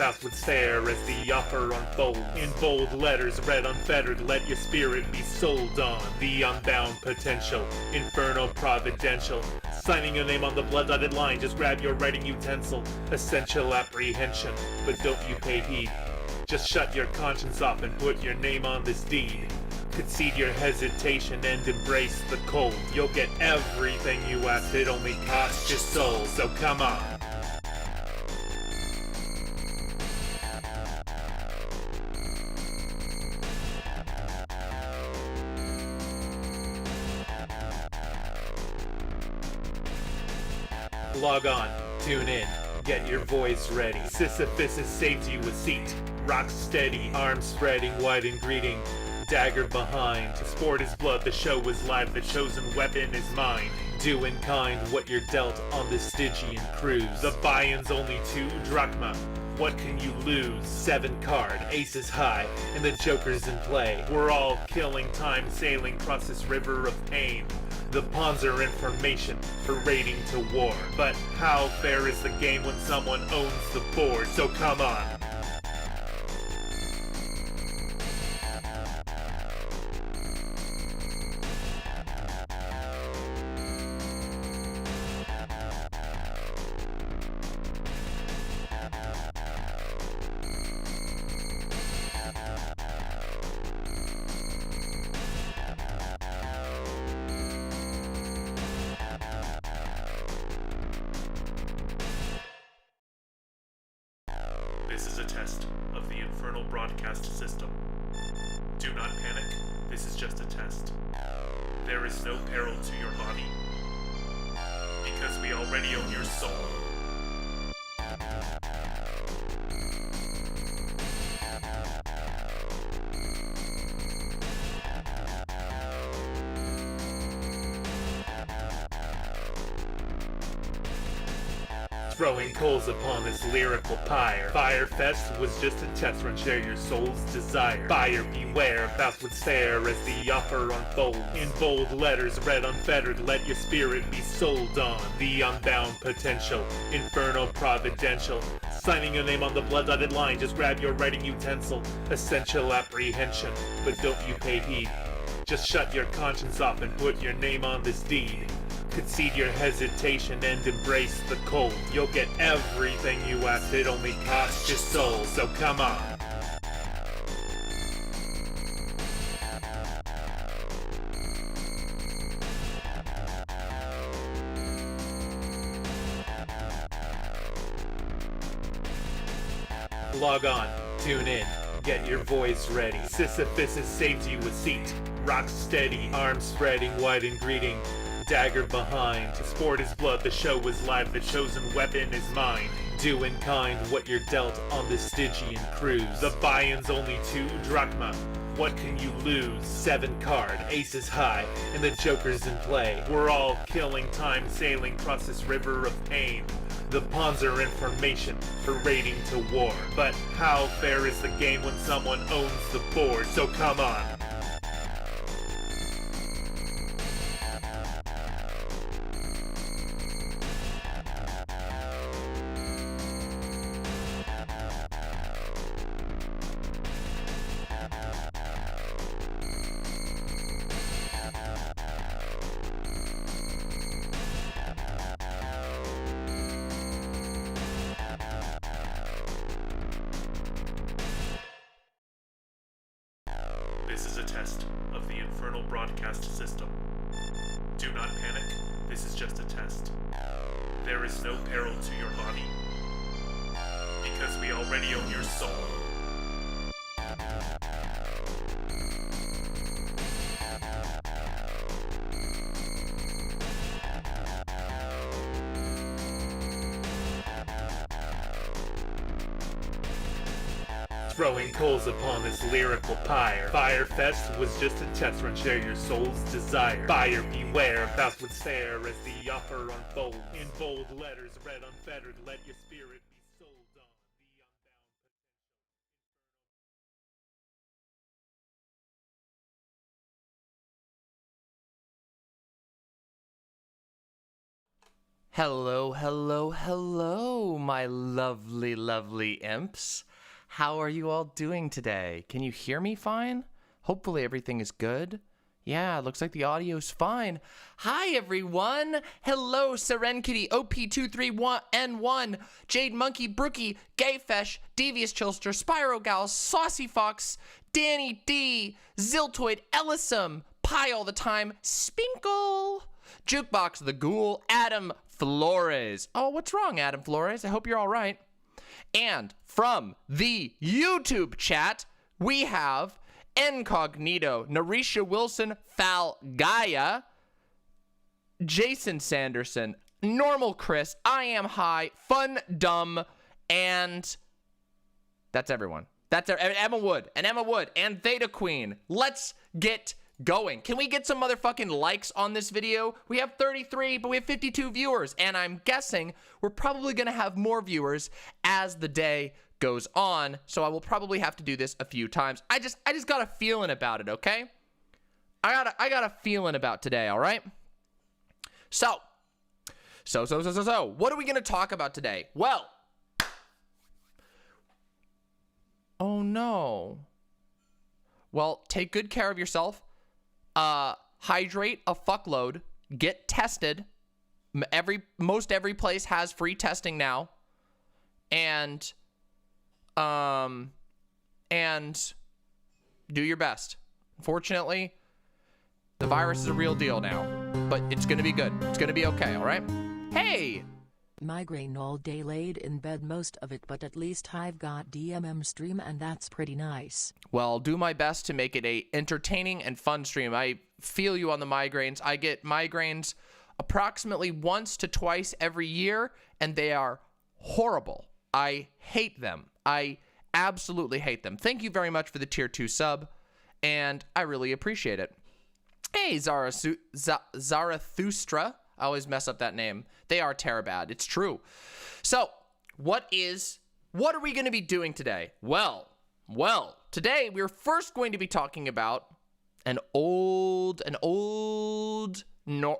Thoughts would stare as the offer unfolds. In bold letters read unfettered, let your spirit be sold on. The unbound potential, inferno providential. Signing your name on the blood-dotted line, just grab your writing utensil. Essential apprehension, but don't you pay heed. Just shut your conscience off and put your name on this deed. Concede your hesitation and embrace the cold. You'll get everything you asked, it only costs your soul, so come on. Log on, tune in, get your voice ready. Sisyphus has saved you a seat. Rock steady, arms spreading wide in greeting. Dagger behind, sport is blood, the show is live, the chosen weapon is mine. Do in kind what you're dealt on this Stygian cruise. The buy-in's only 2 drachma. What can you lose? 7 card, aces high, and the joker's in play. We're all killing time, sailing across this river of pain. The pawns are information for raiding to war. But how fair is the game when someone owns the board? So come on. This is a test of the infernal broadcast system. Do not panic, this is just a test. There is no peril to your body, because we already own your soul. Throwing coals upon this lyrical pyre. Firefest was just a test run, share your soul's desire. Buyer beware, thoughts would stare as the offer unfolds. In bold letters read unfettered, let your spirit be sold on. The unbound potential, inferno providential. Signing your name on the blood-dotted line, just grab your writing utensil. Essential apprehension, but don't you pay heed. Just shut your conscience off and put your name on this deed. Concede your hesitation and embrace the cold. You'll get everything you asked, it only costs your soul, so come on. Log on, tune in, get your voice ready. Sisyphus has saved you a seat. Rock steady, arms spreading wide in greeting. Dagger behind, sport is blood, the show is live, the chosen weapon is mine. Do in kind what you're dealt on this Stygian cruise. The buy-in's only 2 drachma. What can you lose? 7 card, aces high, and the joker's in play. We're all killing time, sailing across this river of pain. The pawns are information for raiding to war. But how fair is the game when someone owns the board? So come on. This is a test of the infernal broadcast system. Do not panic, this is just a test. There is no peril to your body, because we already own your soul. Throwing coals upon this lyrical pyre. Firefest was just a test run, share your soul's desire. Buyer beware, thoughts would stare as the offer unfolds. In bold letters read unfettered, let your spirit be sold on. The unbound Hello, hello, hello, my lovely, lovely imps. How are you all doing today? Can you hear me fine? Hopefully everything is good. Yeah, looks like the audio's fine. Hi, everyone. Hello, Serenkitty, OP231N1, Jade Monkey, Brookie, Gayfesh, Devious Chilster, Spyro Gal, Saucy Fox, Danny D, Ziltoid, Ellisum, Pie All the Time, Spinkle, Jukebox the Ghoul, Adam Flores. Oh, what's wrong, Adam Flores? I hope you're all right. And from the YouTube chat, we have Incognito, Narisha Wilson, Fal Gaia, Jason Sanderson, Normal Chris, I Am High, Fun Dumb, and that's everyone. That's Emma Wood, and Theta Queen. Let's get going. Can we get some motherfucking likes on this video? We have 33, but we have 52 viewers, and I'm guessing we're probably gonna have more viewers as the day goes on, so I will probably have to do this a few times. I just got a feeling about it, okay? I got a feeling about today, all right? So, what are we gonna talk about today? Well, oh no. Well, take good care of yourself. Hydrate a fuckload. Get tested. Most every place has free testing now. And do your best. Unfortunately, the virus is a real deal now, but it's gonna be good. It's gonna be okay, all right? Hey! Migraine all day, laid in bed most of it, but at least I've got DMM stream and that's pretty nice. Well, I'll do my best to make it a entertaining and fun stream. I feel you on the migraines. I get migraines approximately once to twice every year, and they are horrible. I hate them. I absolutely hate them. Thank you very much for the tier 2 sub, and I really appreciate it. Hey, Zarathustra. I always mess up that name. They are terribad. It's true. So, what are we going to be doing today? Well, today we're first going to be talking about an old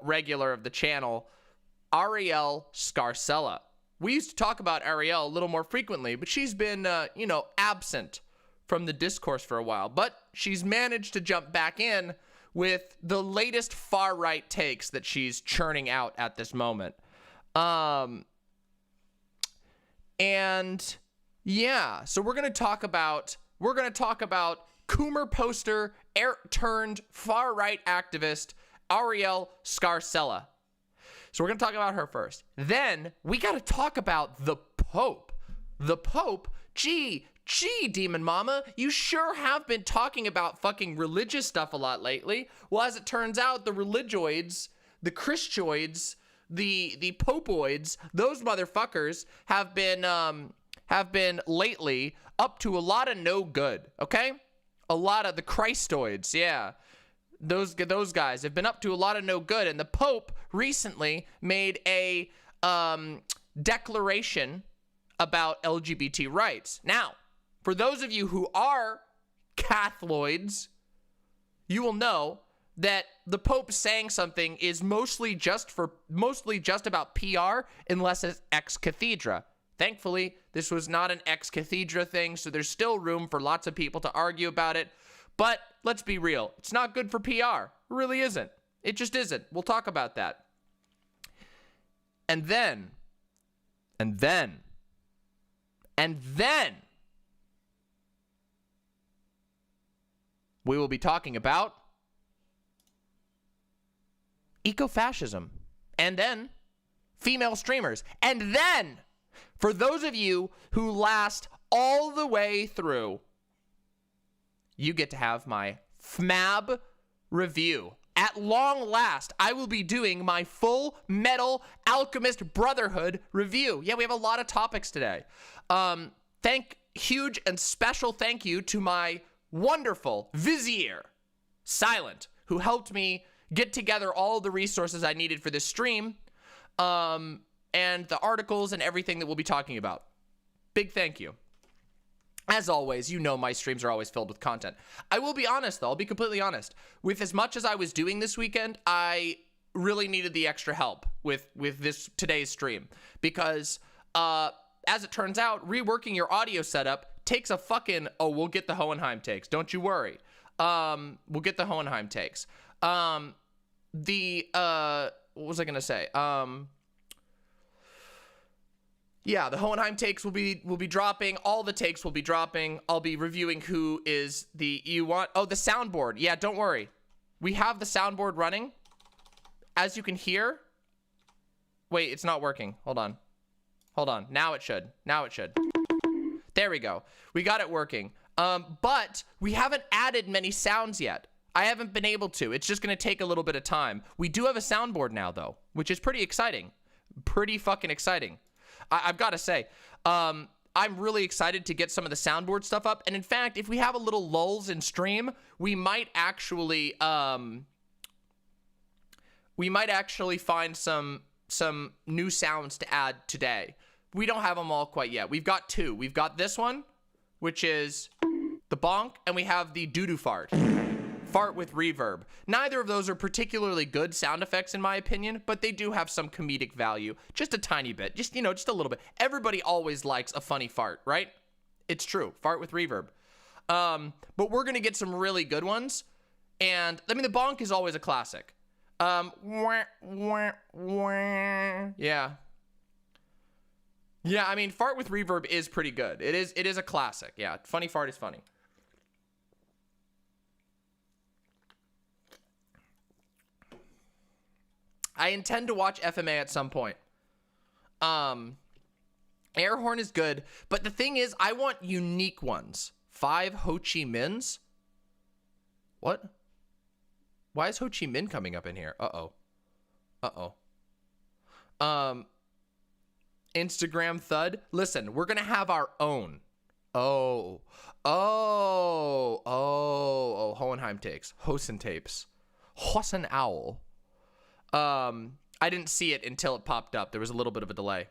regular of the channel, Arielle Scarcella. We used to talk about Arielle a little more frequently, but she's been, absent from the discourse for a while. But she's managed to jump back in with the latest far-right takes that she's churning out at this moment. And yeah, so we're going to talk about Coomer poster turned far-right activist Arielle Scarcella. So we're going to talk about her first. Then we got to talk about the Pope. The Pope, gee, Demon Mama, you sure have been talking about fucking religious stuff a lot lately. Well, as it turns out, the religioids, the Christoids, the Popoids, those motherfuckers have been lately up to a lot of no good, okay? A lot of the Christoids, yeah. Those guys have been up to a lot of no good, and the Pope recently made a declaration about LGBT rights. Now, for those of you who are Catholics, you will know that the Pope saying something is mostly just about PR, unless it's ex cathedra. Thankfully, this was not an ex cathedra thing, so there's still room for lots of people to argue about it. But let's be real, it's not good for PR. It really isn't. It just isn't. We'll talk about that. And then we will be talking about ecofascism, and then female streamers, and then for those of you who last all the way through, you get to have my FMAB review. At long last, I will be doing my Full Metal Alchemist Brotherhood review. Yeah, we have a lot of topics today. Huge and special thank you to my wonderful Vizier, Silent, who helped me get together all the resources I needed for this stream, and the articles and everything that we'll be talking about. Big thank you. As always, you know my streams are always filled with content. I will be honest, though. I'll be completely honest. With as much as I was doing this weekend, I really needed the extra help with this today's stream because as it turns out, reworking your audio setup takes a fucking we'll get the Hohenheim takes. Don't you worry. We'll get the Hohenheim takes. What was I gonna say? Yeah, the Hohenheim takes will be dropping. All the takes will be dropping. I'll be reviewing who is the the soundboard. Yeah, don't worry. We have the soundboard running. As you can hear. Wait, it's not working. Hold on. Now it should. There we go. We got it working. But we haven't added many sounds yet. I haven't been able to. It's just going to take a little bit of time. We do have a soundboard now, though, which is pretty exciting. Pretty fucking exciting. I've got to say, I'm really excited to get some of the soundboard stuff up. And in fact, if we have a little lulls in stream, we might actually find some new sounds to add today. We don't have them all quite yet. We've got two. We've got this one, which is the bonk, and we have the doo-doo fart. Fart with reverb. Neither of those are particularly good sound effects in my opinion, but they do have some comedic value. Just a tiny bit. Just a little bit. Everybody always likes a funny fart, right? It's true. Fart with reverb. But we're going to get some really good ones. And, I mean, the bonk is always a classic. Yeah. Yeah, I mean, fart with reverb is pretty good. It is a classic. Yeah, funny fart is funny. I intend to watch FMA at some point. Air horn is good, but the thing is, I want unique ones. 5 Ho Chi Minhs? What? Why is Ho Chi Minh coming up in here? Instagram thud. Listen, we're gonna have our own. Hohenheim takes. Hosen tapes. Hosen owl. I didn't see it until it popped up. There was a little bit of a delay.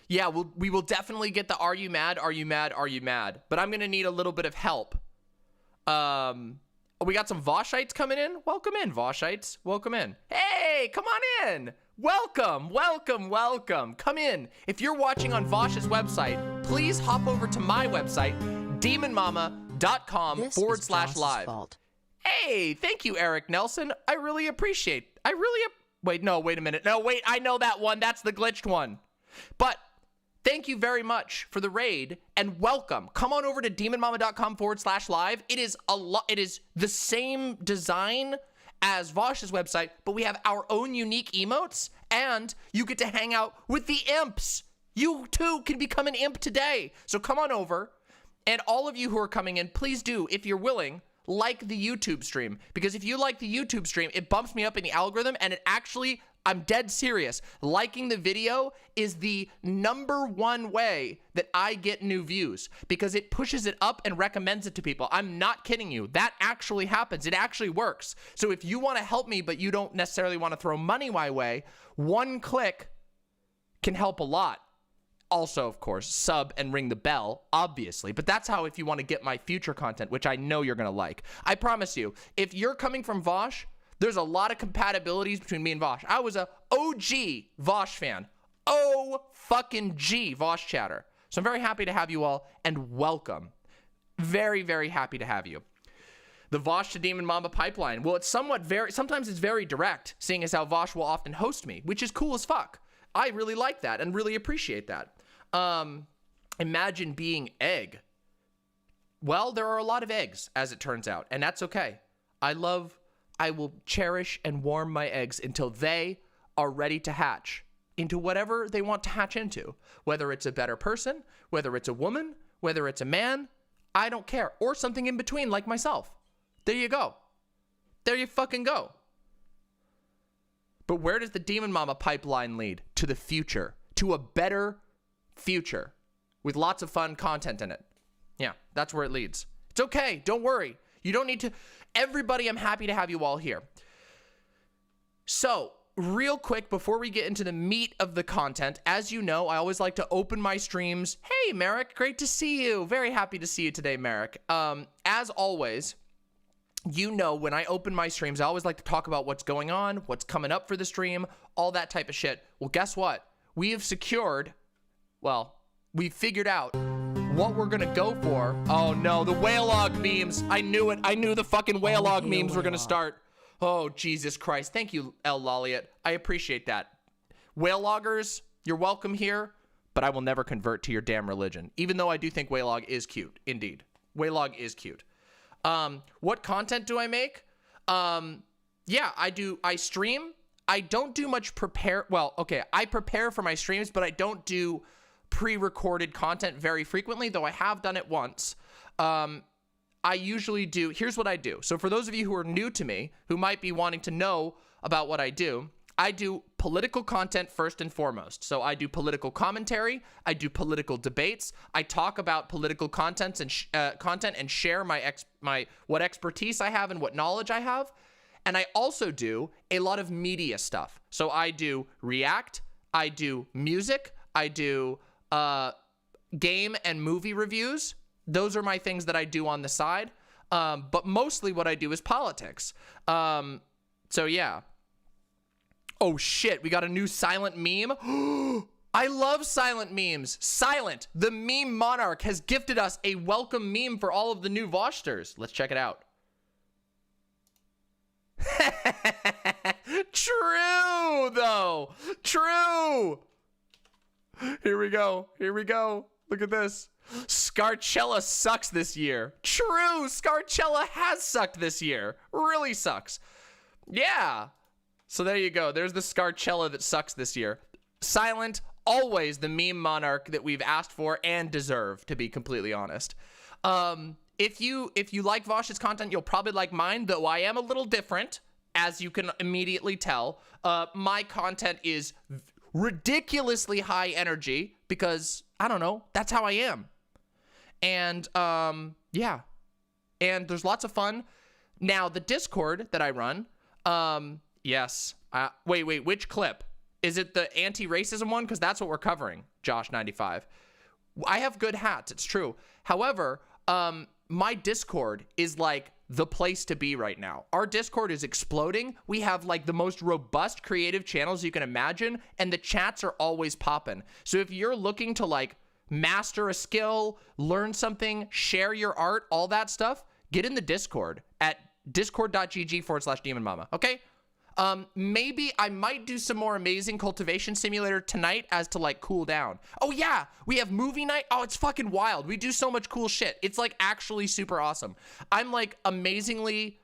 Yeah, we will definitely get the Are You Mad? Are You Mad? Are You Mad? But I'm gonna need a little bit of help. We got some Voshites coming in. Welcome in, Voshites. Welcome in. Hey, come on in. Welcome. Come in. If you're watching on Vosh's website, please hop over to my website, demonmama.com/live. Hey, thank you, Eric Nelson. I really appreciate. Wait a minute. No, wait, I know that one. That's the glitched one. But thank you very much for the raid and welcome. Come on over to demonmama.com/live. It is the same design as Vosh's website, but we have our own unique emotes and you get to hang out with the imps. You too can become an imp today. So come on over, and all of you who are coming in, please do, if you're willing, like the YouTube stream, because if you like the YouTube stream, it bumps me up in the algorithm, and it actually, I'm dead serious, liking the video is the #1 way that I get new views, because it pushes it up and recommends it to people. I'm not kidding you. That actually happens. It actually works. So if you want to help me, but you don't necessarily want to throw money my way, one click can help a lot. Also, of course, sub and ring the bell, obviously. But that's how, if you want to get my future content, which I know you're going to like. I promise you, if you're coming from Vosh, there's a lot of compatibilities between me and Vosh. I was a OG Vosh fan. Fucking G Vosh chatter. So I'm very happy to have you all, and welcome. Very, very happy to have you. The Vosh to Demon Mama pipeline. Well, it's sometimes it's very direct, seeing as how Vosh will often host me, which is cool as fuck. I really like that and really appreciate that. Imagine being egg. Well, there are a lot of eggs, as it turns out, and that's okay. I will cherish and warm my eggs until they are ready to hatch into whatever they want to hatch into. Whether it's a better person, whether it's a woman, whether it's a man, I don't care. Or something in between, like myself. There you go. There you fucking go. But where does the Demon Mama pipeline lead? To the future. To a better future. With lots of fun content in it. Yeah, that's where it leads. It's okay. Don't worry. You don't need to. Everybody, I'm happy to have you all here. So, real quick, before we get into the meat of the content, as you know, I always like to open my streams. Hey, Merrick, great to see you. Very happy to see you today, Merrick. As always, you know, when I open my streams, I always like to talk about what's going on, what's coming up for the stream, all that type of shit. Well, guess what? We have secured, well, we figured out what we're gonna go for. Oh no, the whale-log memes. I knew it. I knew the fucking whale-log memes were gonna start. Oh, Jesus Christ. Thank you, L. Lolliot. I appreciate that. Whale loggers, you're welcome here, but I will never convert to your damn religion, even though I do think whale log is cute. Indeed. Whale log is cute. What content do I make? Yeah, I stream. I don't do much prepare. Well, okay, I prepare for my streams, but I don't do pre-recorded content very frequently, though I have done it once. I usually do, here's what I do. So for those of you who are new to me, who might be wanting to know about what I do political content first and foremost. So I do political commentary, I do political debates, I talk about political content and share what expertise I have and what knowledge I have. And I also do a lot of media stuff. So I do React, I do music, I do game and movie reviews. Those are my things that I do on the side. But mostly what I do is politics. So yeah. Oh shit, we got a new silent meme. I love silent memes. Silent, the meme monarch, has gifted us a welcome meme for all of the new Vosters. Let's check it out. True, though. True. Here we go. Here we go. Look at this. Scarcella sucks this year. True. Scarcella has sucked this year. Really sucks. Yeah. So there you go. There's the Scarcella that sucks this year. Silent, always the meme monarch that we've asked for and deserve, to be completely honest. If you like Vosh's content, you'll probably like mine, though I am a little different, as you can immediately tell. My content is ridiculously high energy because, I don't know, that's how I am. And, yeah. And there's lots of fun. Now, the Discord that I run, yes. Wait, which clip? Is it the anti-racism one? Because that's what we're covering, Josh95. I have good hats, it's true. However, my Discord is like the place to be right now. Our Discord is exploding. We have like the most robust creative channels you can imagine, and the chats are always popping. So if you're looking to like master a skill, learn something, share your art, all that stuff, get in the Discord at discord.gg/demonmama, okay? Maybe I might do some more Amazing Cultivation Simulator tonight as to like cool down. Oh yeah, we have movie night. Oh, it's fucking wild. We do so much cool shit. It's like actually super awesome. I'm like amazingly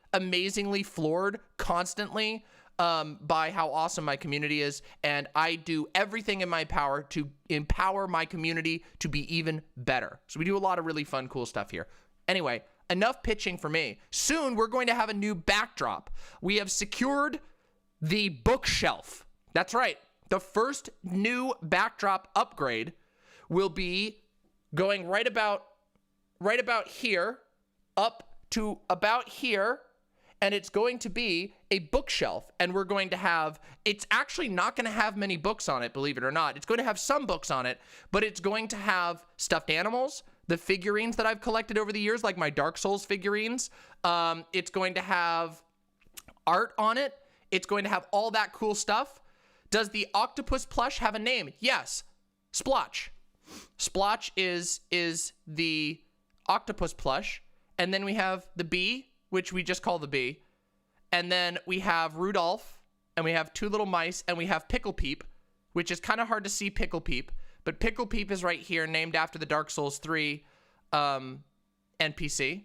floored constantly by how awesome my community is, and I do everything in my power to empower my community to be even better. So we do a lot of really fun, cool stuff here. Anyway, enough pitching for me. Soon we're going to have a new backdrop. We have secured the bookshelf. That's right. The first new backdrop upgrade will be going right about here up to about here, and it's going to be a bookshelf, and we're going to have, it's actually not going to have many books on it, believe it or not. It's going to have some books on it, but it's going to have stuffed animals, the figurines that I've collected over the years, like my Dark Souls figurines. It's going to have art on it. It's going to have all that cool stuff. Does the octopus plush have a name? Yes. Splotch. Splotch is the octopus plush. And then we have the bee, which we just call the bee. And then we have Rudolph, and we have two little mice, and we have Pickle Peep, which is kind of hard to see Pickle Peep. But Pickle Peep is right here, named after the Dark Souls 3 NPC.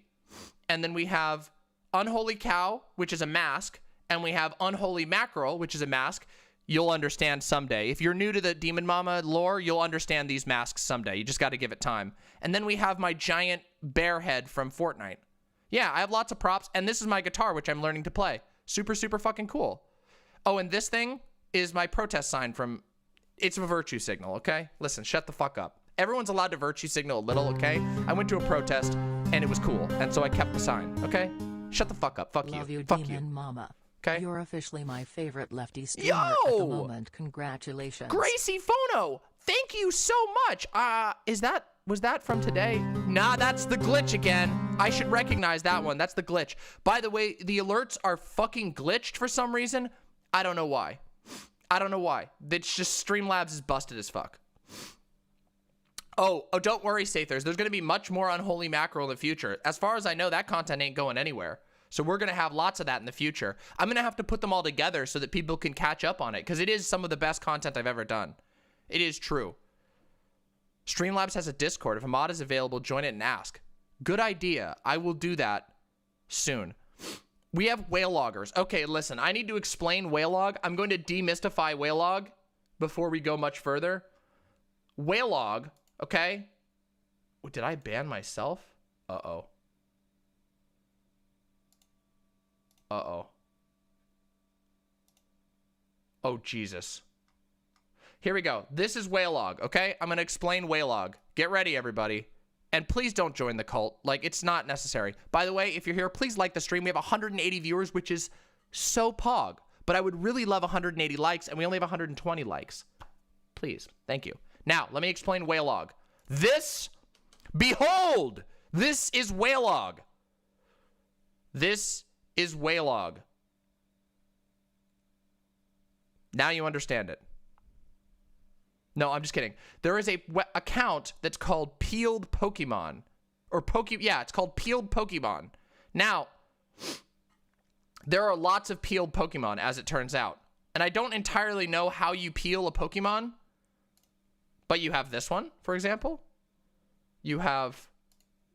And then we have Unholy Cow, which is a mask. And we have Unholy Mackerel, which is a mask. You'll understand someday. If you're new to the Demon Mama lore, you'll understand these masks someday. You just got to give it time. And then we have my giant bear head from Fortnite. Yeah, I have lots of props. And this is my guitar, which I'm learning to play. Super, super fucking cool. Oh, and this thing is my protest sign from... It's a virtue signal, okay? Listen, shut the fuck up. Everyone's allowed to virtue signal a little, okay? I went to a protest, and it was cool. And so I kept the sign, okay? Shut the fuck up. Fuck you. Love you, Fuck Demon you. Mama. Okay. You're officially my favorite lefty streamer at the moment. Congratulations. Gracie Phono, thank you so much. Is that was that from today? Nah, that's the glitch again. I should recognize that one. That's the glitch. By the way, the alerts are fucking glitched for some reason. I don't know why. I don't know why. It's just Streamlabs is busted as fuck. Oh, don't worry, Sathers. There's going to be much more Unholy Mackerel in the future. As far as I know, that content ain't going anywhere. So we're going to have lots of that in the future. I'm going to have to put them all together so that people can catch up on it, because it is some of the best content I've ever done. It is true. Streamlabs has a Discord. If a mod is available, join it and ask. Good idea. I will do that soon. We have whale loggers. Okay, listen, I need to explain whale log. I'm going to demystify whale log before we go much further. Whale log, okay? Did I ban myself? Uh-oh. Uh-oh. Oh, Jesus. Here we go. This is whale log, okay? I'm going to explain whale log. Get ready, everybody. And please don't join the cult. Like, it's not necessary. By the way, if you're here, please like the stream. We have 180 viewers, which is so pog. But I would really love 180 likes, and we only have 120 likes. Please. Thank you. Now, let me explain whale log. This, behold, this is whale log. This is whale log. Now you understand it. No, I'm just kidding. There is a account that's called Peeled Pokemon. Yeah, it's called Peeled Pokemon. Now, there are lots of peeled Pokemon, as it turns out. And I don't entirely know how you peel a Pokemon. But you have this one, for example. You have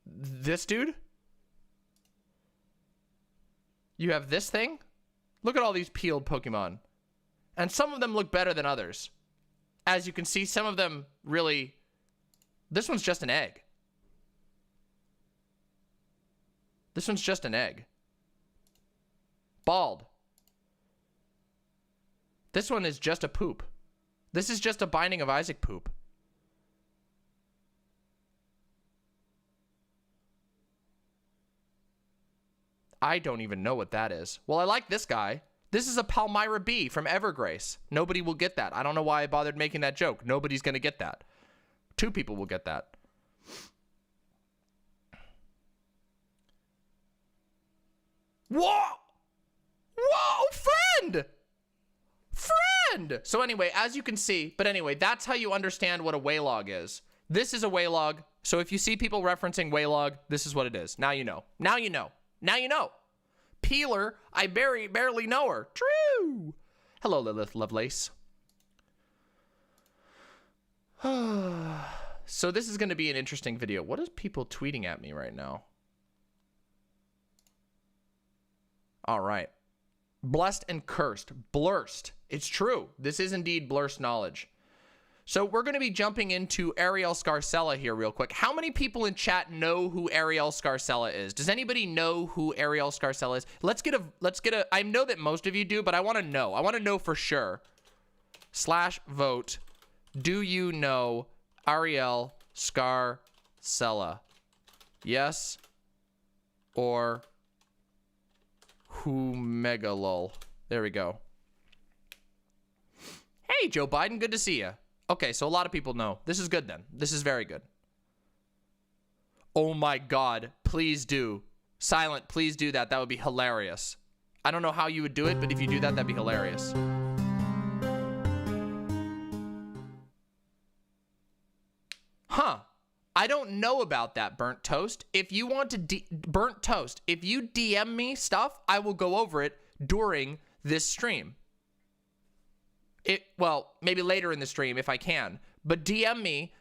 this dude. You have this thing. Look at all these peeled Pokemon. And some of them look better than others. As you can see, some of them really... This one's just an egg. This one's just an egg. Bald. This one is just a poop. This is just a Binding of Isaac poop. I don't even know what that is. Well, I like this guy. This is a Palmyra bee from Evergrace. Nobody will get that. I don't know why I bothered making that joke. Nobody's going to get that. 2 people will get that. Whoa! Whoa, friend! Friend! So anyway, as you can see, but anyway, that's how you understand what a waylog is. This is a waylog. So if you see people referencing waylog, this is what it is. Now you know. Now you know. Now you know. Peeler, I barely know her. True. Hello, Lilith Lovelace. So this is going to be an interesting video. What is people tweeting at me right now? All right. Blessed and cursed. Blurst. It's true. This is indeed blurst knowledge. So we're going to be jumping into Arielle Scarcella here real quick. How many people in chat know who Arielle Scarcella is? Does anybody know who Arielle Scarcella is? Let's get a, I know that most of you do, but I want to know. I want to know for sure. /vote. Do you know Arielle Scarcella? Yes or who megalol? There we go. Hey, Joe Biden, good to see you. Okay, so a lot of people know. This is good then. This is very good. Oh my God, please do. Silent, please do that. That would be hilarious. I don't know how you would do it, but if you do that, that'd be hilarious. Huh. I don't know about that, Burnt Toast. If you want to Burnt Toast, if you DM me stuff, I will go over it during this stream. Well, maybe later in the stream if I can. But DM me.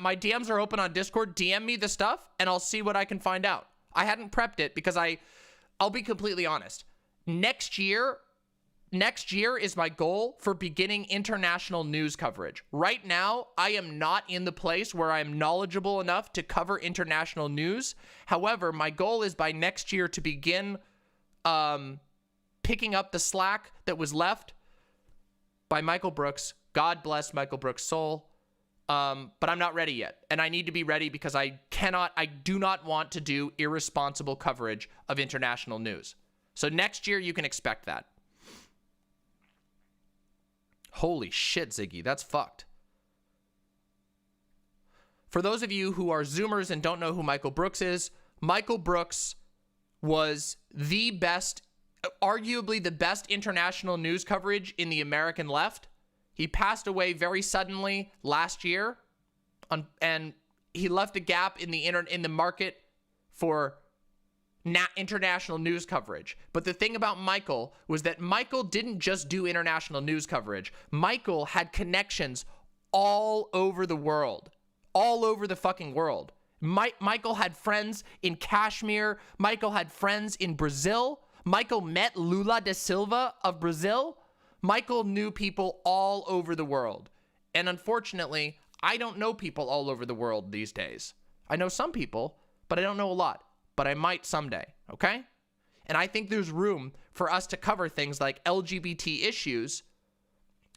My DMs are open on Discord. DM me the stuff, and I'll see what I can find out. I hadn't prepped it because I'll be completely honest. Next year is my goal for beginning international news coverage. Right now, I am not in the place where I'm knowledgeable enough to cover international news. However, my goal is by next year to begin picking up the slack that was left by Michael Brooks. God bless Michael Brooks' soul. But I'm not ready yet. And I need to be ready because I do not want to do irresponsible coverage of international news. So next year, you can expect that. Holy shit, Ziggy. That's fucked. For those of you who are Zoomers and don't know who Michael Brooks is, Michael Brooks was the best, arguably the best international news coverage in the American left. He passed away very suddenly last year, and he left a gap in the market for international news coverage. But the thing about Michael was that Michael didn't just do international news coverage. Michael had connections all over the world, all over the fucking world. Michael had friends in Kashmir. Michael had friends in Brazil. Michael met Lula da Silva of Brazil. Michael knew people all over the world. And unfortunately, I don't know people all over the world these days. I know some people, but I don't know a lot. But I might someday, okay? And I think there's room for us to cover things like LGBT issues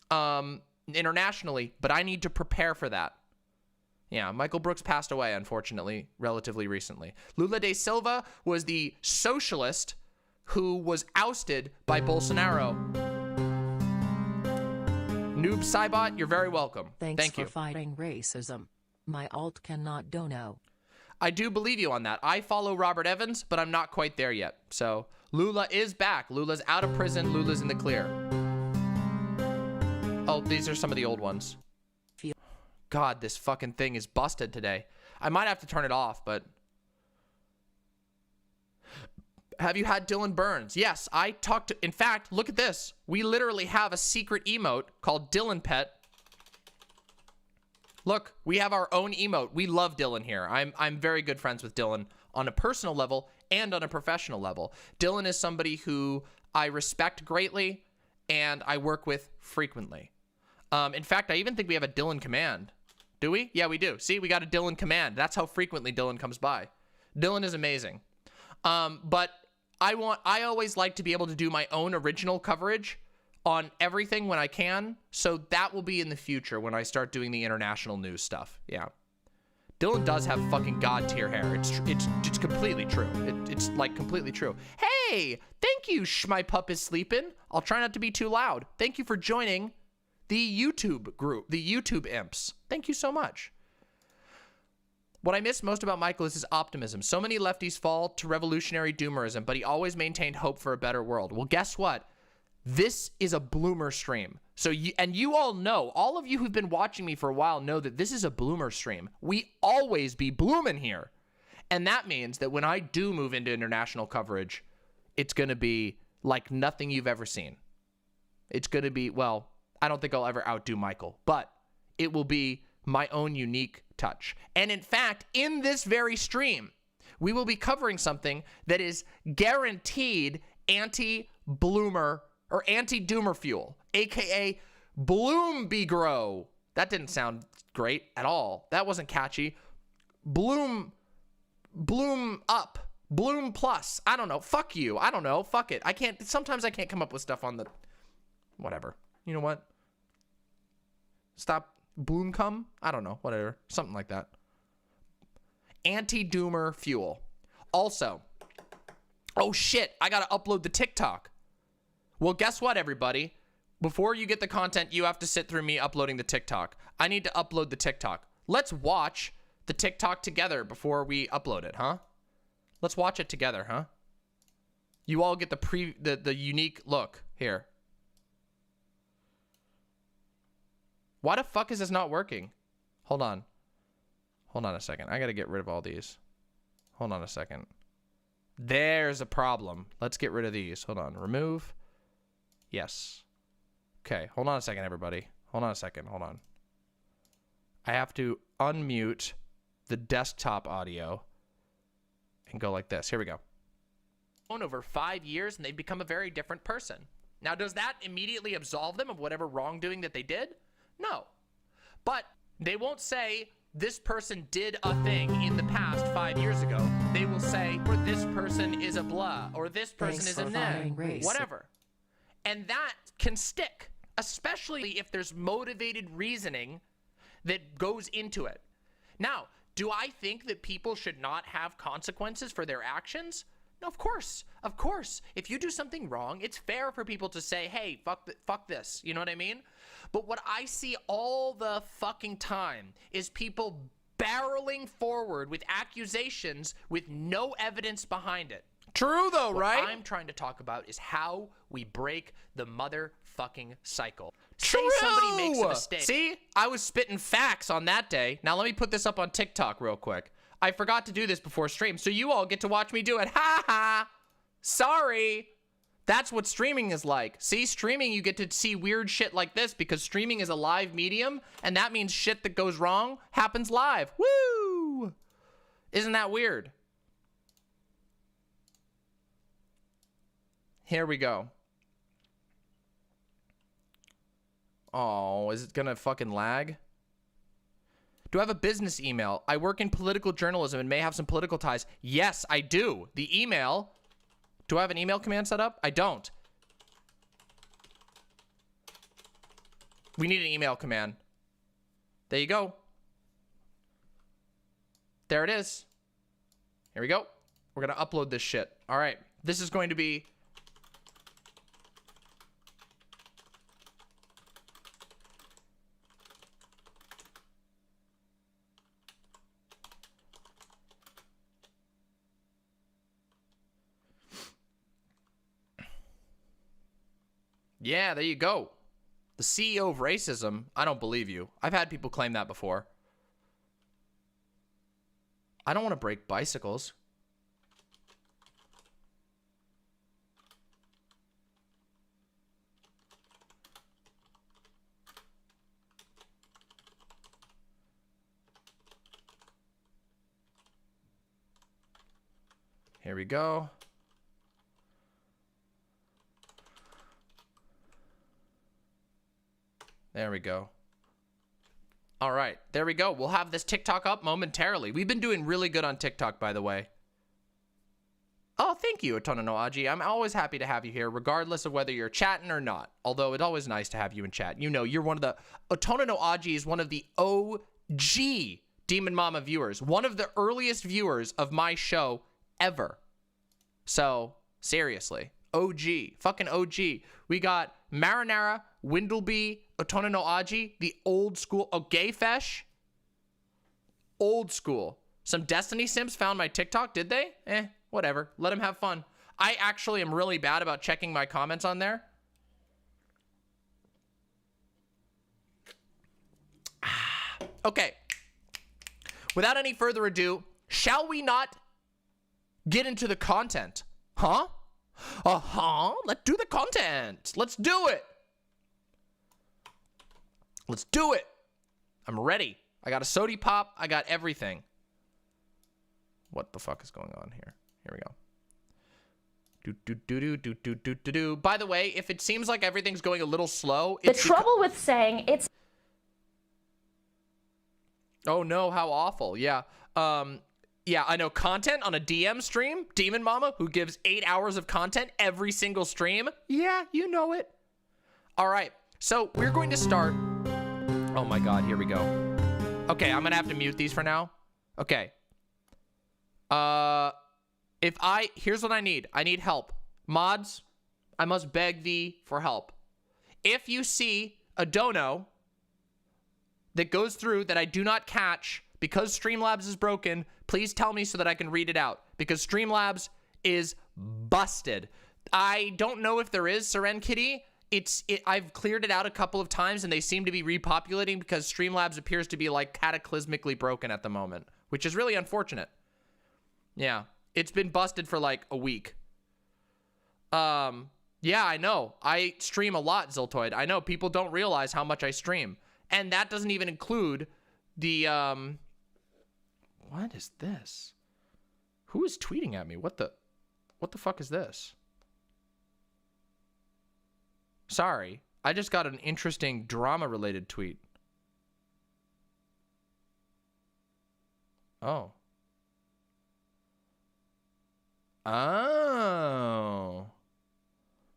internationally, but I need to prepare for that. Yeah, Michael Brooks passed away, unfortunately, relatively recently. Lula da Silva was the socialist who was ousted by Bolsonaro. Noob Cybot, you're very welcome. Thanks Thank you. for fighting racism. My alt cannot dono. I do believe you on that. I follow Robert Evans, but I'm not quite there yet. So Lula is back. Lula's out of prison. Lula's in the clear. Oh, these are some of the old ones. God, this fucking thing is busted today. I might have to turn it off, but... Have you had Dylan Burns? Yes, I talked to... In fact, look at this. We literally have a secret emote called Dylan Pet. Look, we have our own emote. We love Dylan here. I'm very good friends with Dylan on a personal level and on a professional level. Dylan is somebody who I respect greatly and I work with frequently. In fact, I even think we have a Dylan command. Do we? Yeah, we do. See, we got a Dylan command. That's how frequently Dylan comes by. Dylan is amazing. But I always like to be able to do my own original coverage on everything when I can. So that will be in the future when I start doing the international news stuff. Yeah. Dylan does have fucking god tier hair. It's completely true. It's like completely true. Hey, thank you, my pup is sleeping. I'll try not to be too loud. Thank you for joining the YouTube group, the YouTube imps. Thank you so much. What I miss most about Michael is his optimism. So many lefties fall to revolutionary doomerism, but he always maintained hope for a better world. Well, guess what? This is a bloomer stream. So you all know, all of you who've been watching me for a while know that this is a bloomer stream. We always be blooming here. And that means that when I do move into international coverage, it's going to be like nothing you've ever seen. It's going to be, well, I don't think I'll ever outdo Michael, but it will be my own unique touch. And in fact, in this very stream, we will be covering something that is guaranteed anti-bloomer or anti-doomer fuel, aka Bloom Be Grow. That didn't sound great at all. That wasn't catchy. Bloom Up, Bloom Plus. I don't know. Fuck you. I don't know. Fuck it. Sometimes I can't come up with stuff on the, whatever. You know what? Stop. Bloom Come? I don't know. Whatever. Something like that. Anti-doomer fuel. Also, oh shit, I gotta upload the TikTok. Well, guess what, everybody? Before you get the content, you have to sit through me uploading the TikTok. I need to upload the TikTok. Let's watch the TikTok together before we upload it, huh? Let's watch it together, huh? You all get the unique look here. Why the fuck is this not working? Hold on. Hold on a second. I gotta get rid of all these. Hold on a second. There's a problem. Let's get rid of these. Hold on. Remove. Yes. Okay. Hold on a second, everybody. Hold on a second. Hold on. I have to unmute the desktop audio and go like this. Here we go. Over 5 years and they've become a very different person. Now, does that immediately absolve them of whatever wrongdoing that they did? No. But they won't say this person did a thing in the past 5 years ago. They will say, or this person is a blah, or this person is a nah, whatever. And that can stick, especially if there's motivated reasoning that goes into it. Now, do I think that people should not have consequences for their actions? No, of course. Of course. If you do something wrong, it's fair for people to say, hey, fuck this. You know what I mean? But what I see all the fucking time is people barreling forward with accusations with no evidence behind it. True though, right? What I'm trying to talk about is how we break the motherfucking cycle. True. Say somebody makes a mistake. See, I was spitting facts on that day. Now let me put this up on TikTok real quick. I forgot to do this before stream, so you all get to watch me do it. Ha ha. Sorry. That's what streaming is like. See, streaming, you get to see weird shit like this because streaming is a live medium, and that means shit that goes wrong happens live. Woo! Isn't that weird? Here we go. Oh, is it gonna fucking lag? Do I have a business email? I work in political journalism and may have some political ties. Yes, I do. The email... Do I have an email command set up? I don't. We need an email command. There you go. There it is. Here we go. We're going to upload this shit. All right. This is going to be... Yeah, there you go. The CEO of racism. I don't believe you. I've had people claim that before. I don't want to break bicycles. Here we go. There we go. All right, there we go. We'll have this TikTok up momentarily. We've been doing really good on TikTok, by the way. Oh, thank you, Otono no Aji. I'm always happy to have you here, regardless of whether you're chatting or not. Although it's always nice to have you in chat. You know, you're one of the... Otono no Aji is one of the OG Demon Mama viewers. One of the earliest viewers of my show ever. So, seriously. OG. Fucking OG. We got Marinara, Windleby, Otono no Aji, the old school. Oh, Gayfesh. Old school. Some Destiny Sims found my TikTok, did they? Whatever. Let them have fun. I actually am really bad about checking my comments on there. Okay. Without any further ado, shall we not get into the content? Huh? Let's do the content. Let's do it. Let's do it. I'm ready. I got a sody pop. I got everything. What the fuck is going on here? Here we go. By the way, if it seems like everything's going a little slow, the trouble with saying it's... Oh no, how awful. Yeah. Yeah, I know. Content on a DM stream, Demon Mama, who gives 8 hours of content every single stream. Yeah, you know it. All right, so we're going to start. Oh my God, here we go. Okay, I'm gonna have to mute these for now. Okay. Here's what I need. I need help. Mods, I must beg thee for help. If you see a dono that goes through that I do not catch because Streamlabs is broken, please tell me so that I can read it out, because Streamlabs is busted. I don't know if there is Seren Kitty. I've cleared it out a couple of times and they seem to be repopulating because Streamlabs appears to be like cataclysmically broken at the moment, which is really unfortunate. Yeah, it's been busted for like a week. Yeah, I know. I stream a lot, Ziltoid. I know people don't realize how much I stream. And that doesn't even include the, what is this? Who is tweeting at me? What the fuck is this? Sorry, I just got an interesting drama-related tweet. Oh. Oh.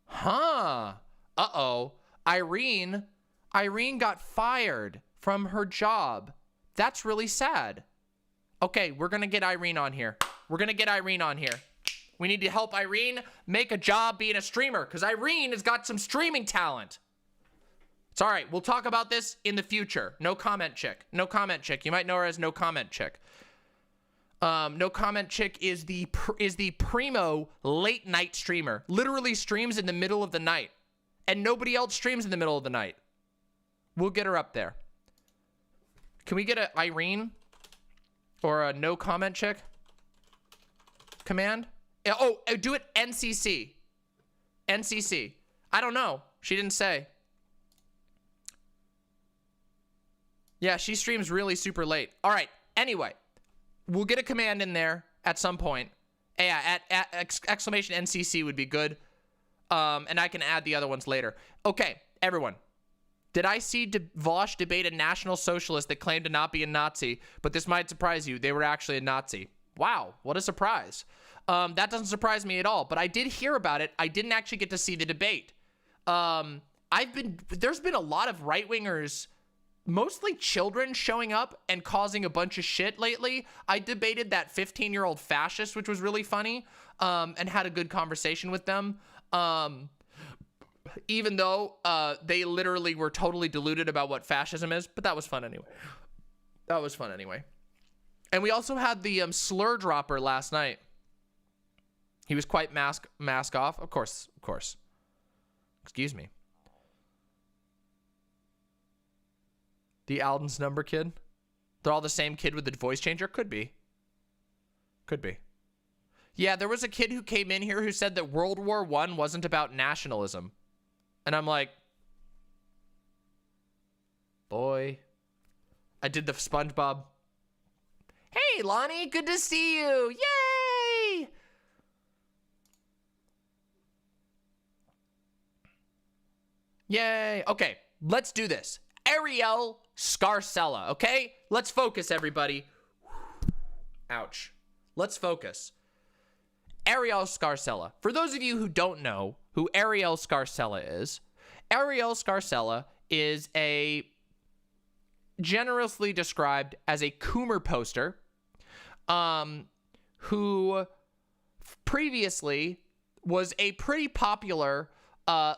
Huh. Uh-oh. Irene got fired from her job. That's really sad. Okay, we're gonna get Irene on here. We need to help Irene make a job being a streamer, because Irene has got some streaming talent. It's all right. We'll talk about this in the future. No comment chick. No comment chick. You might know her as no comment chick. No comment chick is the primo late night streamer. Literally streams in the middle of the night, and nobody else streams in the middle of the night. We'll get her up there. Can we get a Irene or a no comment chick command? Oh, do it NCC. NCC. I don't know. She didn't say. Yeah, she streams really super late. All right. Anyway, we'll get a command in there at some point. Yeah, at exclamation NCC would be good. And I can add the other ones later. Okay, everyone. Did I see Vosh debate a National Socialist that claimed to not be a Nazi? But this might surprise you. They were actually a Nazi. Wow, what a surprise. That doesn't surprise me at all. But I did hear about it. I didn't actually get to see the debate. There's been a lot of right-wingers, mostly children, showing up and causing a bunch of shit lately. I debated that 15-year-old fascist, which was really funny, and had a good conversation with them. Even though they literally were totally deluded about what fascism is, but that was fun anyway. That was fun anyway. And we also had the slur dropper last night. He was quite mask off. Of course. Excuse me. The Alden's number kid? They're all the same kid with the voice changer? Could be. Yeah, there was a kid who came in here who said that World War I wasn't about nationalism. And I'm like, boy. I did the SpongeBob. Hey, Lonnie, good to see you. Yay! Yay. Okay, let's do this. Arielle Scarcella, okay? Let's focus, everybody. Ouch. Let's focus. Arielle Scarcella. For those of you who don't know who Arielle Scarcella is a generously described as a Coomer poster, who previously was a pretty popular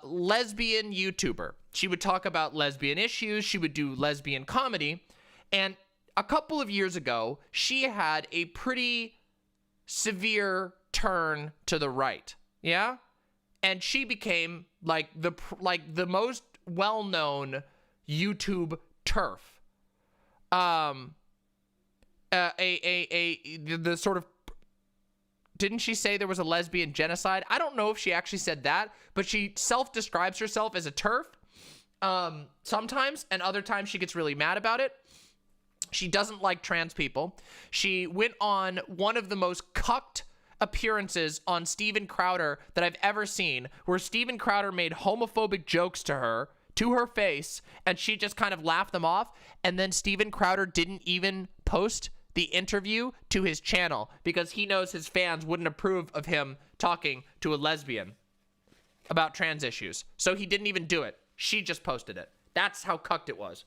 lesbian YouTuber. She would talk about lesbian issues. She would do lesbian comedy. And a couple of years ago, she had a pretty severe turn to the right. Yeah? And she became like the most well-known YouTube TERF. The sort of, didn't she say there was a lesbian genocide? I don't know if she actually said that, but she self-describes herself as a TERF sometimes, and other times she gets really mad about it. She doesn't like trans people. She went on one of the most cucked appearances on Steven Crowder that I've ever seen, where Steven Crowder made homophobic jokes to her face, and she just kind of laughed them off. And then Steven Crowder didn't even post the interview to his channel because he knows his fans wouldn't approve of him talking to a lesbian about trans issues. So he didn't even do it. She just posted it. That's how cucked it was.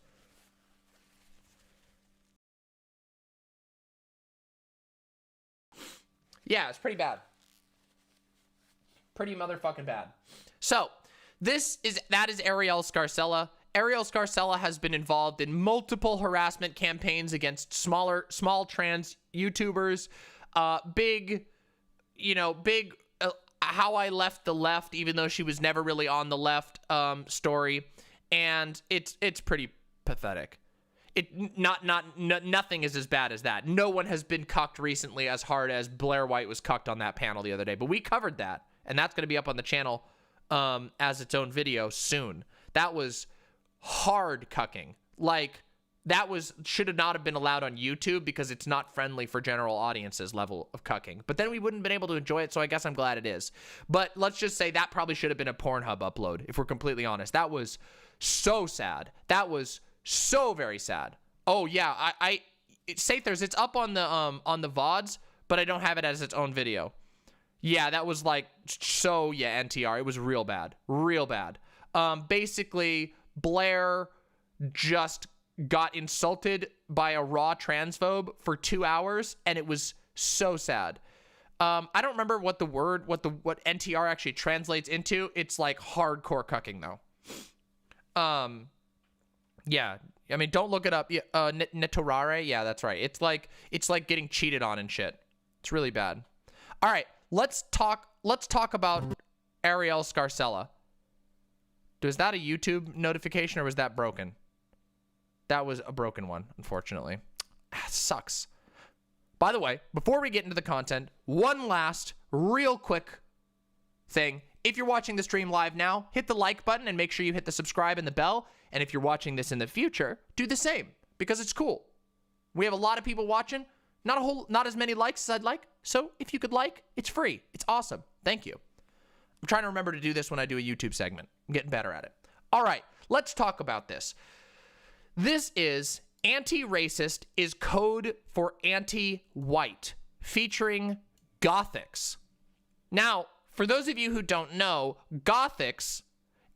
Yeah, it's pretty bad. Pretty motherfucking bad. So, that is Arielle Scarcella. Arielle Scarcella has been involved in multiple harassment campaigns against small trans YouTubers. Big, how I left the left, even though she was never really on the left story. And it's pretty pathetic. Nothing is as bad as that. No one has been cucked recently as hard as Blair White was cucked on that panel the other day. But we covered that, and that's going to be up on the channel as its own video soon. That was hard cucking. Like, should have not have been allowed on YouTube because it's not friendly for general audiences level of cucking. But then we wouldn't have been able to enjoy it, so I guess I'm glad it is. But let's just say that probably should have been a Pornhub upload, if we're completely honest. That was so sad. That was so very sad. Oh yeah, Sathers, it's up on the VODs, but I don't have it as its own video. Yeah, that was like NTR. It was real bad. Real bad. Basically, Blair just got insulted by a raw transphobe for 2 hours, and it was so sad. I don't remember what NTR actually translates into. It's like hardcore cucking though. Yeah. I mean, don't look it up. Yeah, Netorare. Yeah, that's right. It's like getting cheated on and shit. It's really bad. All right, let's talk about Arielle Scarcella. Was that a YouTube notification or was that broken? That was a broken one, unfortunately. Sucks. By the way, before we get into the content, one last real quick thing. If you're watching the stream live now, hit the like button and make sure you hit the subscribe and the bell. And if you're watching this in the future, do the same because it's cool. We have a lot of people watching, not as many likes as I'd like. So if you could like, it's free. It's awesome. Thank you. I'm trying to remember to do this when I do a YouTube segment. I'm getting better at it. All right, let's talk about this. This is Anti-Racist is Code for Anti-White, featuring Gothics. Now, for those of you who don't know, Gothics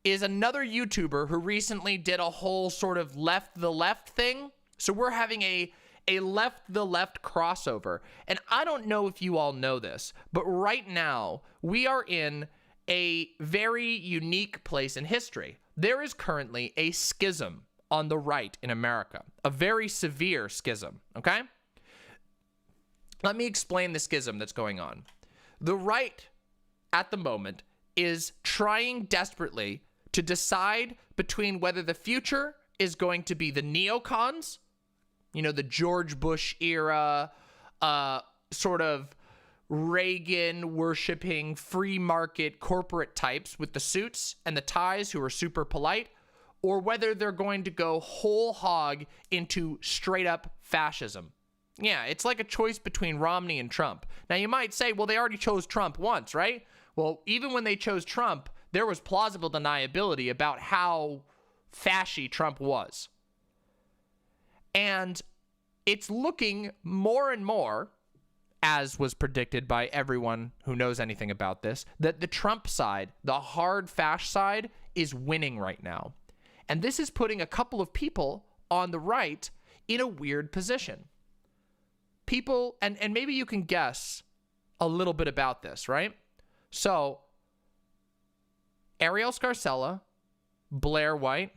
is another YouTuber who recently did a whole sort of left the left thing. So we're having a left the left crossover. And I don't know if you all know this, but right now we are in a very unique place in history. There is currently a schism on the right in America, a very severe schism, okay? Let me explain the schism that's going on. The right at the moment is trying desperately to decide between whether the future is going to be the neocons, you know, the George Bush era, sort of Reagan worshiping free market corporate types with the suits and the ties who are super polite, or whether they're going to go whole hog into straight up fascism. Yeah, it's like a choice between Romney and Trump. Now you might say, well, they already chose Trump once, right? Well, even when they chose Trump, there was plausible deniability about how fashy Trump was. And it's looking more and more, as was predicted by everyone who knows anything about this, that the Trump side, the hard fash side, is winning right now. And this is putting a couple of people on the right in a weird position. People, and maybe you can guess a little bit about this, right? So, Arielle Scarcella, Blair White,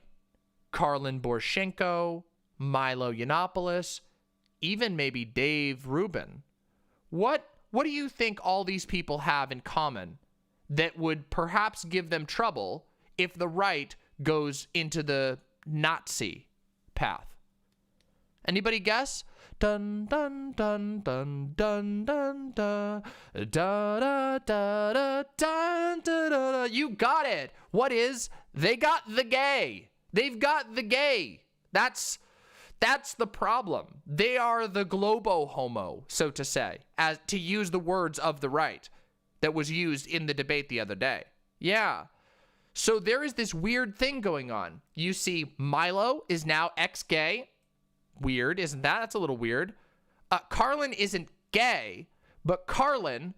Karlin Borchenko, Milo Yiannopoulos, even maybe Dave Rubin. What do you think all these people have in common that would perhaps give them trouble if the right goes into the Nazi path? Anybody guess? Dun dun dun dun dun dun da da da da da dun da da. You got it. What is? They got the gay. They've got the gay. That's the problem. They are the globo homo, so to say, as to use the words of the right that was used in the debate the other day. Yeah. So there is this weird thing going on. You see Milo is now ex-gay. Weird, isn't that? That's a little weird. Karlin isn't gay, but Karlin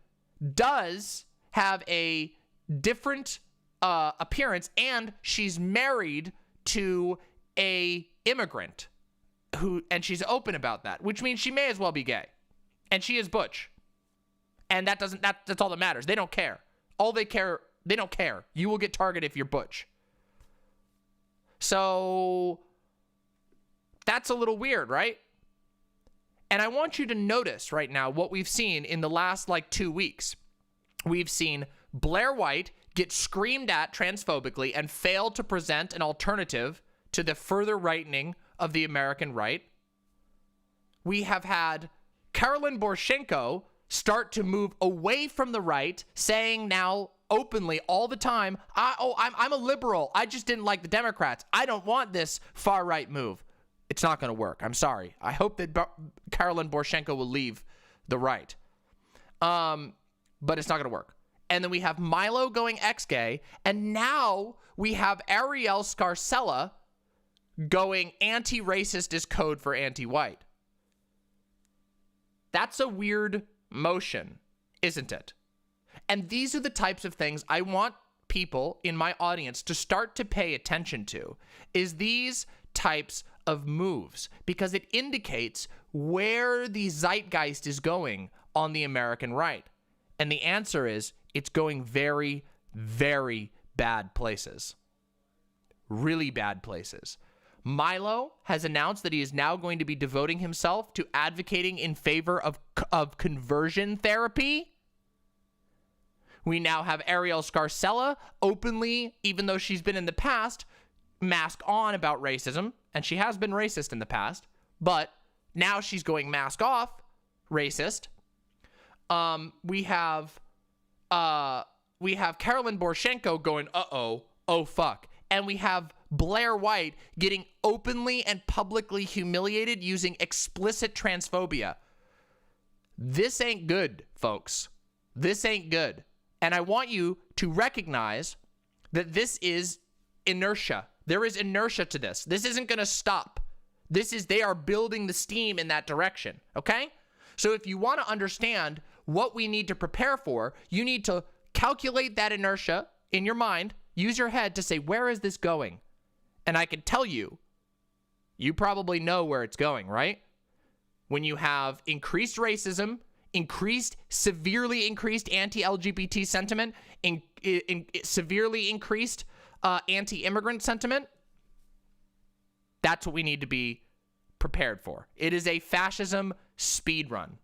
does have a different appearance, and she's married to a immigrant and she's open about that, which means she may as well be gay. And she is butch. And that's all that matters. They don't care. They don't care. You will get targeted if you're butch. So that's a little weird, right? And I want you to notice right now what we've seen in the last 2 weeks. We've seen Blair White get screamed at transphobically and fail to present an alternative to the further rightening of the American right. We have had Karlin Borchenko start to move away from the right, saying now openly all the time, I'm a liberal. I just didn't like the Democrats. I don't want this far right move. It's not going to work. I'm sorry. I hope that Karlin Borchenko will leave the right. But it's not going to work. And then we have Milo going ex-gay. And now we have Arielle Scarcella going anti-racist is code for anti-white. That's a weird motion, isn't it? And these are the types of things I want people in my audience to start to pay attention to, is these types of moves, because it indicates where the zeitgeist is going on the American right. And the answer is it's going very, very bad places. Really bad places. Milo has announced that he is now going to be devoting himself to advocating in favor of conversion therapy. We now have Arielle Scarcella openly, even though she's been in the past, mask on about racism, and she has been racist in the past, but now she's going mask off racist. We have Carolyn Borshenko going, oh fuck. And we have Blair White getting openly and publicly humiliated using explicit transphobia. This ain't good, folks. This ain't good. And I want you to recognize that this is inertia. There is inertia to this. This isn't going to stop. They are building the steam in that direction, okay? So if you want to understand what we need to prepare for, you need to calculate that inertia in your mind, use your head to say, where is this going? And I can tell you, you probably know where it's going, right? When you have increased racism, severely increased anti-LGBT sentiment, severely increased anti-immigrant sentiment, that's what we need to be prepared for. It is a fascism speed run.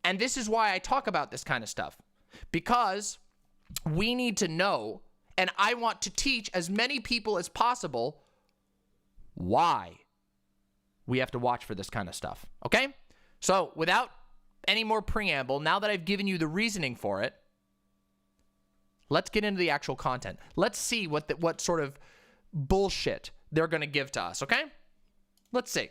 And this is why I talk about this kind of stuff, because we need to know, and I want to teach as many people as possible why we have to watch for this kind of stuff, okay? So without any more preamble, now that I've given you the reasoning for it, let's get into the actual content. Let's see what sort of bullshit they're going to give to us, okay? Let's see.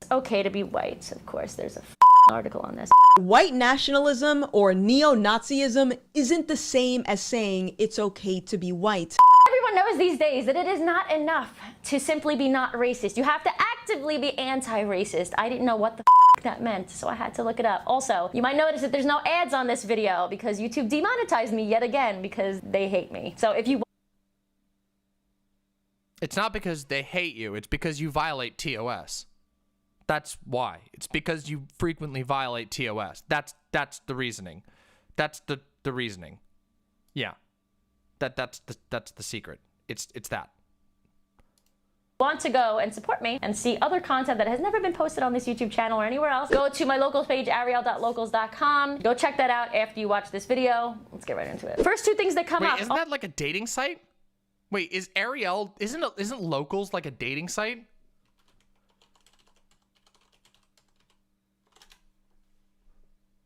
It's okay to be white. Of course, there's a article on this. White nationalism or neo-Nazism isn't the same as saying it's okay to be white. Everyone knows these days that it is not enough to simply be not racist. You have to actively be anti-racist. I didn't know what the that meant, so I had to look it up. Also, you might notice that there's no ads on this video because YouTube demonetized me yet again because they hate me. So if you... It's not because they hate you, it's because you violate TOS. That's why. It's because you frequently violate TOS. That's the reasoning. That's the reasoning. Yeah. That's the secret. It's that. Want to go and support me and see other content that has never been posted on this YouTube channel or anywhere else, go to my locals page, arielle.locals.com. Go check that out after you watch this video. Let's get right into it. First two things that come up. Isn't that like a dating site? Wait, is Arielle, isn't Locals like a dating site?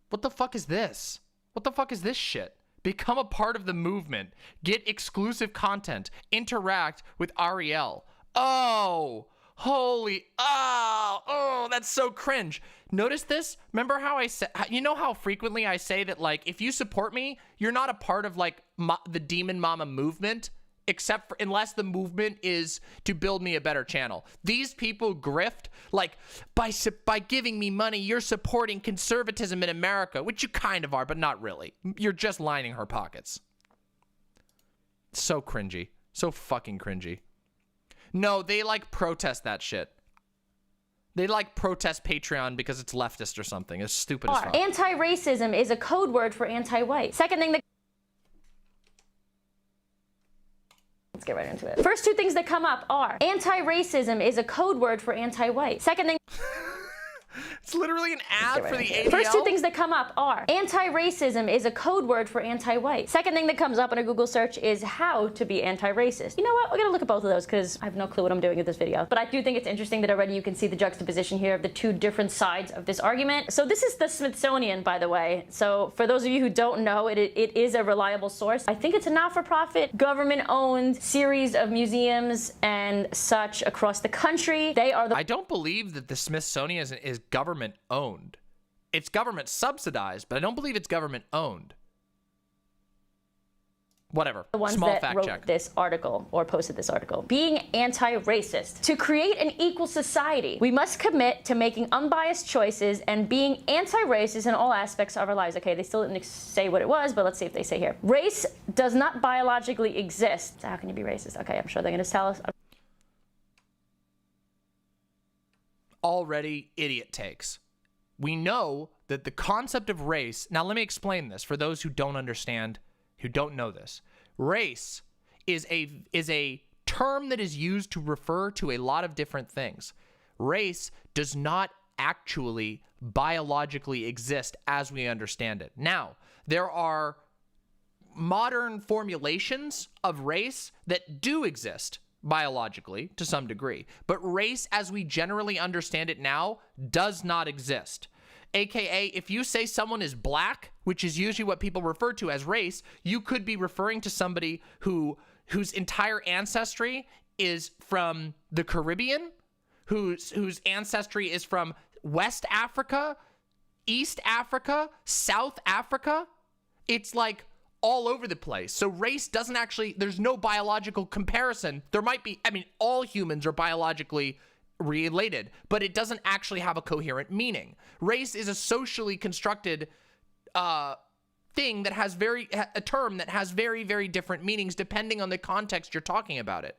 What the fuck is this? What the fuck is this shit? Become a part of the movement. Get exclusive content. Interact with Arielle. Oh, holy, oh, that's so cringe. Notice this? Remember how I said, you know how frequently I say that, like, if you support me, you're not a part of, like, the Demon Mama movement, except for, unless the movement is to build me a better channel. These people grift, like, by giving me money, you're supporting conservatism in America, which you kind of are, but not really. You're just lining her pockets. So cringy. So fucking cringy. No, they like protest that shit. They like protest Patreon because it's leftist or something. It's stupid as fuck. Anti-racism is a code word for anti-white. Second thing that... Let's get right into it. First two things that come up are anti-racism is a code word for anti-white. Second thing... It's literally an ad for the ADL. First two things that come up are anti-racism is a code word for anti-white. Second thing that comes up in a Google search is how to be anti-racist. You know what? We're gonna look at both of those because I have no clue what I'm doing with this video. But I do think it's interesting that already you can see the juxtaposition here of the two different sides of this argument. So this is the Smithsonian, by the way. So for those of you who don't know, it is a reliable source. I think it's a not-for-profit, government-owned series of museums and such across the country. They are the... I don't believe that the Smithsonian is government owned. It's government subsidized, but I don't believe it's government owned. Whatever. The ones Small that fact wrote check. this article or posted this article. Being anti-racist. To create an equal society, we must commit to making unbiased choices and being anti-racist in all aspects of our lives. Okay, they still didn't say what it was, but let's see if they say here. Race does not biologically exist. So how can you be racist? Okay, I'm sure they're going to tell us. Already idiot takes. We know that the concept of race, now let me explain this for those who don't understand, who don't know this. Race is a term that is used to refer to a lot of different things. Race does not actually biologically exist as we understand it. Now, there are modern formulations of race that do exist biologically to some degree, but race as we generally understand it now does not exist. AKA, if you say someone is black, which is usually what people refer to as race, you could be referring to somebody whose entire ancestry is from the Caribbean, whose ancestry is from West Africa, East Africa, South Africa. It's like all over the place. So race doesn't actually, there's no biological comparison. There might be, I mean, all humans are biologically related, but it doesn't actually have a coherent meaning. Race is a socially constructed thing that has a term that has very, very different meanings depending on the context you're talking about it.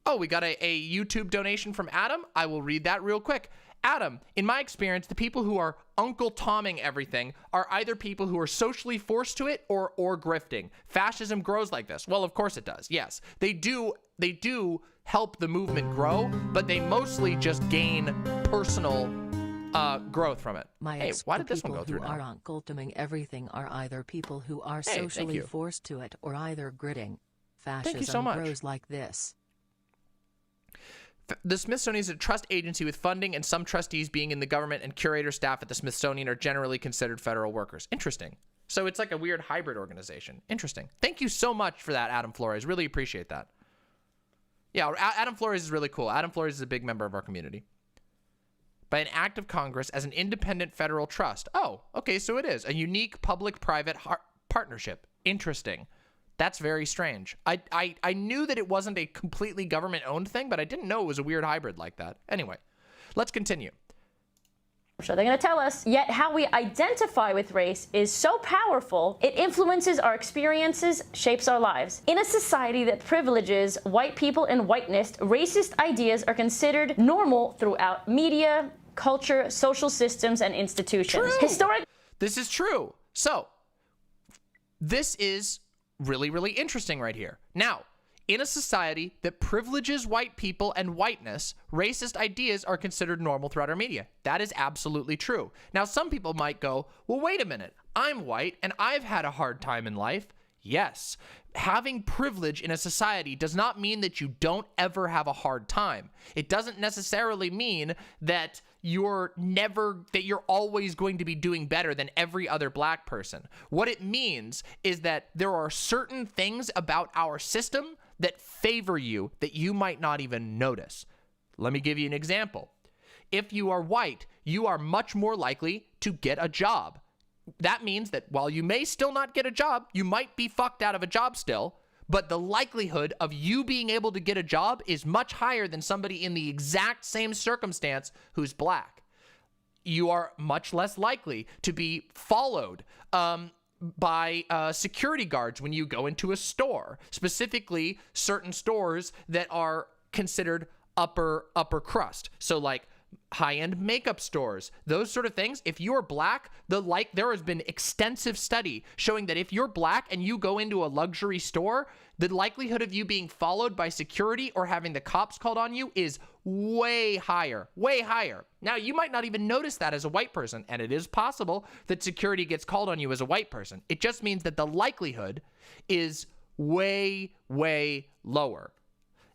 Oh, we got a YouTube donation from Adam. I will read that real quick. Adam, in my experience, the people who are Uncle Tomming everything are either people who are socially forced to it or grifting. Fascism grows like this. Well, of course it does. Yes, they do help the movement grow, but they mostly just gain personal growth from it. Hey, why did this one go through now? People who are Uncle Tomming everything are either people who are socially forced to it or either gritting. Fascism grows like this. The Smithsonian is a trust agency with funding, and some trustees being in the government and curator staff at the Smithsonian are generally considered federal workers. Interesting. So it's like a weird hybrid organization. Interesting. Thank you so much for that, Adam Flores. Really appreciate that. Yeah, Adam Flores is really cool. Adam Flores is a big member of our community. By an act of Congress as an independent federal trust. Oh, okay, so it is. A unique public-private partnership. Interesting. That's very strange. I knew that it wasn't a completely government-owned thing, but I didn't know it was a weird hybrid like that. Anyway, let's continue. So they're going to tell us, yet how we identify with race is so powerful, it influences our experiences, shapes our lives. In a society that privileges white people and whiteness, racist ideas are considered normal throughout media, culture, social systems, and institutions. This is true. So, this is really, really interesting right here. Now, in a society that privileges white people and whiteness, racist ideas are considered normal throughout our media. That is absolutely true. Now, some people might go, well, wait a minute. I'm white and I've had a hard time in life. Yes, having privilege in a society does not mean that you don't ever have a hard time. It doesn't necessarily mean that you're always going to be doing better than every other black person. What it means is that there are certain things about our system that favor you that you might not even notice. Let me give you an example. If you are white, you are much more likely to get a job. That means that while you may still not get a job, you might be fucked out of a job still, but the likelihood of you being able to get a job is much higher than somebody in the exact same circumstance who's black. You are much less likely to be followed by security guards when you go into a store, specifically certain stores that are considered upper crust. So like high-end makeup stores, those sort of things. If you're black, there has been extensive study showing that if you're black and you go into a luxury store, the likelihood of you being followed by security or having the cops called on you is way higher, way higher. Now, you might not even notice that as a white person, and it is possible that security gets called on you as a white person. It just means that the likelihood is way, way lower.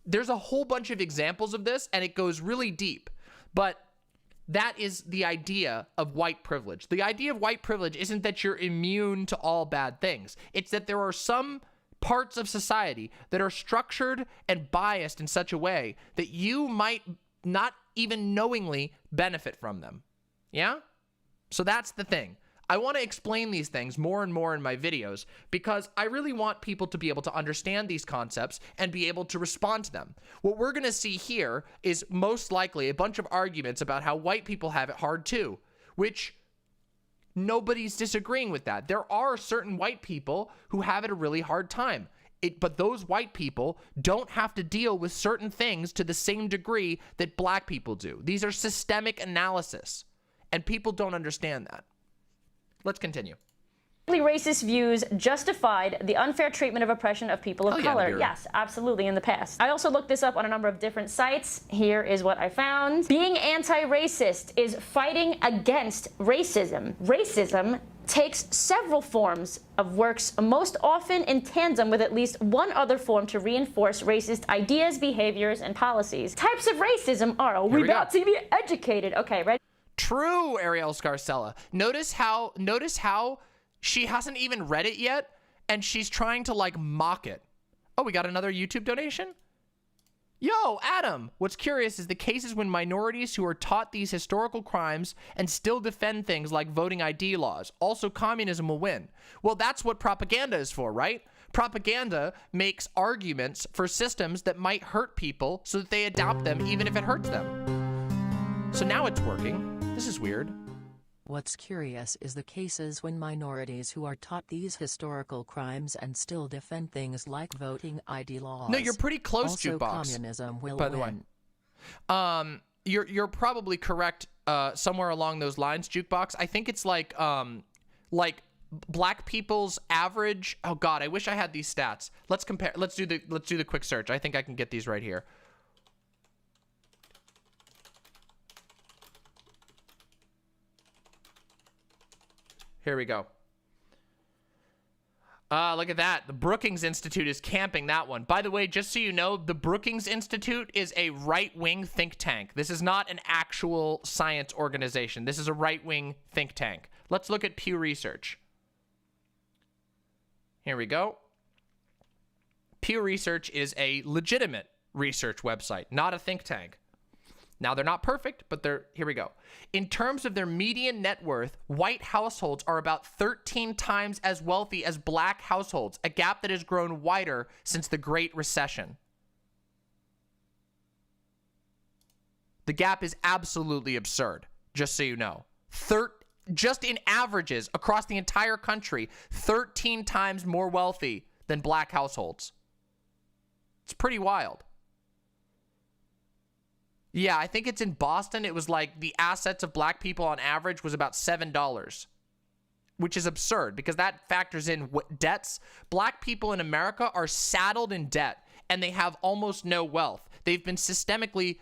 There's a whole bunch of examples of this, and it goes really deep. But that is the idea of white privilege. The idea of white privilege isn't that you're immune to all bad things. It's that there are some parts of society that are structured and biased in such a way that you might not even knowingly benefit from them. Yeah? So that's the thing. I want to explain these things more and more in my videos because I really want people to be able to understand these concepts and be able to respond to them. What we're going to see here is most likely a bunch of arguments about how white people have it hard too, which nobody's disagreeing with that. There are certain white people who have it a really hard time. But those white people don't have to deal with certain things to the same degree that black people do. These are systemic analysis, and people don't understand that. Let's continue. Racist views justified the unfair treatment of oppression of people of color. Yes, absolutely, in the past. I also looked this up on a number of different sites. Here is what I found. Being anti-racist is fighting against racism. Racism takes several forms of works, most often in tandem with at least one other form to reinforce racist ideas, behaviors, and policies. Types of racism are, we about to be educated. Okay, ready? True, Arielle Scarcella. Notice how she hasn't even read it yet, and she's trying to, like, mock it. Oh, we got another YouTube donation? Yo, Adam, what's curious is the cases when minorities who are taught these historical crimes and still defend things like voting ID laws. Also, communism will win. Well, that's what propaganda is for, right? Propaganda makes arguments for systems that might hurt people so that they adopt them even if it hurts them. So now it's working. This is weird. What's curious is the cases when minorities who are taught these historical crimes and still defend things like voting ID laws. No, you're pretty close, also, Jukebox. Communism will by the win. way. You're probably correct somewhere along those lines, Jukebox. I think it's like black people's average. Oh God, I wish I had these stats. Let's compare. Let's do the quick search. I think I can get these right here. Here we go. Look at that. The Brookings Institute is camping that one. By the way, just so you know, the Brookings Institute is a right-wing think tank. This is not an actual science organization. This is a right-wing think tank. Let's look at Pew Research. Here we go. Pew Research is a legitimate research website, not a think tank. Now, they're not perfect, but here we go. In terms of their median net worth, white households are about 13 times as wealthy as black households, a gap that has grown wider since the Great Recession. The gap is absolutely absurd, just so you know. Just in averages across the entire country, 13 times more wealthy than black households. It's pretty wild. Yeah, I think it's in Boston. It was like the assets of black people on average was about $7, which is absurd because that factors in debts. Black people in America are saddled in debt and they have almost no wealth. They've been systemically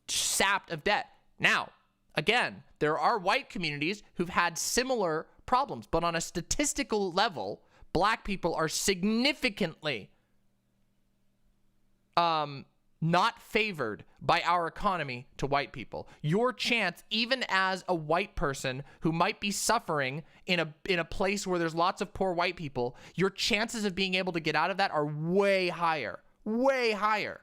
sapped of debt. Now, again, there are white communities who've had similar problems, but on a statistical level, black people are significantly not favored by our economy to white people. Your chance, even as a white person who might be suffering in a place where there's lots of poor white people, your chances of being able to get out of that are way higher. Way higher.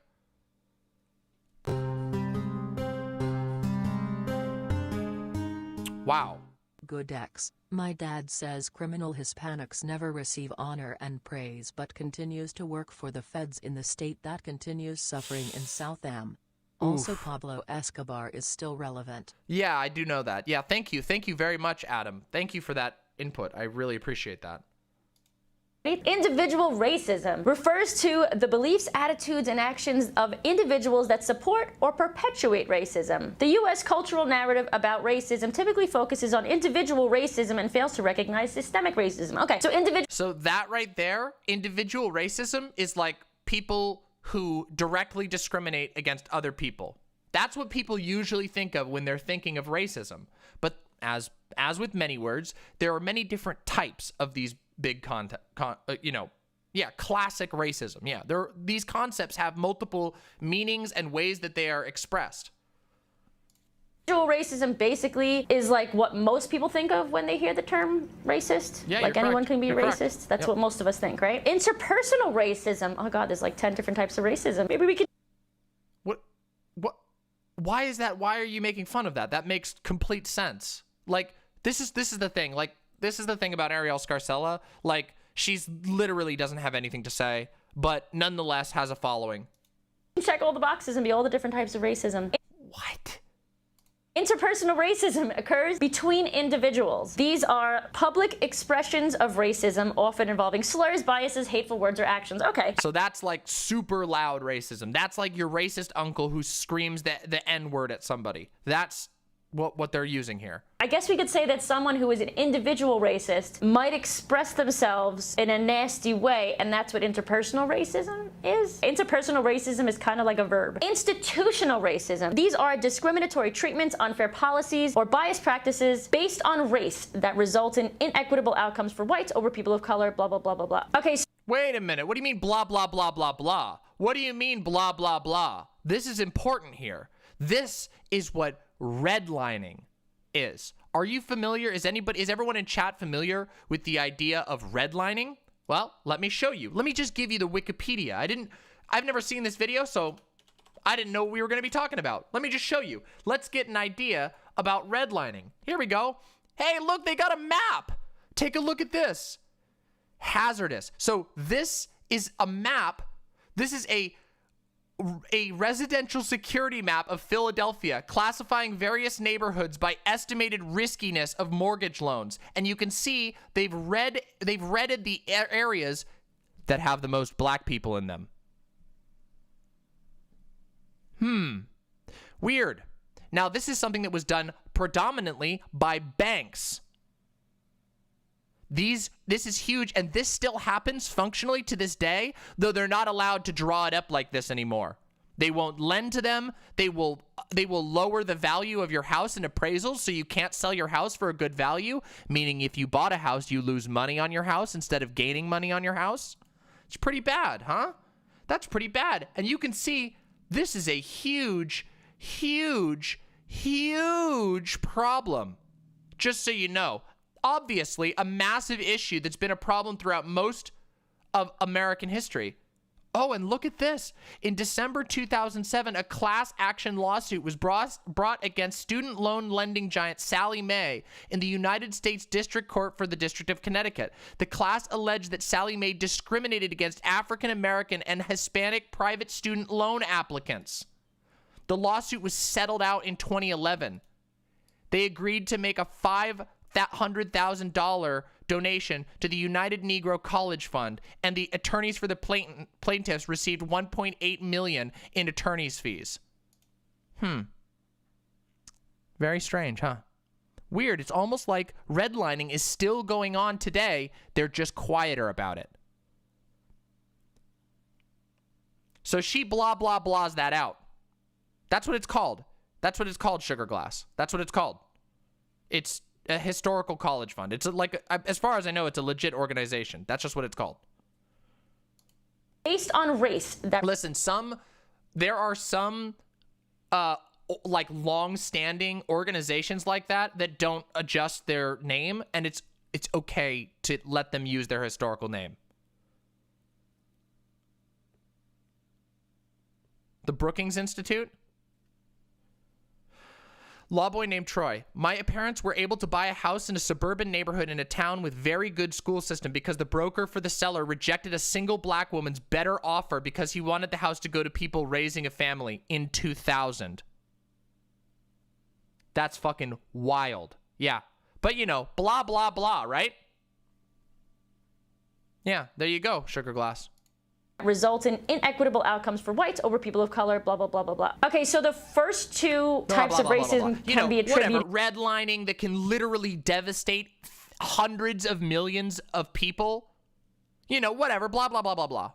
Wow. Good X. My dad says criminal Hispanics never receive honor and praise but continues to work for the feds in the state that continues suffering in South Am. Also, Pablo Escobar is still relevant. Yeah, I do know that. Yeah, thank you. Thank you very much, Adam. Thank you for that input. I really appreciate that. Individual racism refers to the beliefs, attitudes, and actions of individuals that support or perpetuate racism. The U.S. cultural narrative about racism typically focuses on individual racism and fails to recognize systemic racism. Okay, so that right there, individual racism is like people who directly discriminate against other people. That's what people usually think of when they're thinking of racism. But as with many words, there are many different types of these big classic racism. Yeah, these concepts have multiple meanings and ways that they are expressed. Individual racism basically is like what most people think of when they hear the term racist. Yeah, like anyone can be racist. That's yep. What most of us think, right? Interpersonal racism. Oh God, there's like 10 different types of racism. Maybe we could. What? Why is that? Why are you making fun of that? That makes complete sense. Like this is the thing. Like this is the thing about Arielle Scarcella. Like she's literally doesn't have anything to say, but nonetheless has a following. Check all the boxes and be all the different types of racism. What? Interpersonal racism occurs between individuals. These are public expressions of racism, often involving slurs, biases, hateful words, or actions. Okay. So that's like super loud racism. That's like your racist uncle who screams the N-word at somebody. That's what they're using here. I guess we could say that someone who is an individual racist might express themselves in a nasty way, and that's what interpersonal racism is. Interpersonal racism is kind of like a verb. Institutional racism. These are discriminatory treatments, unfair policies, or biased practices based on race that result in inequitable outcomes for whites over people of color, blah, blah, blah, blah, blah. Okay, so Wait a minute. What do you mean blah, blah, blah, blah, blah? What do you mean blah, blah, blah? This is important here. This is what redlining is. Are you familiar? Is everyone in chat familiar with the idea of redlining? Well, let me show you. Let me just give you the Wikipedia. I've never seen this video, so I didn't know what we were going to be talking about. Let me just show you. Let's get an idea about redlining. Here we go. Hey, look, they got a map. Take a look at this. Hazardous. So this is a map. This is a residential security map of Philadelphia, classifying various neighborhoods by estimated riskiness of mortgage loans. And you can see they've redded the areas that have the most black people in them. Weird. Now, this is something that was done predominantly by banks. This is huge, and this still happens functionally to this day, though they're not allowed to draw it up like this anymore. They won't lend to them. They will lower the value of your house in appraisals, so you can't sell your house for a good value, meaning if you bought a house, you lose money on your house instead of gaining money on your house. It's pretty bad, huh? That's pretty bad. And you can see this is a huge, huge, huge problem, just so you know. Obviously, a massive issue that's been a problem throughout most of American history. Oh, and look at this. In December 2007, a class action lawsuit was brought against student loan lending giant Sallie Mae in the United States District Court for the District of Connecticut. The class alleged that Sallie Mae discriminated against African American and Hispanic private student loan applicants. The lawsuit was settled out in 2011. They agreed to make a $500,000 donation to the United Negro College Fund, and the attorneys for the plaintiffs received $1.8 million in attorney's fees. Very strange, huh? Weird. It's almost like redlining is still going on today. They're just quieter about it. So she blah, blah, blahs that out. That's what it's called. That's what it's called, Sugar Glass. That's what it's called. It's a historical college fund. It's as far as I know, it's a legit organization. That's just what it's called. based on race, that Listen, there are some like long-standing organizations like that don't adjust their name, and it's okay to let them use their historical name. The Brookings Institute. Lawboy named Troy. My parents were able to buy a house in a suburban neighborhood in a town with very good school system because the broker for the seller rejected a single black woman's better offer because he wanted the house to go to people raising a family in 2000. That's fucking wild. Yeah. But you know, blah, blah, blah, right? Yeah, there you go, Sugar Glass. result in inequitable outcomes for whites over people of color, blah, blah, blah, blah, blah. Okay, so the first two types of racism can be attributed. Whatever, redlining that can literally devastate hundreds of millions of people. You know, whatever, blah, blah, blah, blah, blah.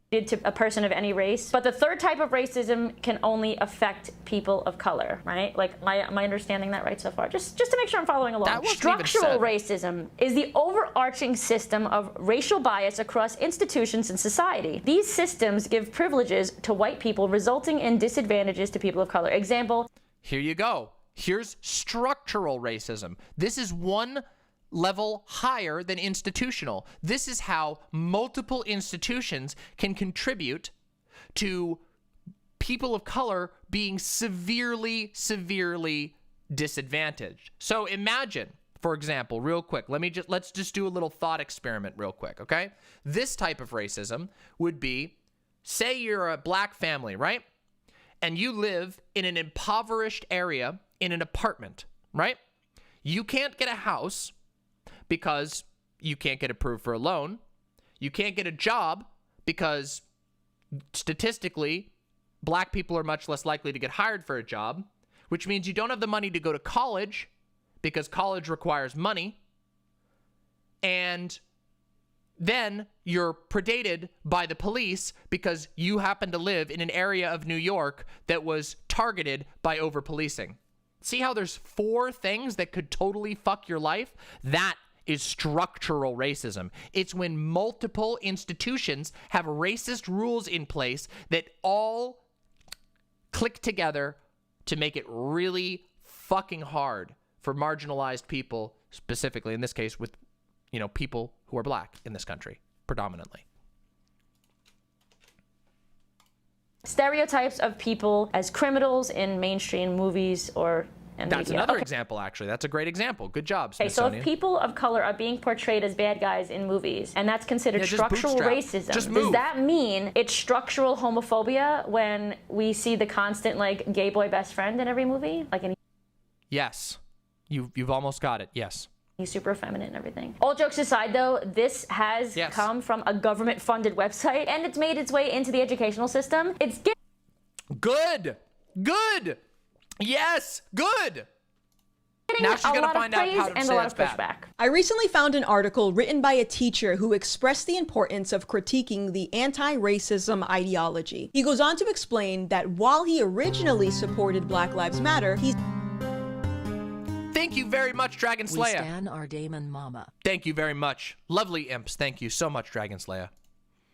To a person of any race. But the third type of racism can only affect people of color, right? Like, am I understanding that right so far? Just to make sure I'm following along. That wasn't even Structural said. racism is the overarching system of racial bias across institutions in society. These systems give privileges to white people, resulting in disadvantages to people of color. Example. Here you go. Here's structural racism. This is one level higher than institutional. This is how multiple institutions can contribute to people of color being severely, severely disadvantaged. So imagine, for example, real quick, let's just do a little thought experiment real quick, okay? This type of racism would be, say you're a black family, right? And you live in an impoverished area in an apartment, right? You can't get a house because you can't get approved for a loan. You can't get a job because statistically, black people are much less likely to get hired for a job, which means you don't have the money to go to college because college requires money. And then you're predated by the police because you happen to live in an area of New York that was targeted by over-policing. See how there's 4 things that could totally fuck your life? That is structural racism. It's when multiple institutions have racist rules in place that all click together to make it really fucking hard for marginalized people, specifically in this case with, you know, people who are black in this country, predominantly. Stereotypes of people as criminals in mainstream movies or and That's media. another example, actually. That's a great example. Good job, Okay, so Smithsonian. if people of color are being portrayed as bad guys in movies, and that's considered just structural bootstrap. racism, Just does move. that mean it's structural homophobia when we see the constant, like, gay boy best friend in every movie? Like, Yes. You've almost got it. Yes. he's super feminine and everything. All jokes aside, though, this has come from a government-funded website, and it's made its way into the educational system. It's Good. Good. Yes. Good. getting Now she's a gonna lot of find out praise how to and say a lot that's of bad. pushback. I recently found an article written by a teacher who expressed the importance of critiquing the anti-racism ideology. He goes on to explain that while he originally supported Black Lives Matter, he's Thank you very much, Dragon We Slayer. stan our Damon mama. Thank you very much. Lovely imps. Thank you so much, Dragon Slayer.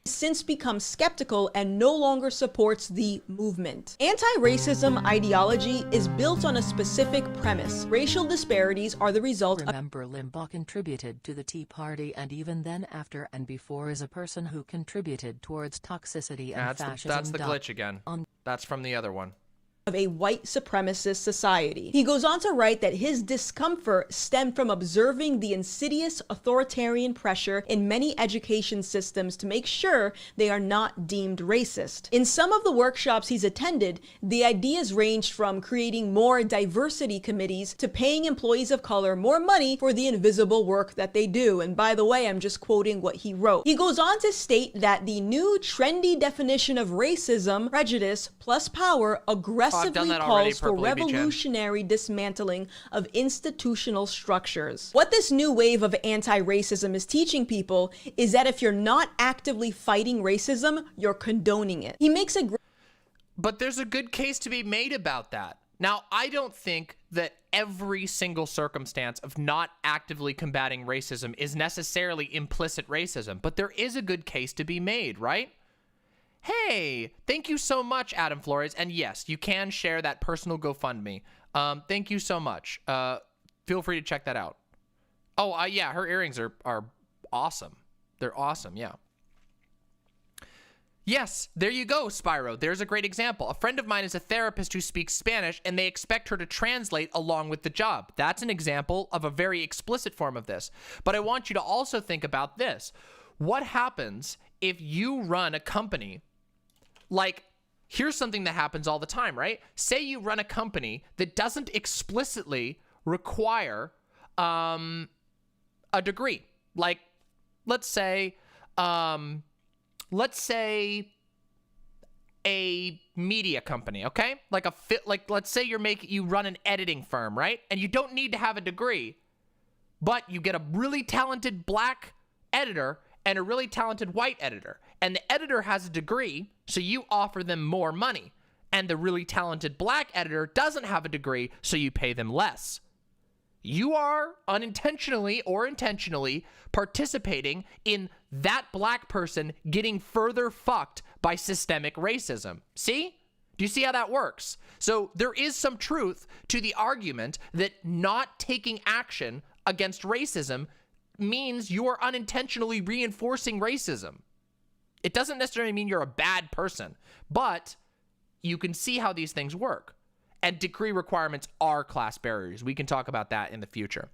since become skeptical and no longer supports the movement. Anti-racism ideology is built on a specific premise. Racial disparities are the result of Remember, Limbaugh contributed to the Tea Party, and even then, after and before, is a person who contributed towards toxicity and fascism. That's the glitch again. That's from the other one. a white supremacist society. He goes on to write that his discomfort stemmed from observing the insidious authoritarian pressure in many education systems to make sure they are not deemed racist. In some of the workshops he's attended, the ideas ranged from creating more diversity committees to paying employees of color more money for the invisible work that they do. And by the way, I'm just quoting what he wrote. He goes on to state that the new trendy definition of racism, prejudice plus power, aggressively done that already, calls for Purple Baby Jen. revolutionary dismantling of institutional structures. What this new wave of anti-racism is teaching people is that if you're not actively fighting racism, you're condoning it. He makes a But there's a good case to be made about that. Now, I don't think that every single circumstance of not actively combating racism is necessarily implicit racism, but there is a good case to be made, right? Hey, thank you so much, Adam Flores. And yes, you can share that personal GoFundMe. Thank you so much. Feel free to check that out. Oh, yeah, her earrings are awesome. They're awesome, yeah. Yes, there you go, Spyro. There's a great example. A friend of mine is a therapist who speaks Spanish, and they expect her to translate along with the job. That's an example of a very explicit form of this. But I want you to also think about this. What happens if you run a company? Like, here's something that happens all the time, right? Say you run a company that doesn't explicitly require a degree. Like, let's say a media company, okay? Like let's say you run an editing firm, right? And you don't need to have a degree, but you get a really talented black editor and a really talented white editor. And the editor has a degree, so you offer them more money. And the really talented black editor doesn't have a degree, so you pay them less. You are unintentionally or intentionally participating in that black person getting further fucked by systemic racism. See? Do you see how that works? So there is some truth to the argument that not taking action against racism means you're unintentionally reinforcing racism. It doesn't necessarily mean you're a bad person, but you can see how these things work. And degree requirements are class barriers. We can talk about that in the future.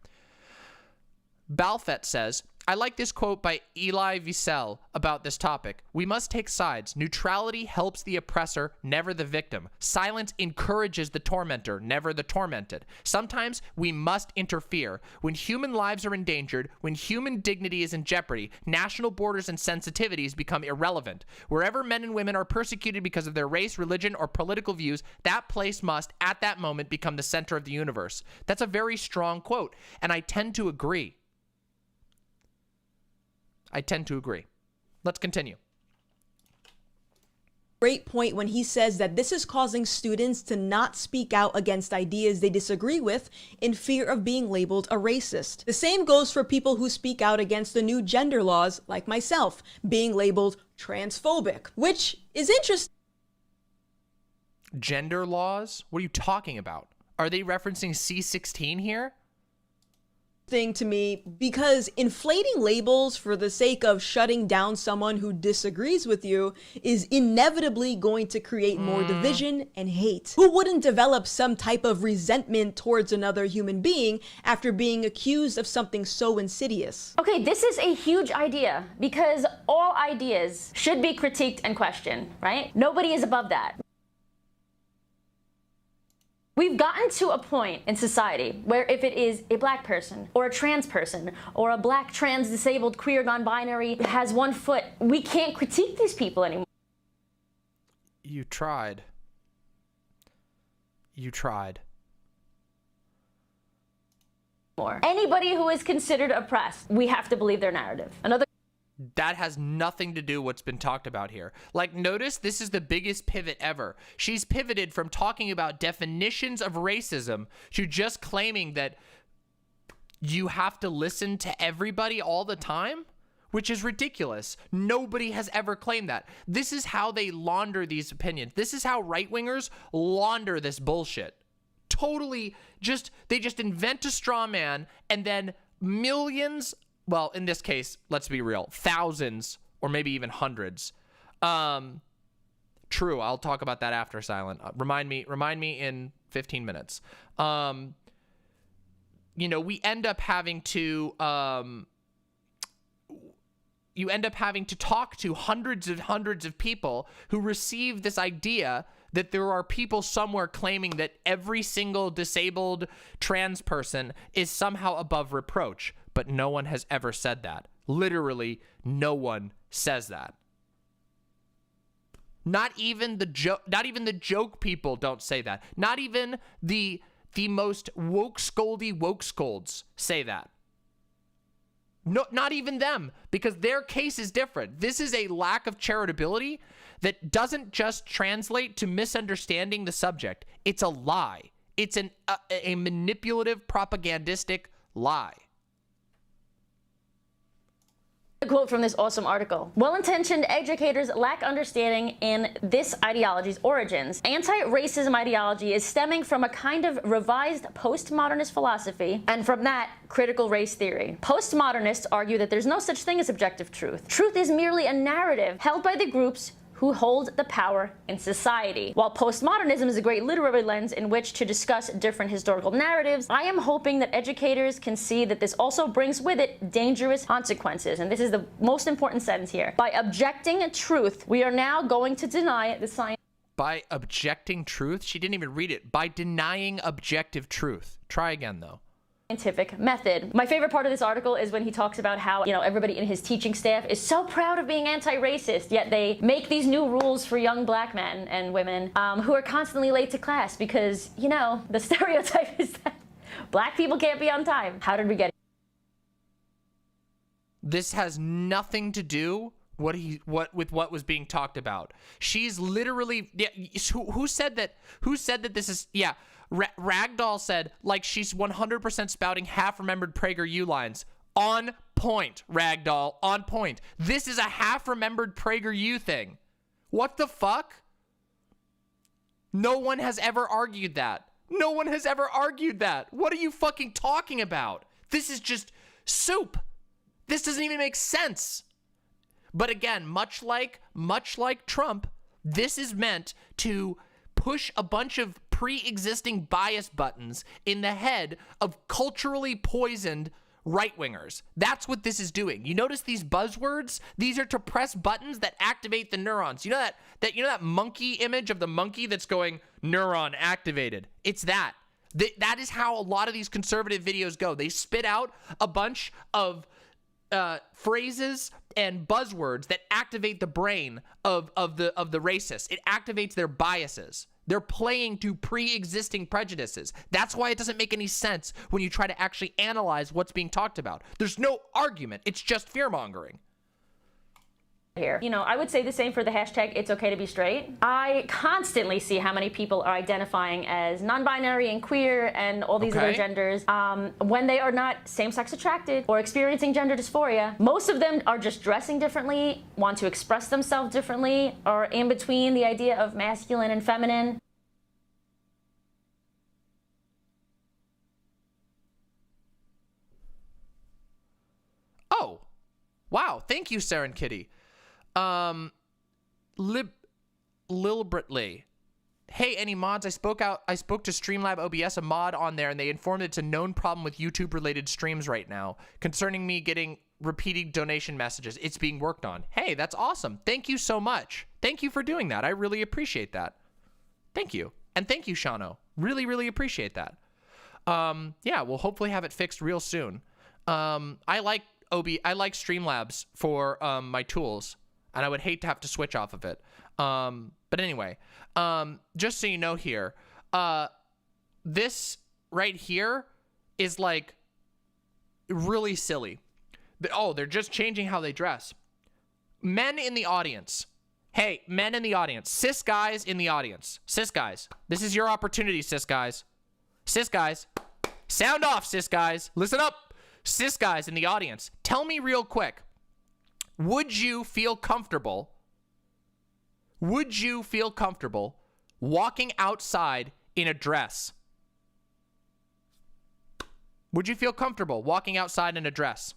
Balfet says, I like this quote by Elie Wiesel about this topic. We must take sides. Neutrality helps the oppressor, never the victim. Silence encourages the tormentor, never the tormented. Sometimes we must interfere. When human lives are endangered, when human dignity is in jeopardy, national borders and sensitivities become irrelevant. Wherever men and women are persecuted because of their race, religion, or political views, that place must, at that moment, become the center of the universe. That's a very strong quote, and I tend to agree. Let's continue. Great point when he says that this is causing students to not speak out against ideas they disagree with in fear of being labeled a racist. The same goes for people who speak out against the new gender laws, like myself, being labeled transphobic, which is interesting. Gender laws? What are you talking about? Are they referencing C-16 here? Thing to me, because inflating labels for the sake of shutting down someone who disagrees with you is inevitably going to create more division and hate. Who wouldn't develop some type of resentment towards another human being after being accused of something so insidious? Okay, this is a huge idea because all ideas should be critiqued and questioned, right? Nobody is above that. We've gotten to a point in society where if it is a black person or a trans person or a black trans disabled queer non-binary has one foot, we can't critique these people anymore. You tried. Anybody who is considered oppressed, we have to believe their narrative. That has nothing to do with what's been talked about here. Like, notice this is the biggest pivot ever. She's pivoted from talking about definitions of racism to just claiming that you have to listen to everybody all the time, which is ridiculous. Nobody has ever claimed that. This is how they launder these opinions. This is how right-wingers launder this bullshit. Totally they just invent a straw man and then millions, well, in this case, let's be real, thousands or maybe even hundreds. True, I'll talk about that after Silent. Remind me in 15 minutes. You know, we end up having to you end up having to talk to hundreds of people who receive this idea that there are people somewhere claiming that every single disabled trans person is somehow above reproach. But no one has ever said that. Literally, no one says that. Not even the joke people don't say that. Not even the most woke scolds say that. No, not even them, because their case is different. This is a lack of charitability that doesn't just translate to misunderstanding the subject. It's a lie. It's a manipulative, propagandistic lie. A quote from this awesome article. Well-intentioned educators lack understanding in this ideology's origins. Anti-racism ideology is stemming from a kind of revised postmodernist philosophy, and from that, critical race theory. Postmodernists argue that there's no such thing as objective truth. Truth is merely a narrative held by the groups who hold the power in society. While postmodernism is a great literary lens in which to discuss different historical narratives, I am hoping that educators can see that this also brings with it dangerous consequences. And this is the most important sentence here. By objecting truth, we are now going to deny the science. By objecting truth? She didn't even read it. By denying objective truth. Try again, though. Scientific method. My favorite part of this article is when he talks about how, you know, everybody in his teaching staff is so proud of being anti-racist, yet they make these new rules for young black men and women who are constantly late to class because, you know, the stereotype is that black people can't be on time. How did we get here? This has nothing to do with what was being talked about. She's literally, yeah, who said that? Who said that this is, yeah, Ragdoll said, like, she's 100% spouting half-remembered PragerU lines. On point, Ragdoll, on point. This is a half-remembered PragerU thing. What the fuck? No one has ever argued that. No one has ever argued that. What are you fucking talking about? This is just soup. This doesn't even make sense. But again, much like Trump, this is meant to push a bunch of pre-existing bias buttons in the head of culturally poisoned right-wingers. That's what this is doing. You notice these buzzwords? These are to press buttons that activate the neurons. You know that monkey image of the monkey that's going neuron activated? It's that. That is how a lot of these conservative videos go. They spit out a bunch of phrases and buzzwords that activate the brain of the racist. It activates their biases. They're playing to pre-existing prejudices. That's why it doesn't make any sense when you try to actually analyze what's being talked about. There's no argument. It's just fear-mongering. Here. You know, I would say the same for the hashtag it's okay to be straight. I constantly see how many people are identifying as non-binary and queer and all these other genders when they are not same-sex attracted or experiencing gender dysphoria. Most of them are just dressing differently, want to express themselves differently, or in between the idea of masculine and feminine. Oh, wow. Thank you, Saren Kitty. Lilbertly. Hey, any mods? I spoke to Streamlab OBS, a mod on there, and they informed it's a known problem with YouTube-related streams right now concerning me getting repeating donation messages. It's being worked on. Hey, that's awesome. Thank you so much. Thank you for doing that. I really appreciate that. Thank you. And thank you, Shano. Really, really appreciate that. Yeah, we'll hopefully have it fixed real soon. I like Streamlabs for my tools, and I would hate to have to switch off of it. But anyway, just so you know here, this right here is like really silly. Oh, they're just changing how they dress. Men in the audience. Hey, men in the audience. Cis guys in the audience. Cis guys. This is your opportunity, cis guys. Cis guys. Sound off, cis guys. Listen up. Cis guys in the audience. Tell me real quick. Would you feel comfortable walking outside in a dress? Would you feel comfortable walking outside in a dress?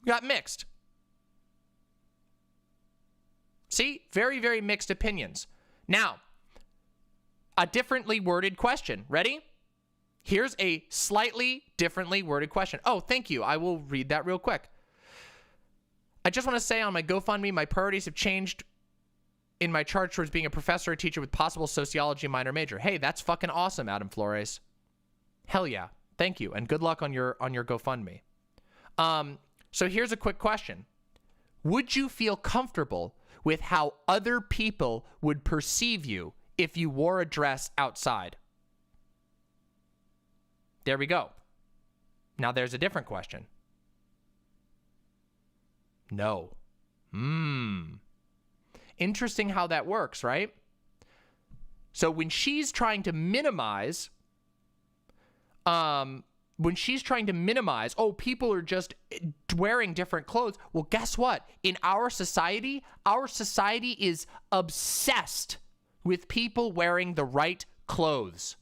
We got mixed. See? Very, very mixed opinions. Now, a differently worded question. Ready? Here's a slightly differently worded question. Oh, thank you. I will read that real quick. I just want to say on my GoFundMe, my priorities have changed in my charge towards being a professor or teacher with possible sociology minor major. Hey, that's fucking awesome, Adam Flores. Hell yeah. Thank you. And good luck on your GoFundMe. So here's a quick question. Would you feel comfortable with how other people would perceive you if you wore a dress outside? There we go. Now there's a different question. No. Interesting how that works, right? So when she's trying to minimize, oh, people are just wearing different clothes. Well, guess what? In our society is obsessed with people wearing the right clothes.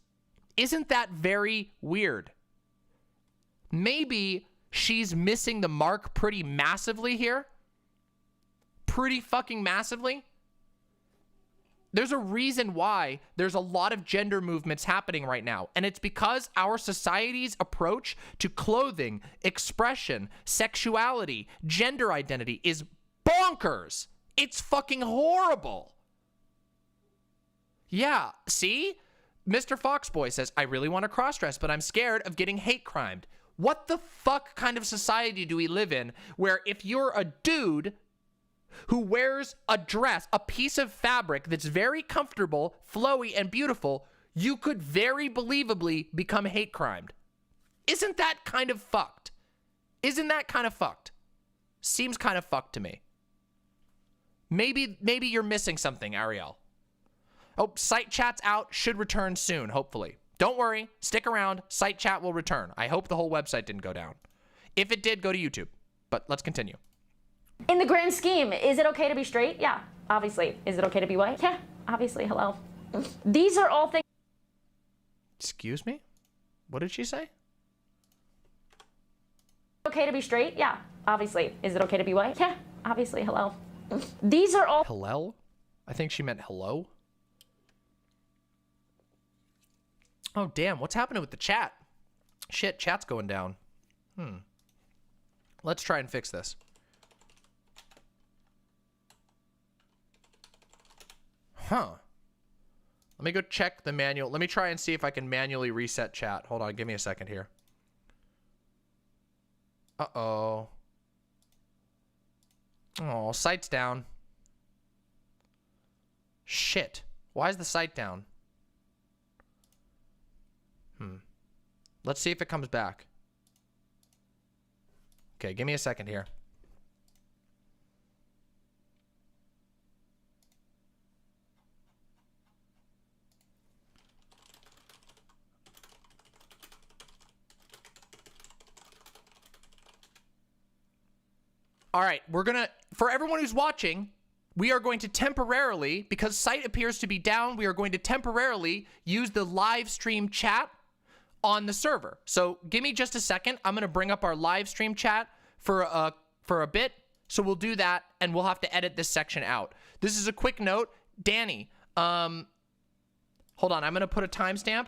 Isn't that very weird? Maybe she's missing the mark pretty massively here. Pretty fucking massively. There's a reason why there's a lot of gender movements happening right now. And it's because our society's approach to clothing, expression, sexuality, gender identity is bonkers. It's fucking horrible. Yeah, see? Mr. Foxboy says, I really want to cross-dress, but I'm scared of getting hate crimed. What the fuck kind of society do we live in where if you're a dude who wears a dress, a piece of fabric that's very comfortable, flowy, and beautiful, you could very believably become hate crimed? Isn't that kind of fucked? Isn't that kind of fucked? Seems kind of fucked to me. Maybe you're missing something, Arielle. Oh, site chat's out, should return soon, hopefully. Don't worry, stick around, site chat will return. I hope the whole website didn't go down. If it did, go to YouTube. But let's continue. In the grand scheme, is it okay to be straight? Yeah, obviously. Is it okay to be white? Yeah, obviously. Hello. These are all things. Excuse me? What did she say? Okay to be straight? Yeah, obviously. Is it okay to be white? Yeah, obviously. Hello. These are all. Hello? I think she meant hello. Oh, damn. What's happening with the chat? Shit, chat's going down. Let's try and fix this. Huh. Let me go check the manual. Let me try and see if I can manually reset chat. Hold on, give me a second here. Uh-oh. Oh, site's down. Shit. Why is the site down? Let's see if it comes back. Okay, give me a second here. All right, we're gonna, for everyone who's watching, we are going to temporarily, because site appears to be down, we are going to temporarily use the live stream chat on the server. So give me just a second. I'm gonna bring up our live stream chat for a bit. So we'll do that, and we'll have to edit this section out. This is a quick note. Danny, hold on, I'm gonna put a timestamp.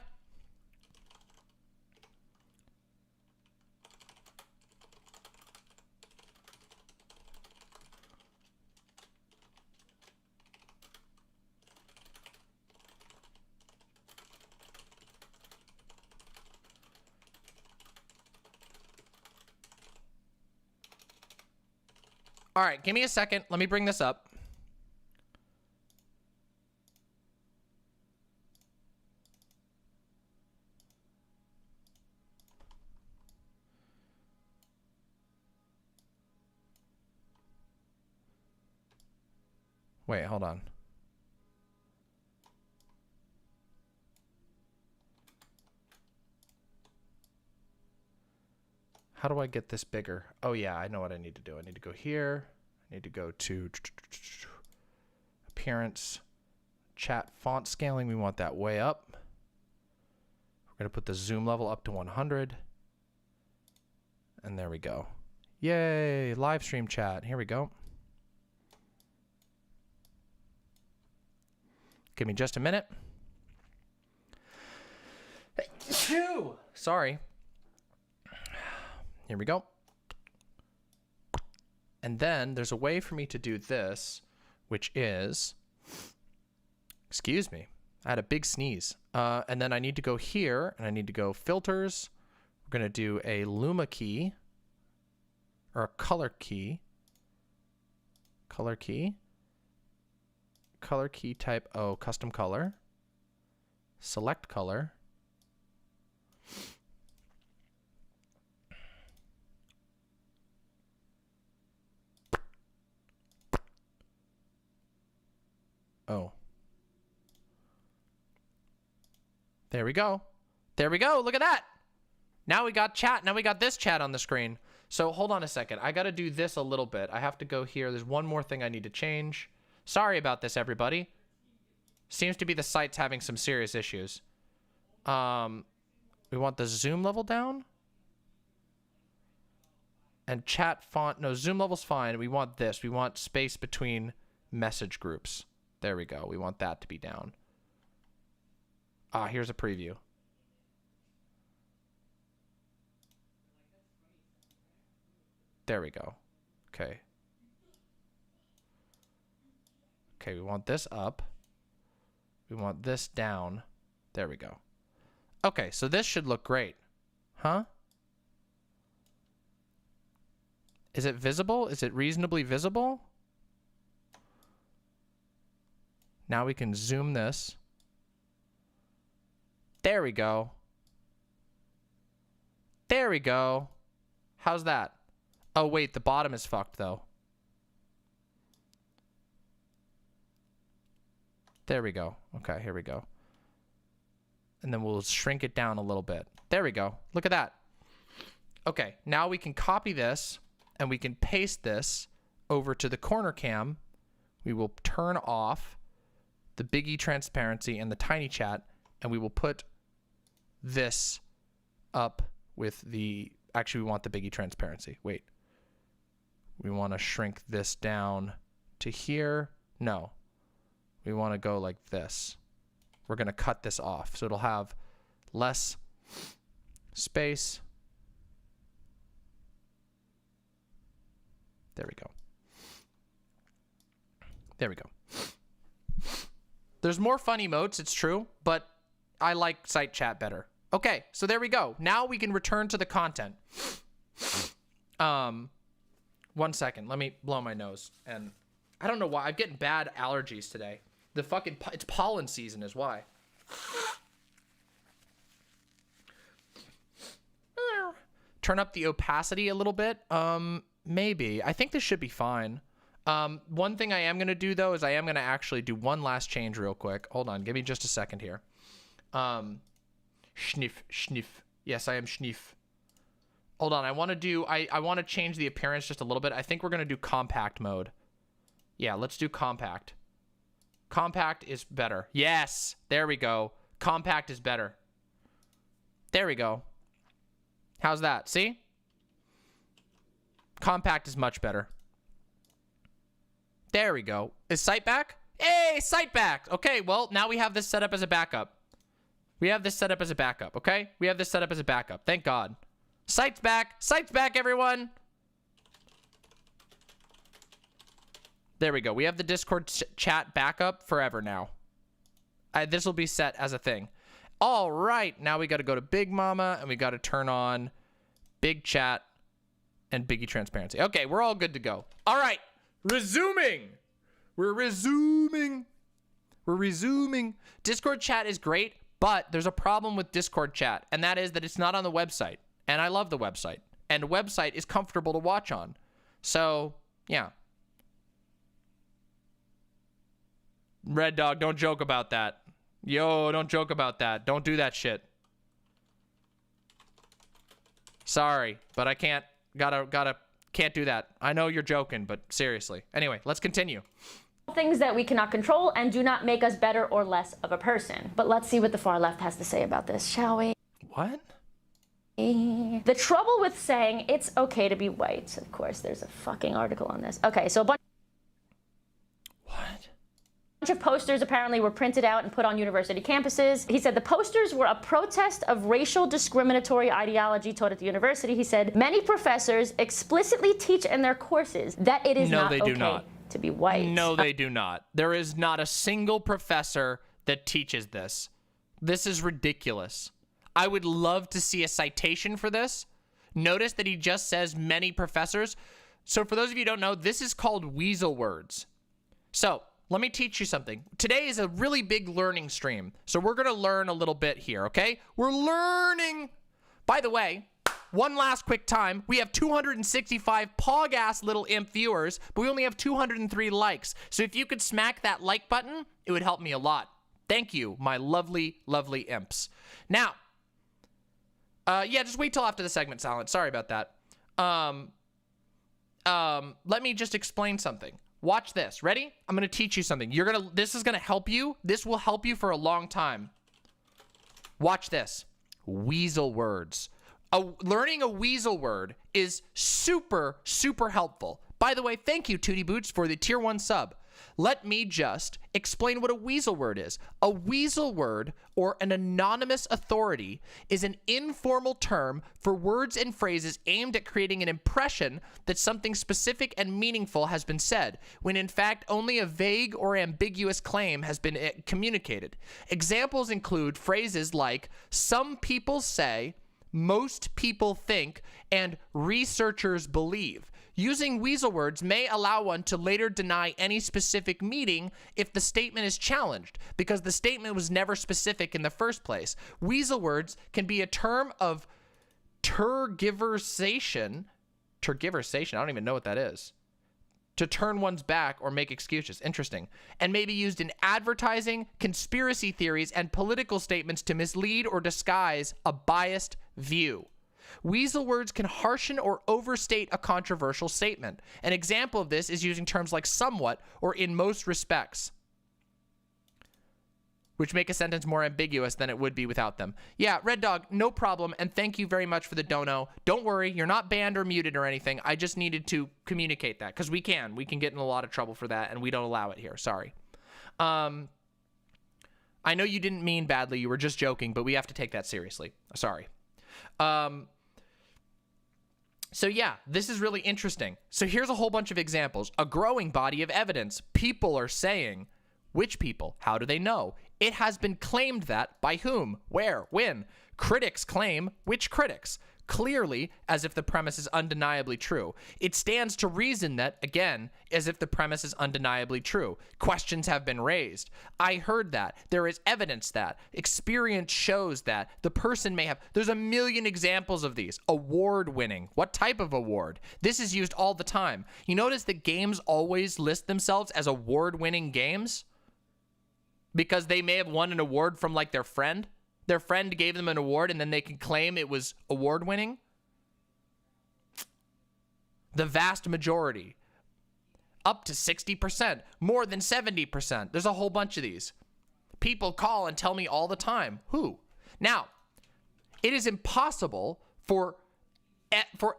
All right, give me a second. Let me bring this up. Wait, hold on. How do I get this bigger? Oh yeah, I know what I need to do. I need to go here. I need to go to appearance, chat font scaling. We want that way up. We're gonna put the zoom level up to 100. And there we go. Yay, live stream chat. Here we go. Give me just a minute. Sorry. Here we go. And then there's a way for me to do this, which is, excuse me, I had a big sneeze. And then I need to go here, and I need to go filters. We're going to do a Luma key, or a color key. Color key. Color key type O, custom color. Select color. Oh. There we go. There we go. Look at that. Now we got chat. Now we got this chat on the screen. So hold on a second. I got to do this a little bit. I have to go here. There's one more thing I need to change. Sorry about this, everybody. Seems to be the site's having some serious issues. We want the zoom level down. And chat font. No, zoom level's fine. We want this. We want space between message groups. There we go. We want that to be down. Ah, here's a preview. There we go. Okay. Okay, we want this up. We want this down. There we go. Okay, so this should look great. Huh? Is it visible? Is it reasonably visible? Now we can zoom this. There we go. There we go. How's that? Oh, wait, the bottom is fucked, though. There we go. Okay, here we go. And then we'll shrink it down a little bit. There we go. Look at that. Okay, now we can copy this, and we can paste this over to the corner cam. We will turn off the biggie transparency and the tiny chat, and we will put this up with the, actually we want the biggie transparency. Wait. We want to shrink this down to here. No. We want to go like this. We're going to cut this off so it'll have less space. There we go. There we go. There's more fun emotes, it's true, but I like site chat better. Okay, so there we go. Now we can return to the content. 1 second. Let me blow my nose. And I don't know why. I'm getting bad allergies today. It's pollen season is why. Turn up the opacity a little bit. Maybe. I think this should be fine. One thing I am going to do, though, is I am going to actually do one last change real quick. Hold on. Give me just a second here. Schniff. Yes, I am schniff. Hold on. I want to change the appearance just a little bit. I think we're going to do compact mode. Yeah, let's do compact. Compact is better. Yes. There we go. Compact is better. There we go. How's that? See? Compact is much better. There we go. Is sight back? Hey, sight back. Okay, well, now we have this set up as a backup. We have this set up as a backup, okay? We have this set up as a backup. Thank God. Sight's back. Sight's back, everyone. There we go. We have the Discord chat backup forever now. This will be set as a thing. All right. Now we got to go to Big Mama, and we got to turn on Big Chat and Biggie Transparency. Okay, we're all good to go. All right. Resuming. We're resuming. Discord chat is great, but there's a problem with Discord chat, and that is that it's not on the website. And I love the website. And the website is comfortable to watch on. So, yeah. Red Dog, don't joke about that. Yo, don't joke about that. Don't do that shit. Sorry, but I can't. Can't do that. I know you're joking, but seriously. Anyway, let's continue. Things that we cannot control and do not make us better or less of a person. But let's see what the far left has to say about this, shall we? What? The trouble with saying it's okay to be white. Of course, there's a fucking article on this. Okay, so a bunch of posters apparently were printed out and put on university campuses. He said the posters were a protest of racial discriminatory ideology taught at the university. He said many professors explicitly teach in their courses that it is not okay to be white. No, they do not. There is not a single professor that teaches this. This is ridiculous. I would love to see a citation for this. Notice that he just says many professors. So for those of you who don't know, this is called weasel words. So let me teach you something. Today is a really big learning stream. So we're going to learn a little bit here, okay? We're learning. By the way, one last quick time. We have 265 pog-ass little imp viewers, but we only have 203 likes. So if you could smack that like button, it would help me a lot. Thank you, my lovely, lovely imps. Now, yeah, just wait till after the segment, Silent. Sorry about that. Let me just explain something. Watch this. Ready? I'm going to teach you something. This is going to help you. This will help you for a long time. Watch this. Weasel words. Learning a weasel word is super, super helpful. By the way, thank you, Tootie Boots, for the tier 1 sub. Let me just explain what a weasel word is. A weasel word, or an anonymous authority, is an informal term for words and phrases aimed at creating an impression that something specific and meaningful has been said, when in fact only a vague or ambiguous claim has been communicated. Examples include phrases like, some people say, most people think, and researchers believe. Using weasel words may allow one to later deny any specific meaning if the statement is challenged, because the statement was never specific in the first place. Weasel words can be a term of tergiversation. Tergiversation, I don't even know what that is. To turn one's back or make excuses. Interesting. And may be used in advertising, conspiracy theories, and political statements to mislead or disguise a biased view. Weasel words can harshen or overstate a controversial statement. An example of this is using terms like somewhat or in most respects, which make a sentence more ambiguous than it would be without them. Yeah, Red Dog, no problem, and thank you very much for the dono. Don't worry, you're not banned or muted or anything. I just needed to communicate that, because we can get in a lot of trouble for that, and we don't allow it here. Sorry. I know you didn't mean badly, you were just joking, but we have to take that seriously. Sorry. So yeah, this is really interesting. So here's a whole bunch of examples. A growing body of evidence. People are saying. Which people? How do they know? It has been claimed that. By whom? Where? When? Critics claim. Which critics? Clearly, as if the premise is undeniably true. It stands to reason that, again, as if the premise is undeniably true. Questions have been raised. I heard that. There is evidence that. Experience shows that. The person may have. There's a million examples of these. Award-winning. What type of award? This is used all the time. You notice that games always list themselves as award-winning games? Because they may have won an award from, like, their friend. Their friend gave them an award and then they can claim it was award-winning. The vast majority. Up to 60%. More than 70%. There's a whole bunch of these. People call and tell me all the time. Who? Now, it is impossible for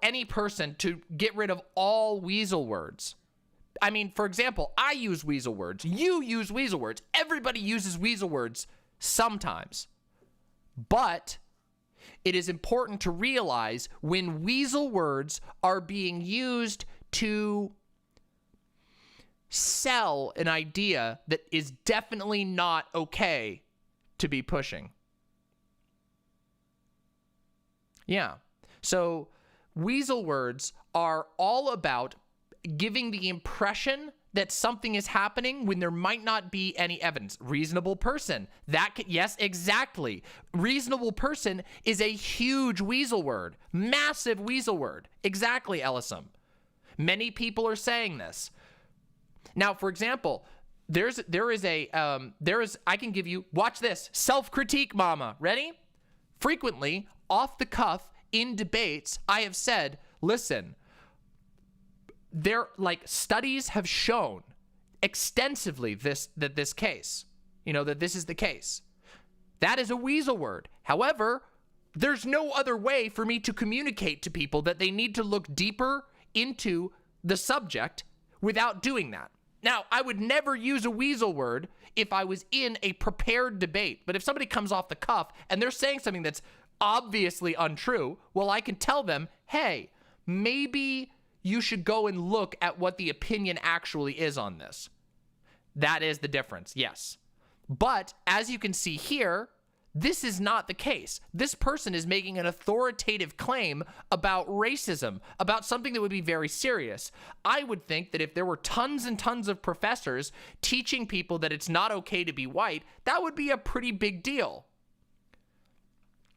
any person to get rid of all weasel words. I mean, for example, I use weasel words. You use weasel words. Everybody uses weasel words sometimes. But it is important to realize when weasel words are being used to sell an idea that is definitely not okay to be pushing. Yeah. So weasel words are all about giving the impression that something is happening when there might not be any evidence. Reasonable person. Yes, exactly. Reasonable person is a huge weasel word. Massive weasel word. Exactly, Ellison. Many people are saying this. Now, for example, I can give you, watch this, self-critique, mama. Ready? Frequently, off the cuff, in debates, I have said, listen, studies have shown extensively that this case, that this is the case. That is a weasel word. However, there's no other way for me to communicate to people that they need to look deeper into the subject without doing that. Now, I would never use a weasel word if I was in a prepared debate. But if somebody comes off the cuff and they're saying something that's obviously untrue, well, I can tell them, hey, maybe you should go and look at what the opinion actually is on this. That is the difference, yes. But as you can see here, this is not the case. This person is making an authoritative claim about racism, about something that would be very serious. I would think that if there were tons and tons of professors teaching people that it's not okay to be white, that would be a pretty big deal.